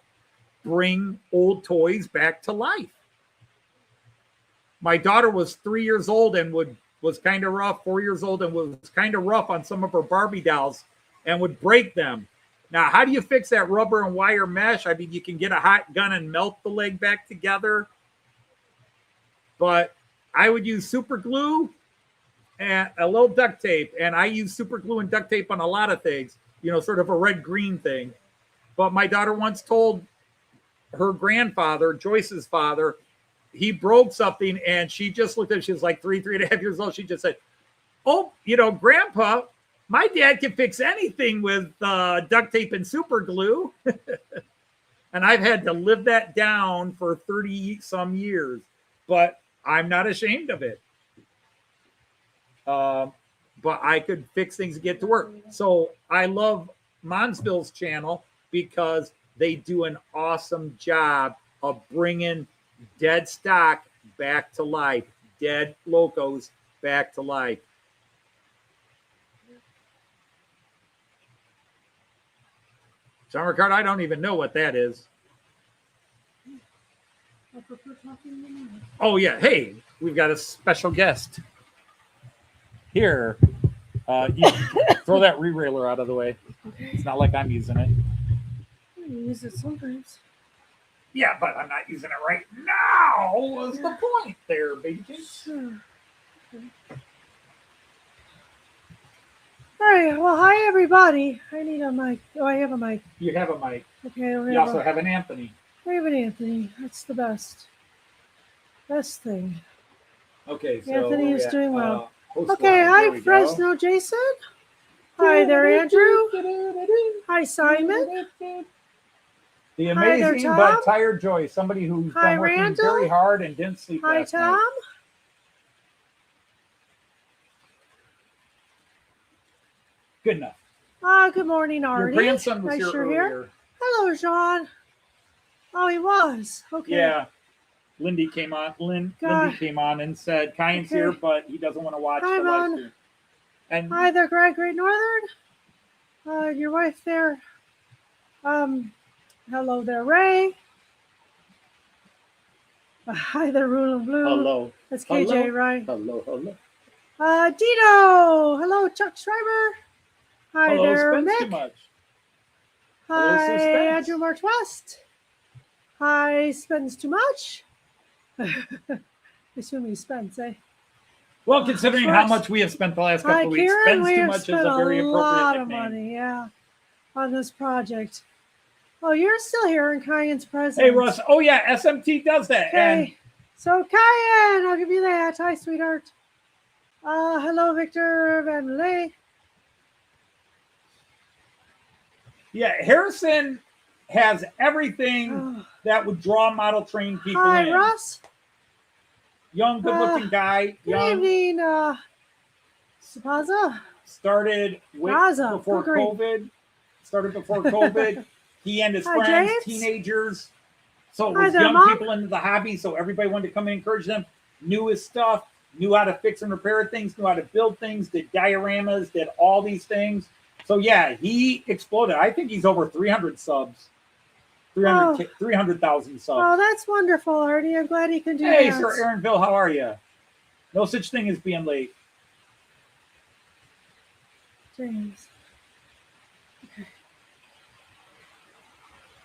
bring old toys back to life. My daughter was 3 years old and was kind of rough, 4 years old, and was kind of rough on some of her Barbie dolls and would break them. Now, how do you fix that rubber and wire mesh? I mean, you can get a hot gun and melt the leg back together. But I would use super glue and a little duct tape. And I use super glue and duct tape on a lot of things, sort of a red-green thing. But my daughter once told her grandfather, Joyce's father, he broke something, and she just looked at it. She was like 3.5 years old. She just said, oh, Grandpa, my dad can fix anything with duct tape and super glue. And I've had to live that down for 30 some years, but I'm not ashamed of it. But I could fix things to get to work. So I love Monsville's channel because they do an awesome job of bringing dead stock back to life, dead locos back to life. Summer card, I don't even know what that is. Oh, yeah. Hey, we've got a special guest. Here. You throw that re-railer out of the way. Okay. It's not like I'm using it. I use it sometimes. Yeah, but I'm not using it right now. Was the point there, baby King? Sure. Okay. All right. Well, hi, everybody. I need a mic. Oh, I have a mic. You have a mic. Okay. You also have an Anthony. I have an Anthony. That's the best. Best thing. Okay. So Anthony is doing well. Host Okay. line. There Hi, we Fresno go. Jason. Hi there, Andrew. Hi, Simon. The Hi there, amazing Tom. but tired Joy, somebody who's Hi, been working Randall. very hard and didn't sleep Hi, last Tom. night. Good enough. Good morning, Your Artie. grandson was Nice here you're earlier. here. Hello, Sean. Oh, he was. Okay. Yeah. Lindy came on. Lindy came on and said, Kyan's Okay. here, but he doesn't want to watch Hi, the Ron. live stream. And Hi there, Greg, Great Northern. Your wife there. Hello there, Ray. Hi there, Rule of Blue. hello. That's KJ, Hello. right? Hello. Dino. Hello, Chuck Schreiber. Hi Hello, there, Spence Too Mick. Much. Hello, Hi, Suspense. Andrew March West. Hi, Spends Too Much. Assuming Spence, eh? Well, considering how course. much we have spent the last Hi, couple of weeks, Karen. Spends We Too have Much is spent a very a lot appropriate of nickname. money, yeah, on this project. Oh, you're still here in Cayenne's presence. Hey, Russ. Oh, yeah, SMT does that. And Okay. So, Cayenne, I'll give you that. Hi, sweetheart. Hello, Victor Van Lay. yeah, Harrison has everything that would draw model train people Hi, in. Russ. Young, good-looking guy. Good Young. evening, Sapaza. Started way Gaza, before good grief. COVID. Started before COVID. He and his Hi, friends, James. teenagers. So it Hi was there, young Mom. people into the hobby. So everybody wanted to come and encourage them. Knew his stuff. Knew how to fix and repair things. Knew how to build things. Did dioramas. Did all these things. So yeah, he exploded. I think he's over 300 subs. 300,000 subs. Oh, that's wonderful, Artie. I'm glad he can do Hey, that. Sir Aaronville, how are you? No such thing as being late. James.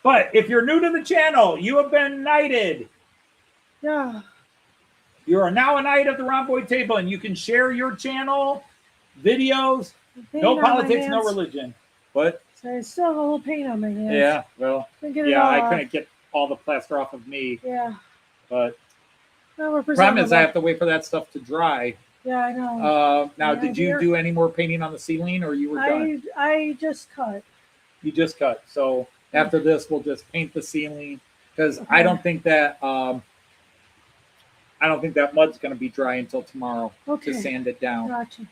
But if you're new to the channel, you have been knighted. Yeah. You are now a knight of the Rhomboid Table, and you can share your channel, videos, Pain no on my politics, no hands. religion. But So I still have a little pain on my hands. yeah, well, Couldn't get it yeah, all I off. couldn't get all the plaster off of me. Yeah. But No, we're problem is, I have presentable. to wait for that stuff to dry. Yeah, I know. Now, Yeah, did you dear. do any more painting on the ceiling, or you were done? I just cut. You just cut. So after this, we'll just paint the ceiling because Okay. I don't think that mud's going to be dry until tomorrow Okay. to sand it down. Gotcha.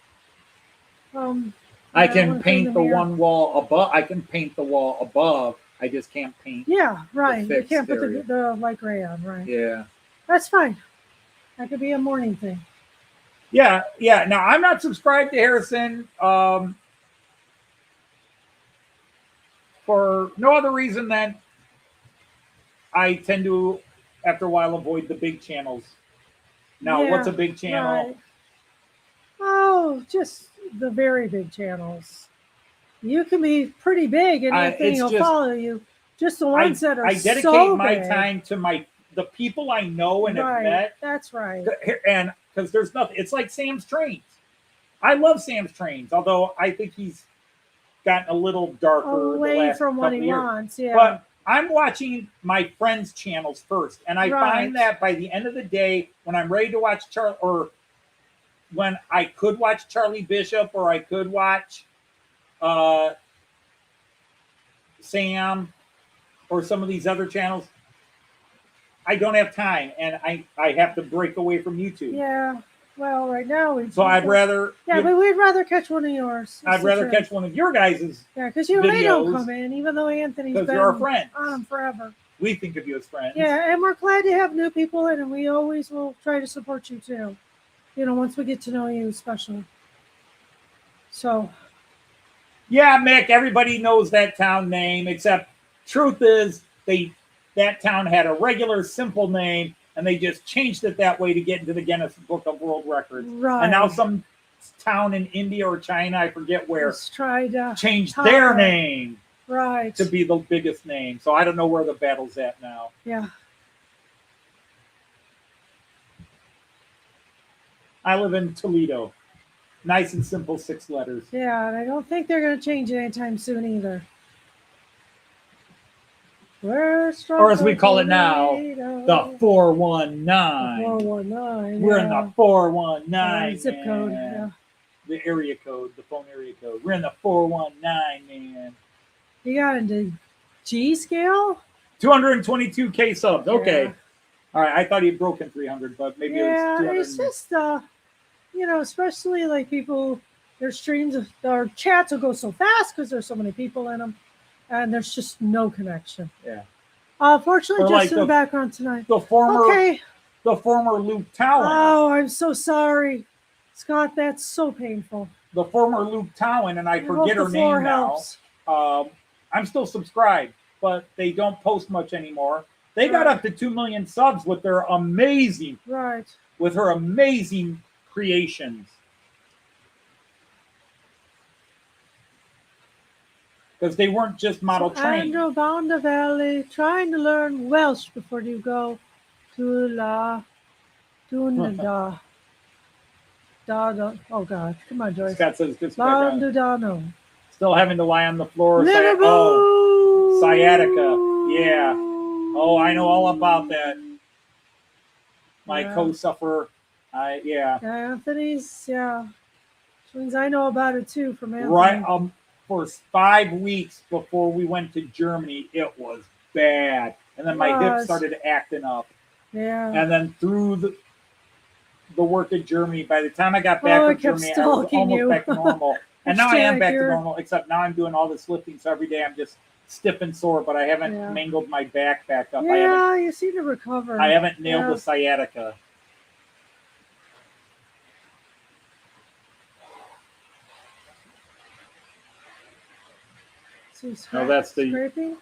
I yeah, I can wanna paint clean the the mirror. one wall above. I can paint the wall above. I just can't paint. Yeah, right. You fixed can't put area. the light gray on, right? Yeah. That's fine. That could be a morning thing. Yeah. Yeah. Now, I'm not subscribed to Harrison for no other reason than I tend to, after a while, avoid the big channels. Now, Yeah, what's a big channel? Right. Oh, just the very big channels. You can be pretty big and that thing it's will just- follow you. Just the ones that are I dedicate so my big. time to the people I know and have Right. met. That's right. And because there's nothing, it's like Sam's Trains. I love Sam's Trains, although I think he's gotten a little darker the Away last from what couple he years. wants. Yeah. But I'm watching my friends' channels first, and I Right. find that by the end of the day, when I'm ready to watch Charlie, or when I could watch Charlie Bishop, or I could watch Sam, or some of these other channels, I don't have time, and I have to break away from YouTube. yeah. Well, right now we. So I'd rather. Yeah, but we'd rather catch one of yours. I'd It's the rather truth. catch one of your guys'. Yeah, because you and I don't videos, come in, even though Anthony's 'cause been you're our friends. on them forever. We think of you as friends. Yeah, and we're glad to have new people in, and we always will try to support you too. You know, once we get to know you, especially. So. Yeah, Mick. Everybody knows that town name, except truth is that town had a regular simple name, and they just changed it that way to get into the Guinness Book of World Records. Right. And now some town in India or China, I forget where, Let's try to changed top their it. name Right. to be the biggest name. So I don't know where the battle's at now. Yeah. I live in Toledo. Nice and simple, 6 letters. Yeah, and I don't think they're going to change it anytime soon either. Or as we call it now, the 419. 419. We're in the 419. zip code. man. Yeah. The area code, the phone area code. We're in the 419, man. You got into G scale? 222K subs. Okay. Yeah. All right. I thought he'd broken 300, but maybe Yeah, it was it's 200. just you know, especially like people, their streams, their chats will go so fast because there's so many people in them, and there's just no connection. Yeah. Fortunately, Or just like in the background tonight. The former, Okay. the former Luke Towan. Oh, I'm so sorry, Scott. That's so painful. The former Luke Towan, and I hope forget the her floor name now. helps. I'm still subscribed, but they don't post much anymore. They got Right. up to 2 million subs with their amazing, Right. with her amazing creations. because they weren't just model trains. Andrew Boundavelli, trying to learn Welsh before you go to La Dunada. Oh God, come on, Joyce. Scott says good spec on. Landudano. Still having to lie on the floor. Sciatica. Yeah. Oh, I know all about that. My co-sufferer. Yeah. Anthony's, yeah. Which means I know about it too from Anthony. Right. For 5 weeks before we went to Germany, it was bad. And then my hip started acting up. Yeah. And then through the work in Germany, by the time I got back from Germany, I was almost back to normal. And now I am back to normal, except now I'm doing all this lifting. So every day I'm just stiff and sore, but I haven't mangled my back up. Yeah, you seem to recover. I haven't nailed the sciatica. No, that's the scraping.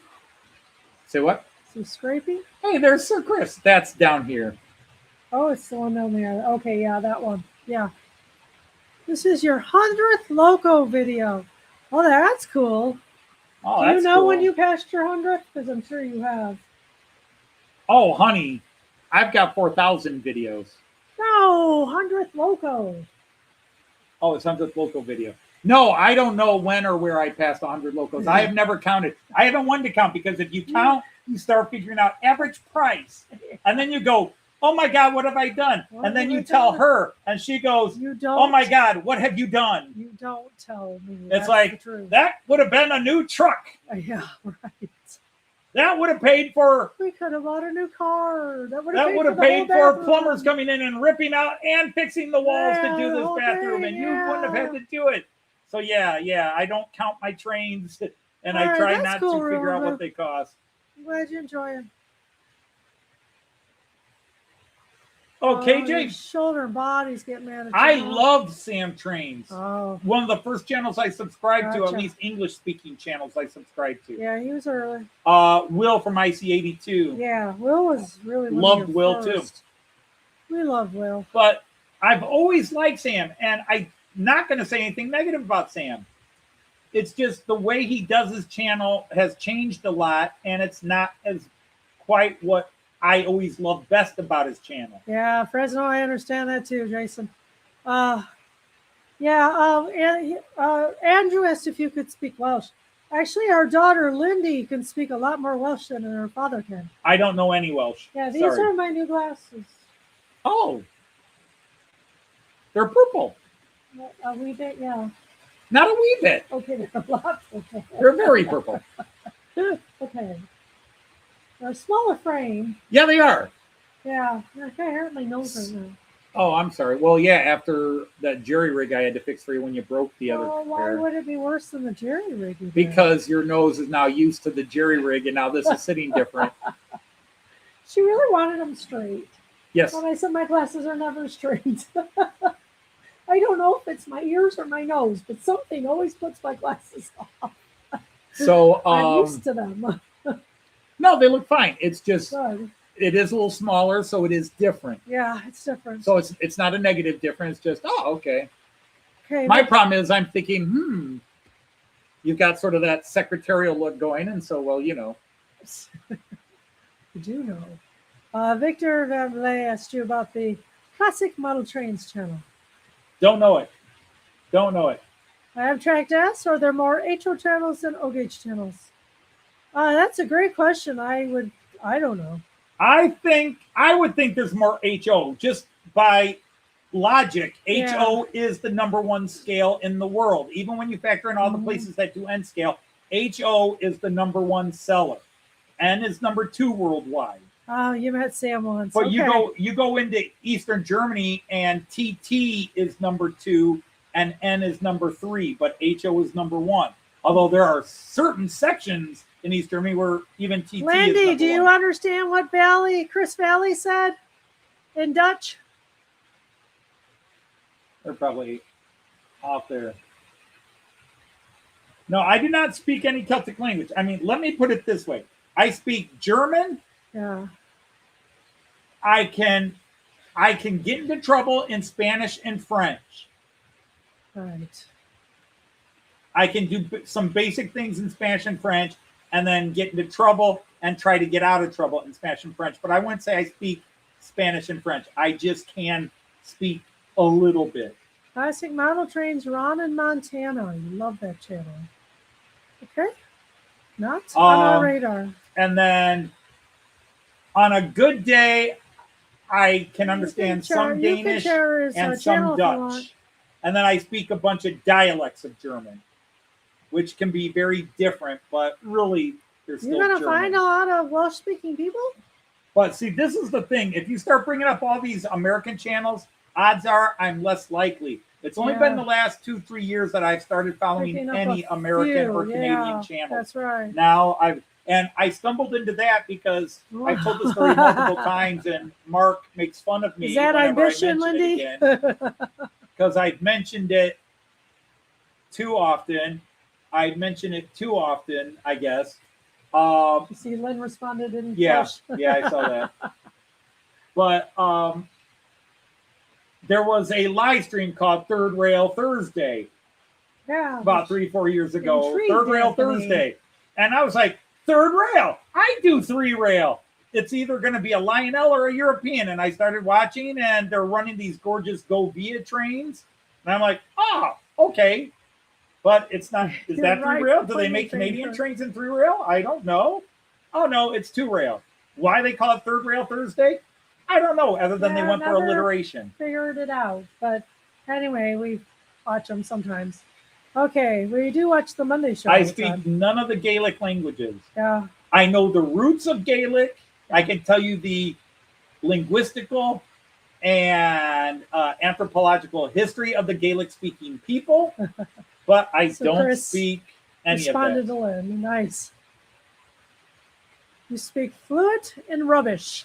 Say what? Some scraping. Hey, there's Sir Chris. That's down here. Oh, it's the one down there. Okay, yeah, that one. Yeah. This is your 100th Loco video. Oh, that's cool. Oh, Do that's you know cool. when you passed your 100th? Because I'm sure you have. Oh, honey, I've got 4,000 videos. No, 100th Loco. Oh, it's 100th Loco video. No, I don't know when or where I passed 100 locos. I have never counted. I haven't wanted to count because if you count, you start figuring out average price. And then you go, oh my God, what have I done? And then you tell her, and she goes, oh my God, what have you done? You don't tell me. It's like, that would have been a new truck. Yeah, right. That would have paid for. We could have bought a new car. That would have paid for plumbers coming in and ripping out and fixing the walls to do this bathroom, and you wouldn't have had to do it. So yeah, I don't count my trains, and I try not to figure out what they cost. I'm glad you enjoy it. Oh, KJ, your shoulder and body's getting mad at you. I love Sam Trains. Oh, one of the first channels I subscribed to, at least English-speaking channels I subscribed to. Yeah, he was early. Will from IC82. Yeah, Will was really loved Will first. Too. We love Will, but I've always liked Sam, and I'm not going to say anything negative about Sam. It's just the way he does his channel has changed a lot, and it's not as quite what I always loved best about his channel. Yeah, Fresno, I understand that too, Jason. Andrew asked if you could speak Welsh. Actually, our daughter Lindy can speak a lot more Welsh than her father can. I don't know any Welsh. Yeah, these are my new glasses. Oh, they're purple. A wee bit, yeah. Not a wee bit. Okay, they're a lot purple. They're very purple. Okay. They're a smaller frame. Yeah, they are. Yeah, I can't hurt my nose right now. Oh, I'm sorry. Well, yeah, after that jerry rig I had to fix for you when you broke the other why pair. would it be worse than the jerry rig? Because your nose is now used to the jerry rig, and now this is sitting different. She really wanted them straight. Yes. When I said my glasses are never straight. I don't know if it's my ears or my nose, but something always puts my glasses off. So I'm used to them. No, they look fine. It's just Good. It is a little smaller, so it is different. Yeah, it's different. So it's not a negative difference. Just okay. Okay. My problem is I'm thinking, you've got sort of that secretarial look going, and so You do know. Victor Van Vley asked you about the Classic Model Trains channel. Don't know it. I have tracked S. Are there more HO channels than O gauge channels? That's a great question. I don't know. I would think there's more HO just by logic. Yeah. HO is the #1 scale in the world. Even when you factor in all the places that do N scale, HO is the #1 seller. N is #2 worldwide. Oh, you met Sam once. But okay. you go into Eastern Germany and TT is #2 and N is #3, but HO is #1. Although there are certain sections in East Germany where even TT Lindy, is #1. do you understand what Chris Valley said in Dutch? They're probably off there. No, I do not speak any Celtic language. I mean, let me put it this way. I speak German. Yeah. I can get into trouble in Spanish and French. Right. I can do some basic things in Spanish and French, and then get into trouble and try to get out of trouble in Spanish and French. But I wouldn't say I speak Spanish and French. I just can speak a little bit. Classic model trains, Ron in Montana. You love that channel. Okay. Not on our radar. And then on a good day, I can understand some Danish and some Dutch. And then I speak a bunch of dialects of German, which can be very different, but really they're still You're going to German. find a lot of Welsh-speaking people? But see, this is the thing. If you start bringing up all these American channels, odds are I'm less likely. It's only been the last 2-3 years that I've started following any American or Canadian channels. That's right. Now I stumbled into that because I've told the story multiple times, and Mark makes fun of me. Is that ambition, Lindy? Because I've mentioned it too often. I mention it too often, I guess. You see, Lynn responded in Flash. Yeah, I saw that. But there was a live stream called Third Rail Thursday. Yeah. About 3-4 years ago. Intrigued Third Rail Anthony. Thursday. And I was like, third rail. I do 3 rail. It's either going to be a Lionel or a European. And I started watching, and they're running these gorgeous Go Via trains. And I'm like, okay. But it's not. Is that 3 rail? Do they make Canadian trains in 3 rail? I don't know. Oh, no, it's 2 rail. Why they call it Third Rail Thursday? I don't know, other than they went for alliteration. Figured it out. But anyway, we watch them sometimes. Okay, we do watch the Monday show. I speak none of the Gaelic languages. Yeah. I know the roots of Gaelic. I can tell you the linguistical and anthropological history of the Gaelic-speaking people, but I don't Chris speak any of responded that. to Lynn. Nice. You speak fluent and rubbish.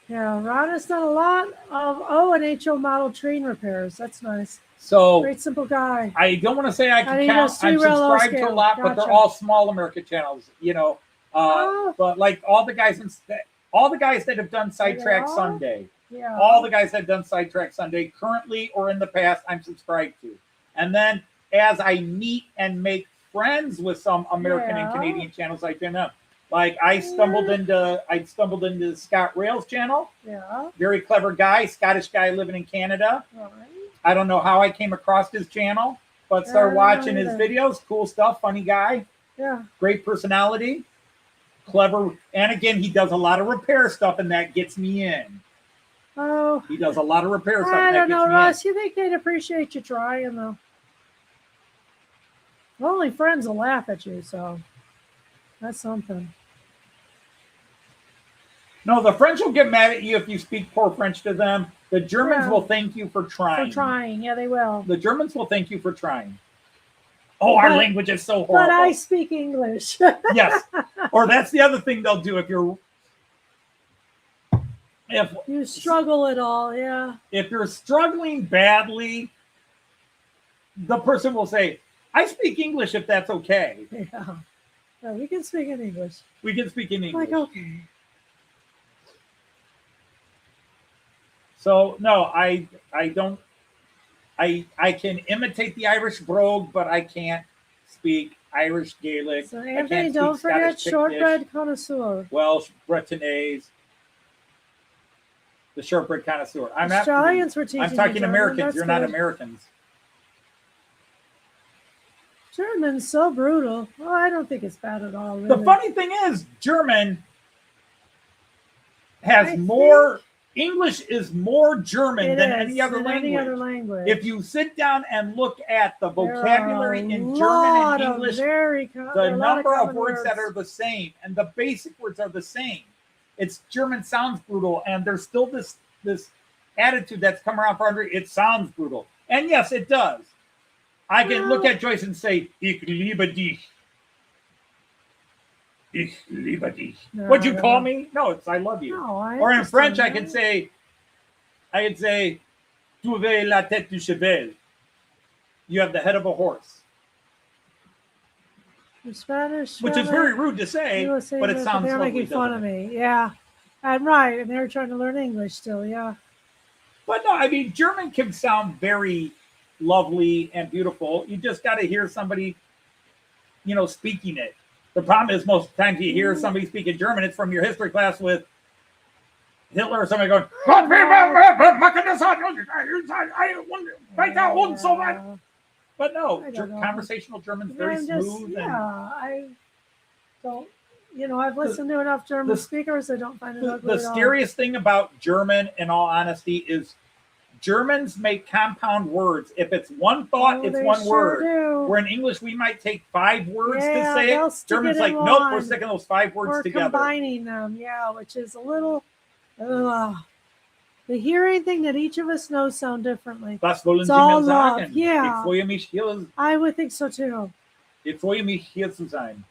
Yeah, Ron has done a lot of and HO model train repairs. That's nice. So Great simple guy. I don't want to say I And can he count. does I'm 3 rail subscribed to a scale. lot, but they're Gotcha. all small American channels, But like all the guys that have done Sidetrack are? Sunday, Yeah. all the guys that have done Sidetrack Sunday currently or in the past, I'm subscribed to. And then as I meet and make friends with some American and Canadian channels, I join up. Like I stumbled into Scott Rails channel. Yeah. Very clever guy, Scottish guy living in Canada. All right. I don't know how I came across his channel, but started watching his videos. Cool stuff, funny guy, Yeah. great personality, clever. And again, he does a lot of repair stuff, and that gets me in. Oh. He does a lot of repair stuff. I and that don't know, gets me Ross. You think they'd appreciate you trying, though? Only friends will laugh at you, so that's something. No, the French will get mad at you if you speak poor French to them. The Germans will thank you for trying. For trying, yeah, they will. The Germans will thank you for trying. Oh, our language is so horrible. But I speak English. Yes. Or that's the other thing they'll do if you struggle at all, yeah. If you're struggling badly, the person will say, I speak English if that's okay. Yeah. Yeah, we can speak in English. We can speak in English. Like, okay. So no, I don't. I can imitate the Irish brogue, but I can't speak Irish Gaelic. So I Anthony, can't don't speak forget Scottish shortbread connoisseur. Welsh, Bretonnaise, the shortbread connoisseur. Australians were teaching I'm you talking German. Americans. That's You're not good. Americans. German's so brutal. Well, I don't think it's bad at all. The Really. funny thing is, German has more. English is more German than any other language. If you sit down and look at the vocabulary in German and English, the number of words that are the same and the basic words are the same. It's German sounds brutal, and there's still this attitude that's come around for 100. It sounds brutal, and yes, it does. I can look at Joyce and say, "Ich liebe dich." Ich liebe dich. No, What'd you call me? No, it's I love you. No, I or in French, I understand could say, tu avais la tête du cheval. You have the head of a horse. In Spanish, Which is very rude to say, but it sounds they're lovely. making fun of me. Yeah, I'm right, and they're trying to learn English still. Yeah. But no, I mean, German can sound very lovely and beautiful. You just got to hear somebody, speaking it. The problem is most times you hear somebody speaking German, it's from your history class with Hitler or somebody going, but no, conversational German's very smooth. I don't, I've listened to enough German speakers. I don't find it ugly. The scariest thing about German, in all honesty, is Germans make compound words. If it's one thought, it's one word. Where in English, we might take 5 words to say it. Germans like, nope, we're sticking those 5 words together. We're combining them, which is a little... The hearing thing that each of us knows sound differently. Was wollen It's Sie all mir love. sagen? Yeah. Ich freue mich hier, I would think so too. ich freue mich hier zu sein.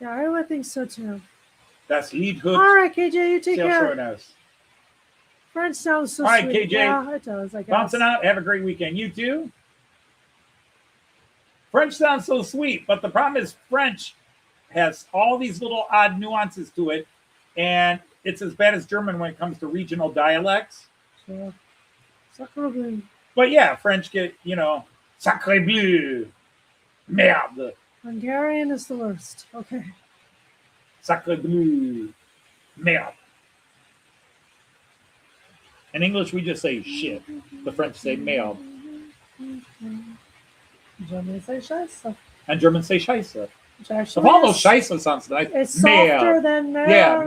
Yeah, I would think so too. Das Lied hört All right, KJ, you take sehr care. schön aus. French sounds so All right, sweet. KJ. Yeah, it does, I guess. Bouncing out. Have a great weekend. You too. French sounds so sweet, but the problem is French has all these little odd nuances to it, and it's as bad as German when it comes to regional dialects. Sure. Sacre bleu. But yeah, French get, sacre bleu, merde, Hungarian is the worst. Okay. sacre bleu, merde. In English, we just say shit. The French say merde. German say scheiße. And Germans say scheiße. Which actually Of all those is- scheiße sounds nice. It's softer than merde. Yeah,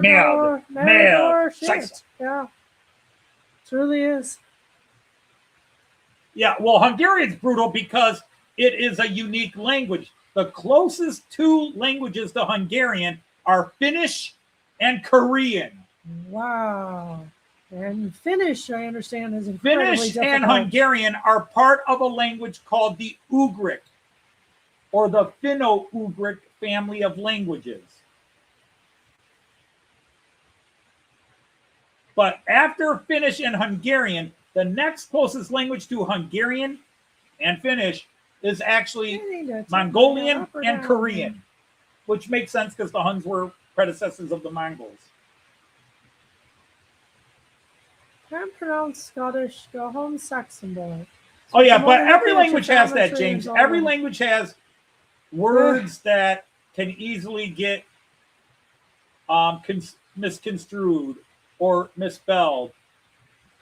merde, or shit. scheiße. Yeah. Truly is. Yeah, well, Hungarian's brutal because it is a unique language. The closest 2 languages to Hungarian are Finnish and Korean. Wow. And Finnish, I understand, is incredibly Finnish difficult. and Hungarian are part of a language called the Ugric, or the Finno-Ugric family of languages. But after Finnish and Hungarian, the next closest language to Hungarian and Finnish is actually Mongolian and Korean, which makes sense because the Huns were predecessors of the Mongols. Can't pronounce Scottish. Go home, Saxonburg. Oh yeah, I'm but only every looking at language your has that, geometry James. and all Every that. language has words that can easily get misconstrued or misspelled.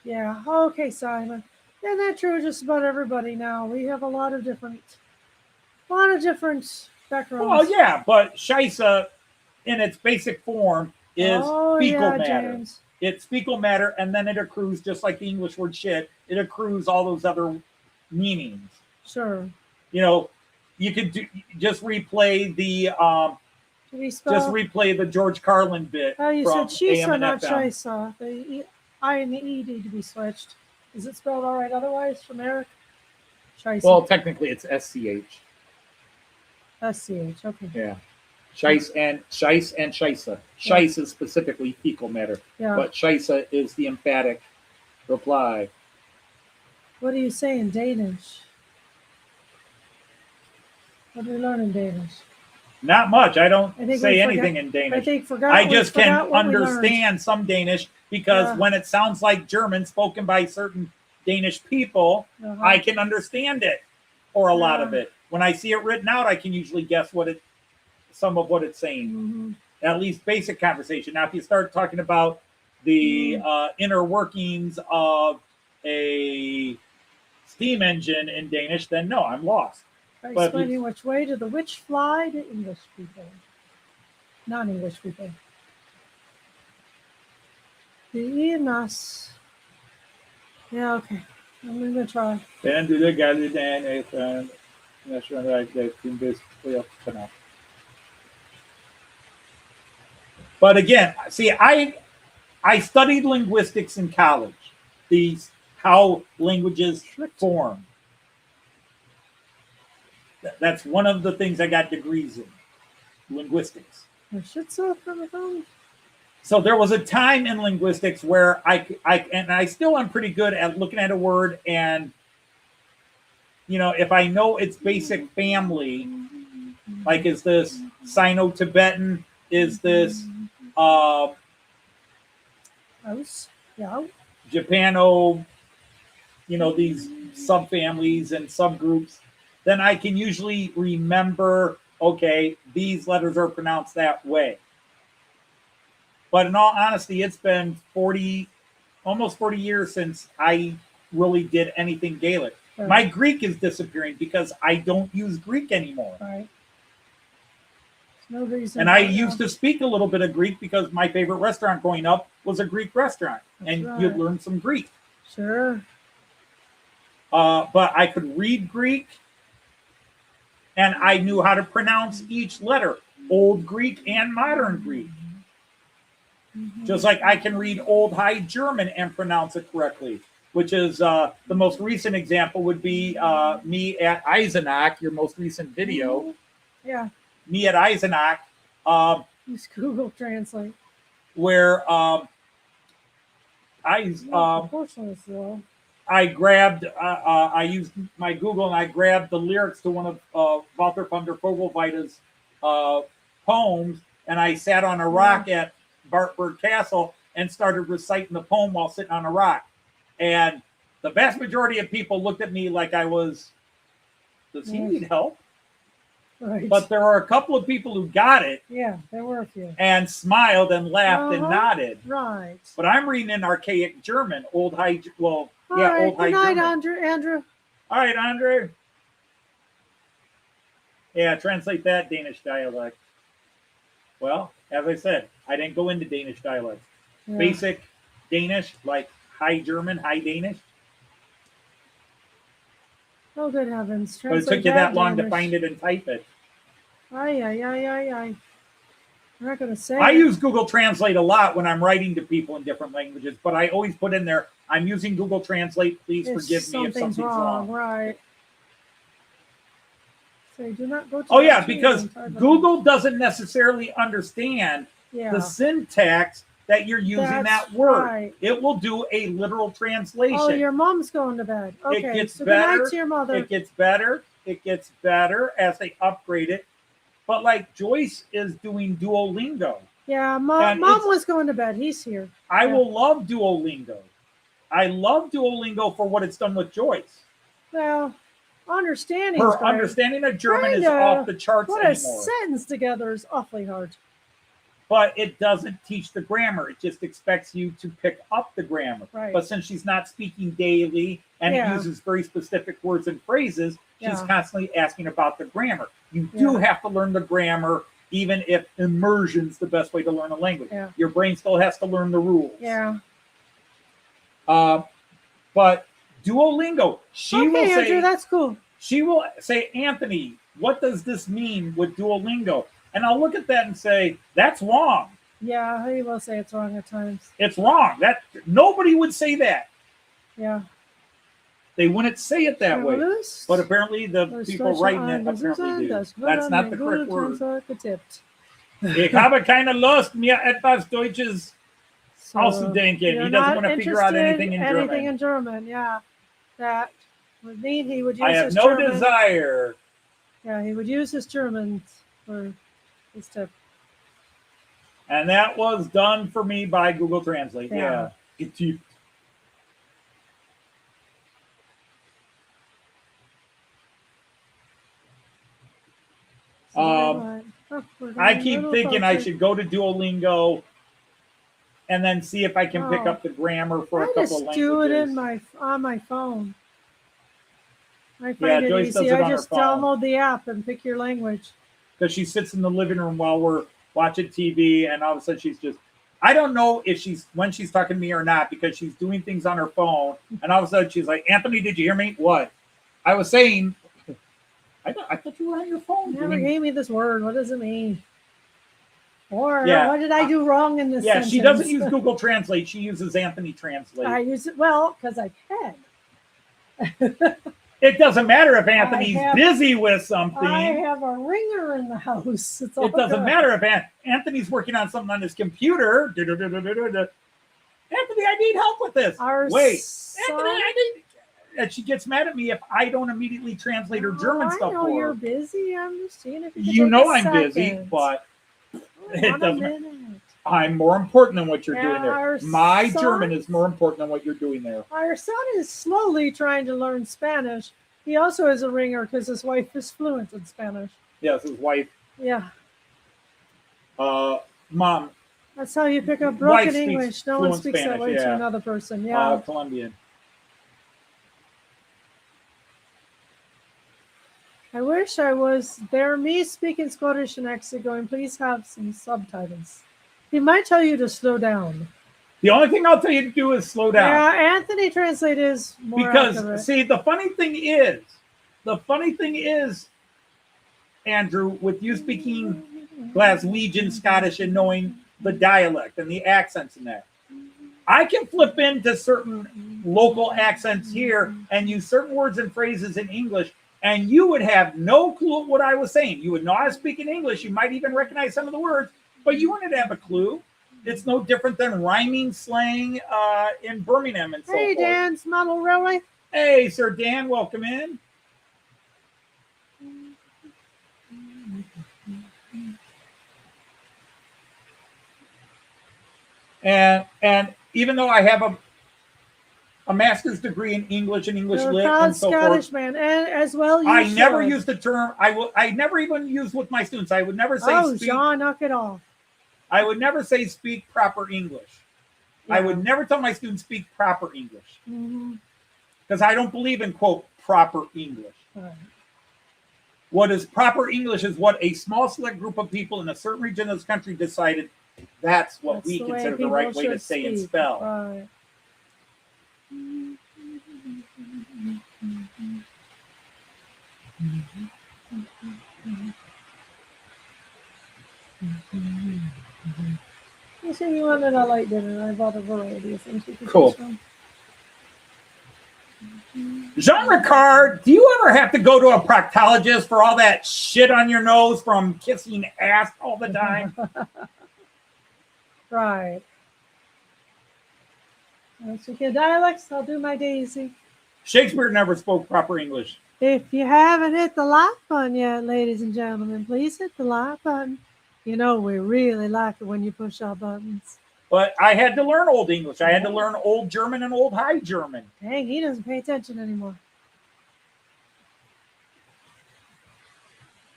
Yeah. Okay, Simon. Isn't that true? Just about everybody now. We have a lot of different backgrounds. Well, yeah, but Scheisse, in its basic form, is fecal matter. James. It's fecal matter, and then it accrues, just like the English word shit, it accrues all those other meanings. Sure. You could just replay the Did he spell? George Carlin bit. Oh, you from said Shisa, AM not and FM. Shisa. The I and the E need to be switched. Is it spelled all right otherwise from Eric? Shisa. Well, technically, it's SCH. SCH. Okay. Yeah. Scheisse and Scheisse. Scheisse is specifically fecal matter, Yeah. but Scheisse is the emphatic reply. What do you say in Danish? What do we learn in Danish? Not much. I don't I think say we anything forgot- in Danish. I think I just can forgot what we learned. understand some Danish because Yeah. when it sounds like German spoken by certain Danish people, Uh-huh. I can understand it or a lot of Yeah. it. When I see it written out, I can usually guess some of what it's saying. Mhm. At least basic conversation. Now, if you start talking about the inner workings of a steam engine in Danish, then no, I'm lost. By But explaining which way did the witch fly to English people, non-English people. The EMS. Yeah, okay. I'm gonna try. Den du det gælder den national kanal. But again, see, I studied linguistics in college. How languages form. That's one of the things I got degrees in, linguistics. I should sell from the phone. So there was a time in linguistics where I still am pretty good at looking at a word and, if I know its basic family, like is this Sino-Tibetan, is this House. Yeah. Japano, these subfamilies and subgroups, then I can usually remember, okay, these letters are pronounced that way. But in all honesty, it's been almost 40 years since I really did anything Gaelic. Right. My Greek is disappearing because I don't use Greek anymore. Right. No reason. And I used to speak a little bit of Greek because my favorite restaurant growing up was a Greek restaurant. That's and right. you'd learn some Greek. Sure. But I could read Greek, and I knew how to pronounce each letter, Old Greek and Modern Greek. Just like I can read Old High German and pronounce it correctly, which is the most recent example would be me at Eisenach, your most recent video. Yeah. Me at Eisenach. Use Google Translate. Where I grabbed, I used my Google and I grabbed the lyrics to one of Walter von der Vogelweide's poems, and I sat on a rock at Bartburg Castle and started reciting the poem while sitting on a rock. And the vast majority of people looked at me like I was, does he need help? Right. But there were a couple of people who got it. Yeah, there were a few. And smiled and laughed and nodded. Right. But I'm reading in archaic German, Old High, All Old right. High Good night, German. Andrew. All right, Andre. Yeah, translate that Danish dialect. Well, as I said, I didn't go into Danish dialects. Yeah. Basic Danish, like High German, High Danish. Oh, good heavens. But it took you that long to find it and type it. Aye. I'm not going to say I it. use Google Translate a lot when I'm writing to people in different languages, but I always put in there, I'm using Google Translate. Please forgive me if something's wrong. Right. So do not go to Oh, the yeah, screen because and type it Google doesn't necessarily understand in. the syntax that you're using That's that word. right. It will do a literal translation. Oh, your mom's going to bed. Okay. It gets so better. Good night to your mother. It gets better. It gets better as they upgrade it. But like Joyce is doing Duolingo. Yeah, And mom it's- was going to bed. He's here. I will love Duolingo. I love Duolingo for what it's done with Joyce. Well, understanding. Her understanding of German is Kinda. off the charts Put a anymore. sentence together is awfully hard. But it doesn't teach the grammar. It just expects you to pick up the grammar. Right. But since she's not speaking daily and it uses very specific words and phrases, she's constantly asking about the grammar. You do have to learn the grammar, even if immersion's the best way to learn a language. Yeah. Your brain still has to learn the rules. Yeah. But Duolingo, she will say, Andrew, that's cool. she will say, Anthony, what does this mean with Duolingo? And I'll look at that and say, that's wrong. Yeah, he will say it's wrong at times. It's wrong. That nobody would say that. Yeah. They wouldn't say it that way. But apparently the people writing it apparently do. That's not the correct word. Ich habe keine Lust, mir etwas Deutsches auszudenken. He doesn't want to figure out anything in German. Anything in German, yeah. That would mean he would use I have his no German. desire. Yeah, he would use his German for his tip. And that was done for me by Google Translate. Yeah. Getübt. I keep thinking I should go to Duolingo and then see if I can pick up the grammar for a couple of languages. I just do it on my phone. I find it Joyce does easy. it on I her just phone. download the app and pick your language. Because she sits in the living room while we're watching TV, and all of a sudden she's just, I don't know if when she's talking to me or not, because she's doing things on her phone, and all of a sudden she's like, Anthony, did you hear me? What? I was saying, I thought you were on your phone. You never gave me this word. What does it mean? Or what did I do wrong in this sentence? She doesn't use Google Translate. She uses Anthony Translate. I use it, because I can. It doesn't matter if Anthony's busy with something. I have a ringer in the house. It doesn't matter if Anthony's working on something on his computer. Anthony, I need help with this. Anthony, I need... And she gets mad at me if I don't immediately translate her German stuff for her. You're busy. I'm just seeing if you know I'm busy, but it doesn't. I'm more important than what you're doing Our there. My son- German is more important than what you're doing there. Our son is slowly trying to learn Spanish. He also is a ringer because his wife is fluent in Spanish. Yes, his wife. Yeah, Mom. that's how you pick up Wife broken speaks English. No one fluent speaks that Spanish, way yeah. to another person. Yeah. Colombian. I wish I was there, me speaking Scottish and actually going, please have some subtitles. He might tell you to slow down. The only thing I'll tell you to do is slow down. Yeah, Anthony Translate is more Because, accurate. see, the funny thing is, Andrew, with you speaking Glaswegian Scottish and knowing the dialect and the accents in that, I can flip into certain local accents here and use certain words and phrases in English, and you would have no clue what I was saying. You would know I was speaking English. You might even recognize some of the words, but you wouldn't have a clue. It's no different than rhyming slang in Birmingham and so Hey, forth. Dan's Model Railway. Hey, Sir Dan, welcome in. And even though I have a master's degree in English and English You're a lit proud and so Scottish forth, man, and as well you I should. never use the term. I never even use with my students. I would never say Oh, speak. John, knock it off. I would never say speak proper English. I would never tell my students speak proper English because I don't believe in quote proper English. Right. What is proper English is what a small select group of people in a certain region of this country decided that's what That's we the way consider the people right way to should say and speak. spell. Right. You said you wanted a light dinner. I bought a variety of things. You could Cool. choose from. Jean Ricard, do you ever have to go to a proctologist for all that shit on your nose from kissing ass all the time? Right. Once you get dialects, I'll do my Daisy. Shakespeare never spoke proper English. If you haven't hit the like button yet, ladies and gentlemen, please hit the like button. You know we really like it when you push our buttons. But I had to learn Old English. I had to learn Old German and Old High German. Dang, he doesn't pay attention anymore.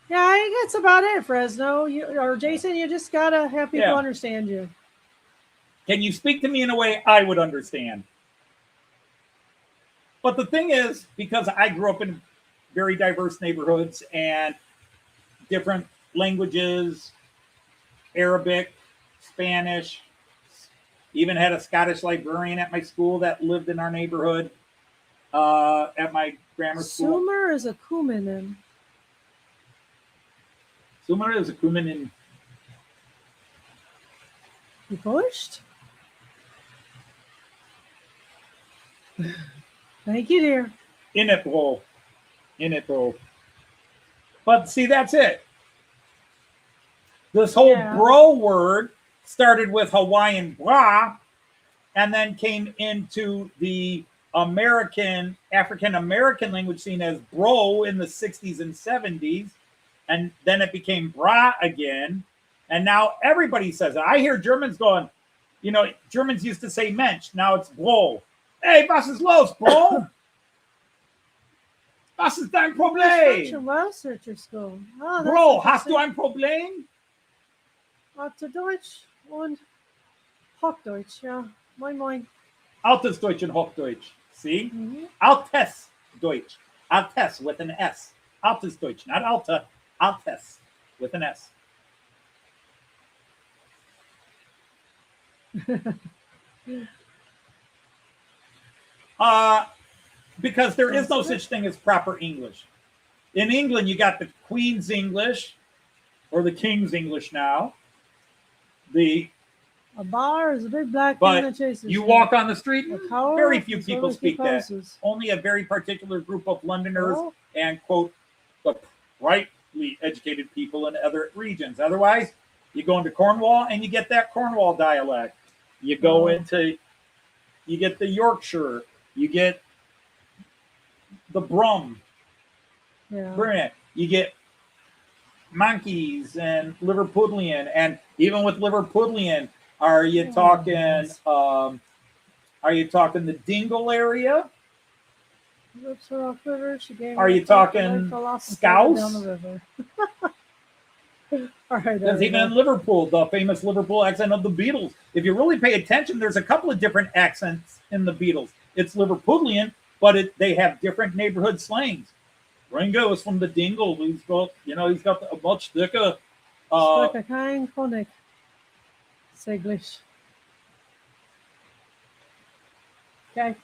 Yeah, I think that's about it, Fresno. Or Jason, you just gotta have people understand you. Can you speak to me in a way I would understand? But the thing is, because I grew up in very diverse neighborhoods and different languages, Arabic, Spanish, even had a Scottish librarian at my school that lived in our neighborhood at my grammar school. Sumer is a Kuminen. Sumer is a Kuminen. You pushed? Thank you, dear. In it, bro. In it, bro. But see, that's it. This whole bro word started with Hawaiian bra and then came into the African American language scene as bro in the 60s and 70s. And then it became bra again. And now everybody says it. I hear Germans going, you know, Germans used to say Mensch. Now it's bro. Hey, was ist los, bro? Was ist dein Problem? Well, searcher school. Oh, that's Bro, hast du interesting. ein Problem? Alter Deutsch und Hochdeutsch, ja. Moin, moin. Altes Deutsch and Hochdeutsch. See? Altes Deutsch. Altes with an S. Altes Deutsch, not Alta. Altes with an S. Because there is no such thing as proper English. In England, you got the Queen's English, or the King's English now. A bar is a big black but thing that chases you walk on the street, cow very few is people always speak that. poses. Only a very particular group of Londoners Oh. and, quote, the rightly educated people in other regions. Otherwise, you go into Cornwall and you get that Cornwall dialect. You go you get the Yorkshire, you get the Brum, Yeah. you get Monkeys and Liverpudlian, and even with Liverpudlian, Are you talking? Are you talking the Dingle area? Are you talking Scouse? All right. Because even in Liverpool, the famous Liverpool accent of the Beatles. If you really pay attention, there's a couple of different accents in the Beatles. It's Liverpudlian, but they have different neighborhood slangs. Ringo is from the Dingle. He's got a much thicker. Kein König. C-Gleis. Okay.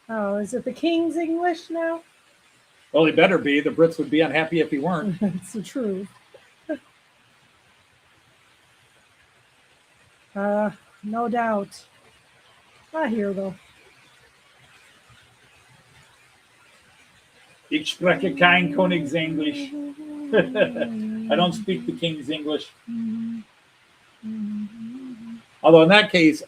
Oh, is it the King's English now? Well, he better be. The Brits would be unhappy if he weren't. It's the truth. No doubt. Not here, though. Ich spreche kein Königsenglisch. I don't speak the King's English. Although in that case,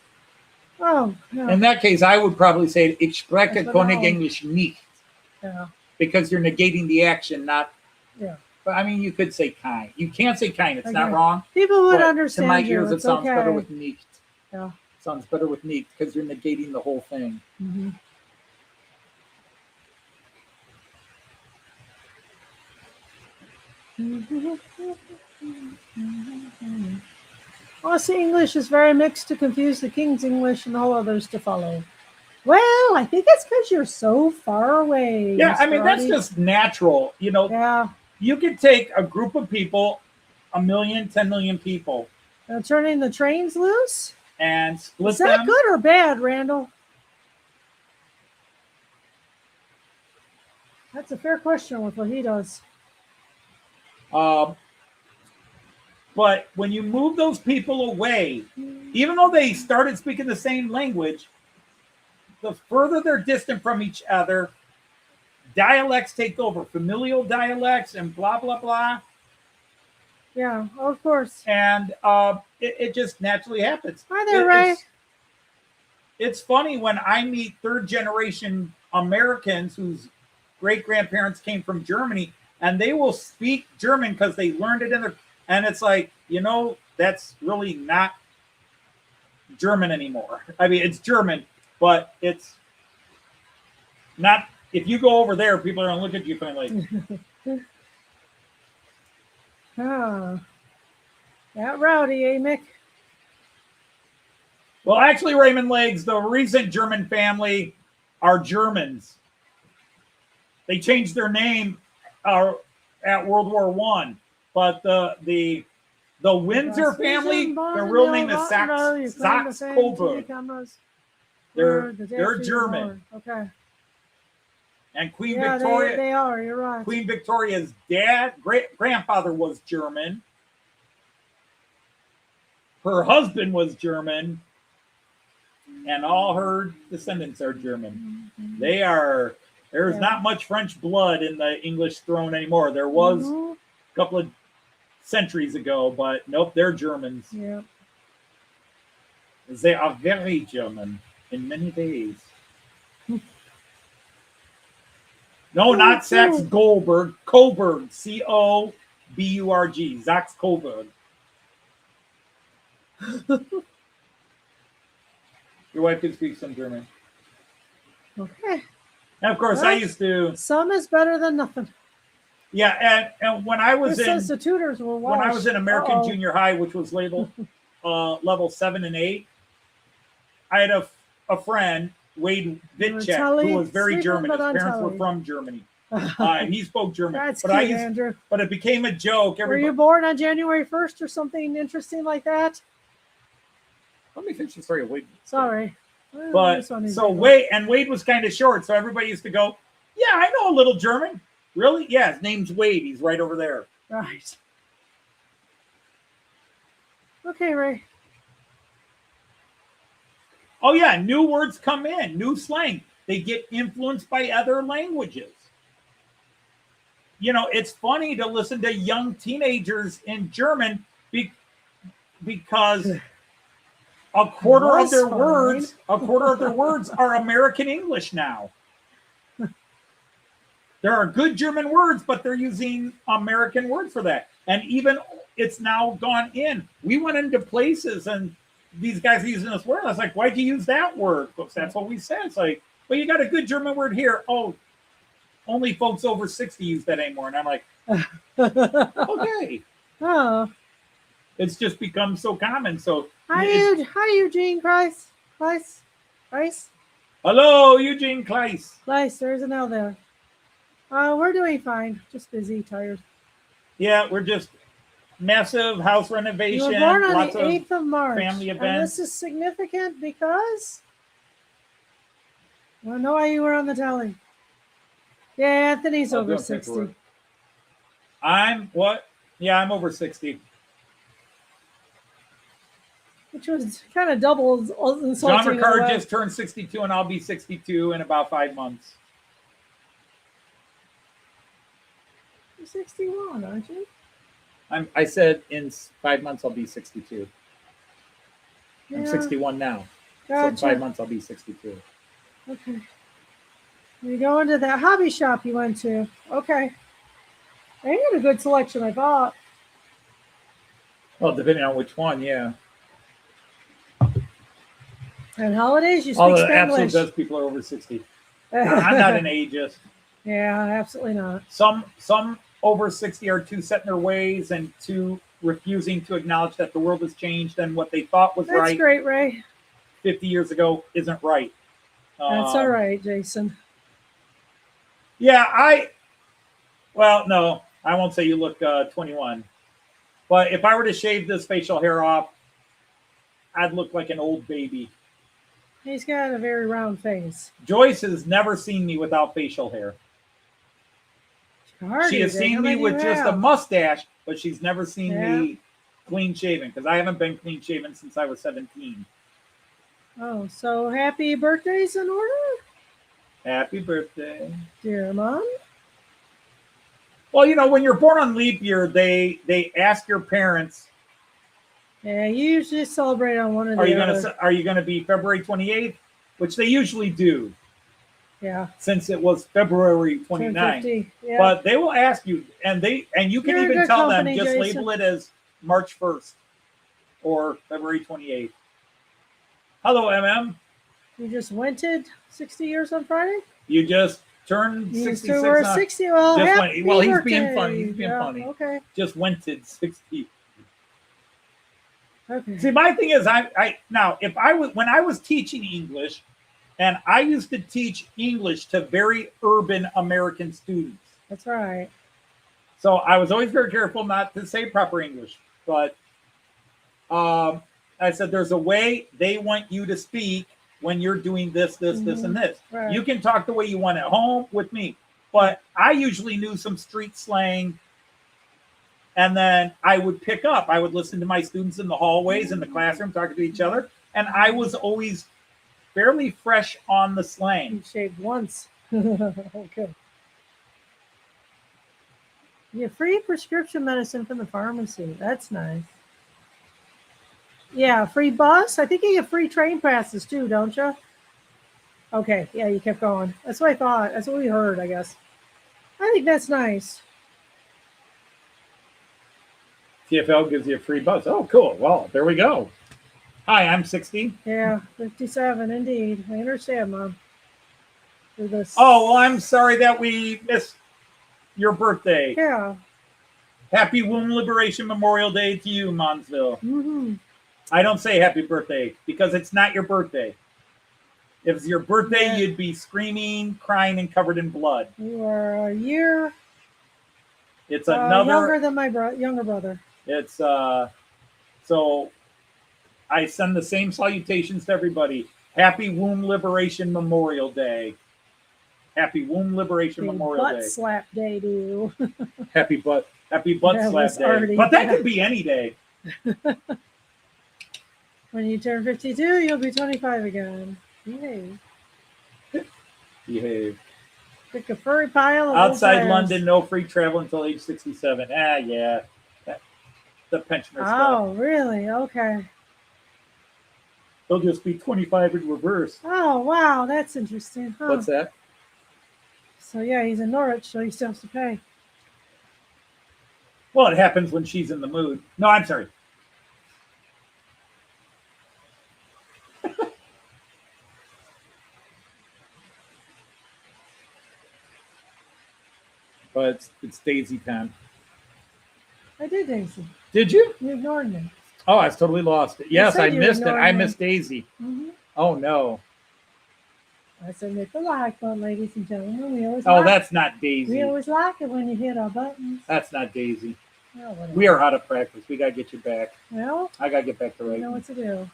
I would probably say ich spreche Königsenglisch nicht. Yeah. Because you're negating the action, not. Yeah. But I mean, you could say kind. You can't say kind. It's not wrong. People would but understand. To my ears, you. it sounds okay. better with nicht. Yeah. It sounds better with nicht because you're negating the whole thing. Mm-hmm. Aussie English is very mixed to confuse the King's English and all others to follow. Well, I think it's because you're so far away. Yeah, Mr. I mean, that's Artie. just natural. You know, Yeah. You could take a group of people, 1 million, 10 million people, Turning the trains loose? and split Is that them. good or bad, Randall? That's a fair question with what he does. But when you move those people away, even though they started speaking the same language, the further they're distant from each other, dialects take over, familial dialects and blah, blah, blah. Yeah, of course. And it just naturally happens. Hi there, Ray. It's funny when I meet third generation Americans whose great grandparents came from Germany, and they will speak German because they learned it in their, and it's like, that's really not German anymore. I mean, it's German, but it's not. If you go over there, people are going to look at you funny like. That rowdy, eh, Mick? Well, actually, Raymond Legs, the recent German family are Germans. They changed their name at World War I, but the Windsor family, their real name is Saxe-Coburg. They're German. Okay. And Queen Victoria, they are. You're right. Queen Victoria's grandfather was German. Her husband was German, and all her descendants are German. There's not much French blood in the English throne anymore. There was a couple of centuries ago, but nope, they're Germans. Yeah. They are very German in many ways. No, not Saxe Goldberg. Coburg. C-O-B-U-R-G. Saxe Coburg. Your wife can speak some German. Okay. And of course, I used to. Some is better than nothing. Yeah, and when I was Says the tutors will watch. when I was in American Junior High, which was labeled level 7 and 8, I had a friend, Wade Vitchek, who was very German. His parents were from Germany, and he spoke German. That's but cute, Andrew. But it became a joke. Were you born on January 1st or something interesting like that? Let me finish the story. Wade. Sorry. But so Wade was kind of short, so everybody used to go, "Yeah, I know a little German." Really? Yeah, his name's Wade. He's right over there. Right. Okay, Ray. Oh, yeah, new words come in, new slang. They get influenced by other languages. It's funny to listen to young teenagers in German because a quarter of their words are American English now. There are good German words, but they're using American words for that. And even it's now gone in. We went into places and these guys are using this word. I was like, why'd you use that word? Because that's what we said. It's like, well, you got a good German word here. Oh, only folks over 60 use that anymore. And I'm like, okay. Oh. It's just become so common. So Hi, Eugene Kleis. Hello, Eugene Kleis. Kleis, there's an L there. We're doing fine. Just busy, tired. Yeah, we're just massive house renovation. You were born on lots the 8th of March. family And events. this is significant because I know why you were on the telly. Yeah, Anthony's I'll over do a paperwork. 60. I'm what? Yeah, I'm over 60. Which was kind of double John insulting. in a Ricard way. just turned 62, and I'll be 62 in about 5 months. You're 61, aren't you? I said in 5 months I'll be 62. I'm Yeah. 61 now. So in Gotcha. 5 months I'll be 62. Okay. You go into that hobby shop you went to. Okay. They had a good selection, I thought. Well, depending on which one, yeah. And holidays, you All speak the absolute Spanglish. best people are over 60. I'm not an ageist. Yeah, absolutely not. Some over 60 are too set in their ways and too refusing to acknowledge that the world has changed and what they thought was That's right great, Ray. 50 years ago isn't right. That's all right, Jason. Yeah, well, no, I won't say you look 21. But if I were to shave this facial hair off, I'd look like an old baby. He's got a very round face. Joyce has never seen me without facial hair. She has seen me with just a mustache, but she's never seen me clean shaven because I haven't been clean shaven since I was 17. Oh, so happy birthday's in order? Happy birthday. Dear Mom? Well, you know, when you're born on leap year, they ask your parents, Yeah, you usually celebrate on one of the are you gonna be February 28th? Which they usually do, Yeah. since it was February 29th. 50. Yeah. But they will ask you, and you can You're in even good tell company, them, just Jason. label it as March 1st or February 28th. Hello, MM. You just winted 60 years on Friday? You just turned You 66 still were on- 60. Well, Just happy well, he's birthday. being funny. He's being Yeah, funny. Okay. Just wented 60. Okay. See, my thing is, now if I was when I was teaching English, and I used to teach English to very urban American students, That's right. so I was always very careful not to say proper English. But I said, there's a way they want you to speak when you're doing this, and this. Right. You can talk the way you want at home with me, but I usually knew some street slang. And then I would pick up. I would listen to my students in the hallways, in the classroom, talking to each other. And I was always fairly fresh on the slang. You shaved once. Okay. You get free prescription medicine from the pharmacy. That's nice. Yeah, free bus. I think you get free train passes too, don't you? Okay, yeah, you kept going. That's what I thought. That's what we heard, I guess. I think that's nice. TFL gives you a free bus. Oh, cool. Well, there we go. Hi, I'm 60. Yeah, 57, indeed. I understand, Mom. For this. Oh, well, I'm sorry that we missed your birthday. Yeah. Happy Womb Liberation Memorial Day to you, Monsville. Mm-hmm. I don't say happy birthday because it's not your birthday. If it's your birthday, Yeah. you'd be screaming, crying, and covered in blood. You are a year It's younger another. than my younger brother. It's so I send the same salutations to everybody. Happy Womb Liberation Memorial Day. Happy Womb Liberation Big Memorial butt Day. slap day, do. Happy butt That slap was day. already- But that could be any day. When you turn 52, you'll be 25 again. Behave. Behave. Pick a furry pile of Outside old tires. London, no free travel until age 67. Yeah. The pensioner stuff. Oh, really? Okay. They'll just be 25 in reverse. Oh, wow. That's interesting. Huh. What's that? So yeah, he's in Norwich, so he still has to pay. Well, it happens when she's in the mood. No, I'm sorry. But it's Daisy time. I did, Daisy. Did you? You ignored me. Oh, I totally lost it. Yes, I said you missed it. ignored I me. missed Daisy. Mm-hmm. Oh, no. I said, hit the like button, ladies and gentlemen. We always Oh, like, that's not Daisy. we always like it when you hit our buttons. That's not Daisy. Oh, whatever. We are out of practice. We got to get you back. Well, I got to get back to you writing. know what to do.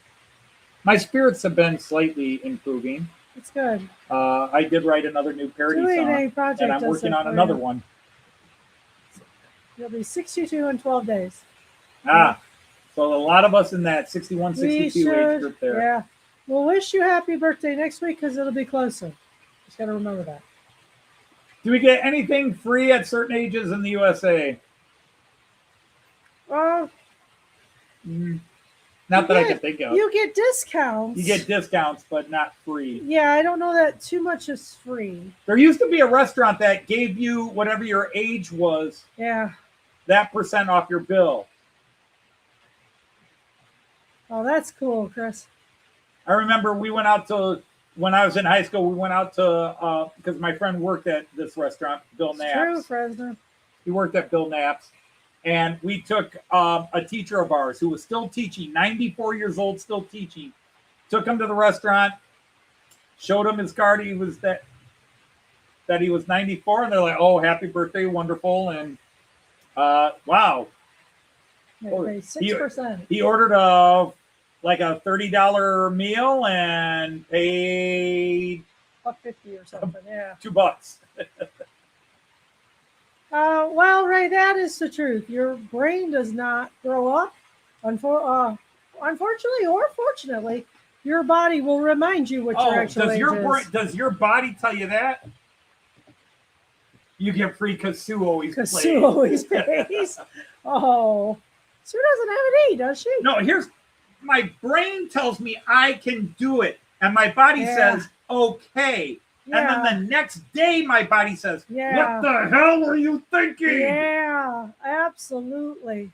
My spirits have been slightly improving. It's good. I did write another new parody Doing song, a project and I'm does working it on for another you. one. You'll be 62 in 12 days. So a lot of us in that 61, 62 age group there. Yeah. We'll wish you happy birthday next week because it'll be closer. Just got to remember that. Do we get anything free at certain ages in the USA? Well, Not that I can think of. you get discounts. You get discounts, but not free. Yeah, I don't know that too much is free. There used to be a restaurant that gave you whatever your age was, Yeah. that % off your bill. Oh, that's cool, Chris. I remember we went out to, when I was in high school, we went out to, because my friend worked at this restaurant, Bill It's true, Knapp's. Fresno. He worked at Bill Knapp's. And we took a teacher of ours who was still teaching, 94 years old, still teaching. Took him to the restaurant, showed him his card. He was that he was 94, and they're like, "Oh, happy birthday, wonderful!" And wow, They pay 6%. he ordered like a $30 meal and paid $1.50 or something. Yeah. $2. Well, Ray, that is the truth. Your brain does not grow up. Unfortunately or fortunately, your body will remind you what your actual age is. Does your body tell you that? You get free because Sue always Because plays. Sue always pays. Oh, Sue doesn't have an E, does she? No, my brain tells me I can do it, and my body says okay. Yeah. And then the next day, my body says, Yeah. "What the hell are you thinking?" Yeah, absolutely.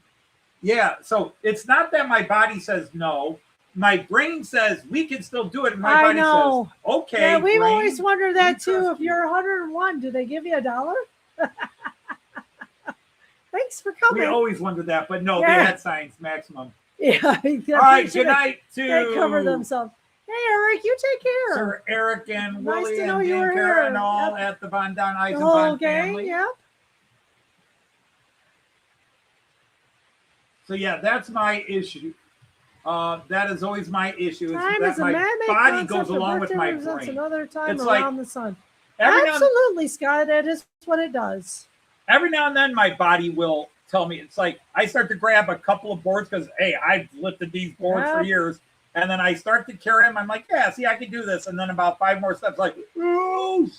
Yeah, so it's not that my body says no. My brain says we can still do it, and my I body know. says, "Okay." Yeah, we've brain, always wondered that we too. trust If you. you're 101, do they give you $1? Thanks for coming. We always wondered that, but no, Yeah. they had science maximum. Yeah. All right, good night to They cover themselves. Hey, Eric, you take care. Sir Eric and Nice Willie to know and you were Dan Kara here. and all Yep. at the Von Don The whole Eisenbahn gang, family. yep. So yeah, that's my issue. That is always my issue. Time that is a my man-made body concept. goes A along with birthday my represents brain. another time It's like around the sun. Every now, Absolutely, Scott. That is what it does. every now and then, my body will tell me. It's like I start to grab a couple of boards because hey, I've lifted these boards for Yeah. years, and then I start to carry them. I'm like, yeah, see, I can do this, and then about 5 more steps, like, ooh.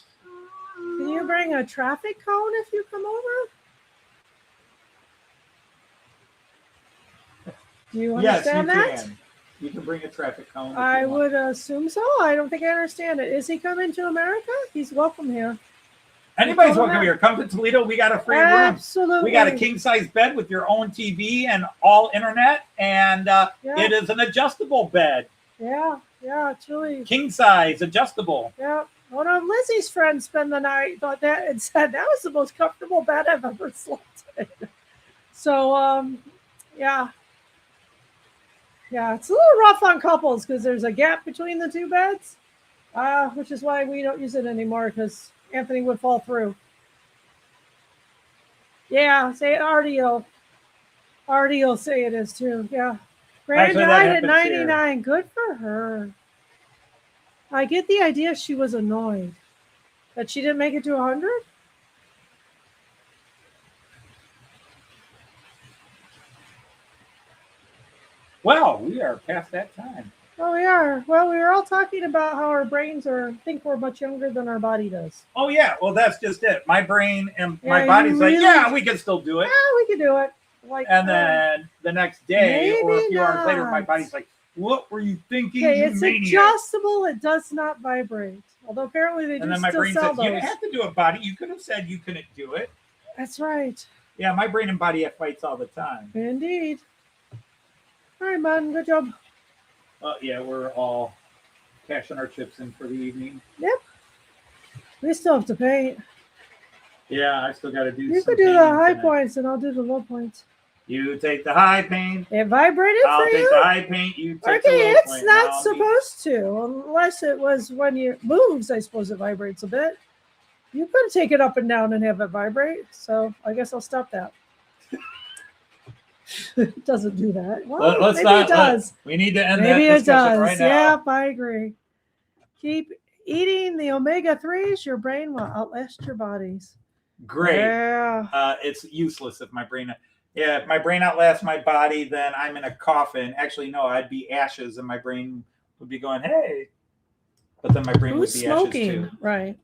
Can you bring a traffic cone if you come over? Do you Yes, you understand that? can. You can bring a traffic cone. if I you want. would assume so. I don't think I understand it. Is he coming to America? He's welcome here. Anybody's Told him welcome that. here. Come to Toledo. We got a free room. Absolutely. We got a king size bed with your own TV and all internet, and Yeah. it is an adjustable bed, Yeah, it's really. king size, adjustable. Yeah. One of Lizzie's friends spent the night, thought that, and said that was the most comfortable bed I've ever slept in. So, yeah. Yeah, it's a little rough on couples because there's a gap between the two beds, which is why we don't use it anymore because Anthony would fall through. Yeah, say RDO. RDO say it is too. Yeah. Brand Actually, that died at happens here. 99. Good for her. I get the idea she was annoyed that she didn't make it to 100. Well, we are past that time. Oh, we are. Well, we were all talking about how our brains think we're much younger than our body does. Oh yeah, well that's just it. My brain and Yeah, my you body's like, really- yeah, we can still do it. Yeah, we can do it. Like, And then the next day or a maybe few hours later, my not. body's like, what were you thinking, okay, you it's maniac? adjustable. It does not vibrate. Although apparently they And do then my still brain sell said, you those. have to do a body. You could have said you couldn't do it. That's right. Yeah, my brain and body have fights all the time. Indeed. All right, man. Good job. Yeah, we're all cashing our chips in for the evening. Yep. We still have to paint. Yeah, I still got to do You some could do the painting high tonight. points and I'll do the low points. You take the high paint. It vibrated I'll for take you? the high paint. You take the Okay, low it's paint. not Now, supposed to, unless it was when it moves, I suppose it vibrates a bit. You could take it up and down and have it vibrate, so I guess I'll stop that. It doesn't do that. Well, Let's maybe not. it does. We need to end Maybe that it discussion does. right now. Yep, I agree. Keep eating the omega-3s. Your brain will outlast your bodies. Great. Yeah. It's useless if my brain. Yeah, if my brain outlasts my body, then I'm in a coffin. Actually, no, I'd be ashes, and my brain would be going, "Hey," but then my brain Who's would be smoking? ashes too. Right.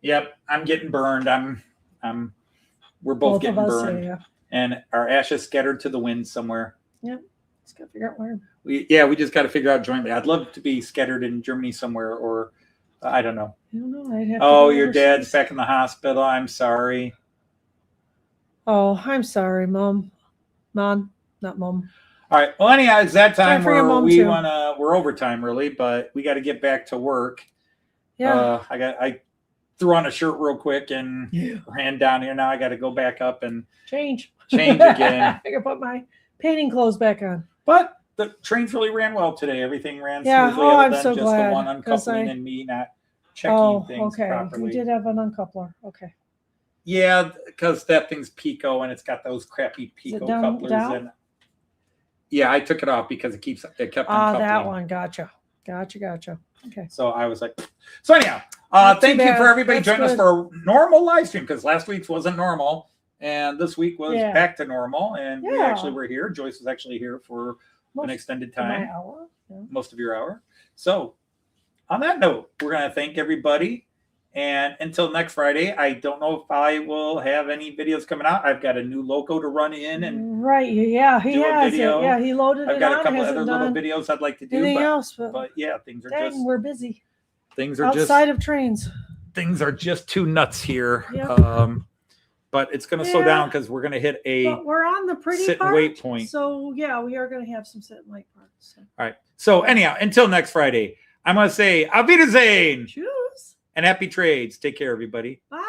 Yep, I'm getting burned. We're both getting of us, burned, yeah. and our ashes scattered to the wind somewhere. Yep. Just gotta figure out where. We just got to figure out jointly. I'd love to be scattered in Germany somewhere, or I don't know. I don't know. I'd have to Oh, go your overseas. dad's back in the hospital. I'm sorry. Oh, I'm sorry, Mom. Mom, not Mom. All right. Well, anyhow, it's that time for your where mom, we too. we're overtime really, but we got to get back to work. Yeah. I threw on a shirt real quick and ran down here. Now I got to go back up and Change again. I gotta put my painting clothes back on. But the trains really ran well today. Everything ran Yeah. smoothly. Oh, other I'm than so just glad, the one 'cause uncoupling I- and me not checking Oh, things okay. properly. You did have an uncoupler. Okay. Yeah, because that thing's Pico and it's got those crappy Pico down- couplers. down? And yeah, I took it off because it kept Ah, uncoupling. that one. Gotcha. Okay. So I was like, so anyhow, Not too thank you bad. for everybody That's joining us good. for a normal live stream because last week's wasn't normal and this week was Yeah. back to normal. And we Yeah. actually were here. Joyce was actually here for an extended of my time, hour. Yeah. most of your hour. So on that note, we're going to thank everybody. And until next Friday, I don't know if I will have any videos coming out. I've got a new logo to run in and Right. Yeah. He do a has video. it. Yeah. He loaded I've it got a on. couple Hasn't other little done videos I'd like to do. anything But, else, but yeah, things are dang, just we're busy things are outside of trains. things are just too nuts here. Yep. But it's going to slow Yeah. down because we're going to hit a. But we're on the pretty sit and part. wait point. So yeah, we are going to have some sit and wait parts. So. All right. So anyhow, until next Friday, I'm going to say Auf Wiedersehen Choose. and happy trades. Take care, everybody. Bye.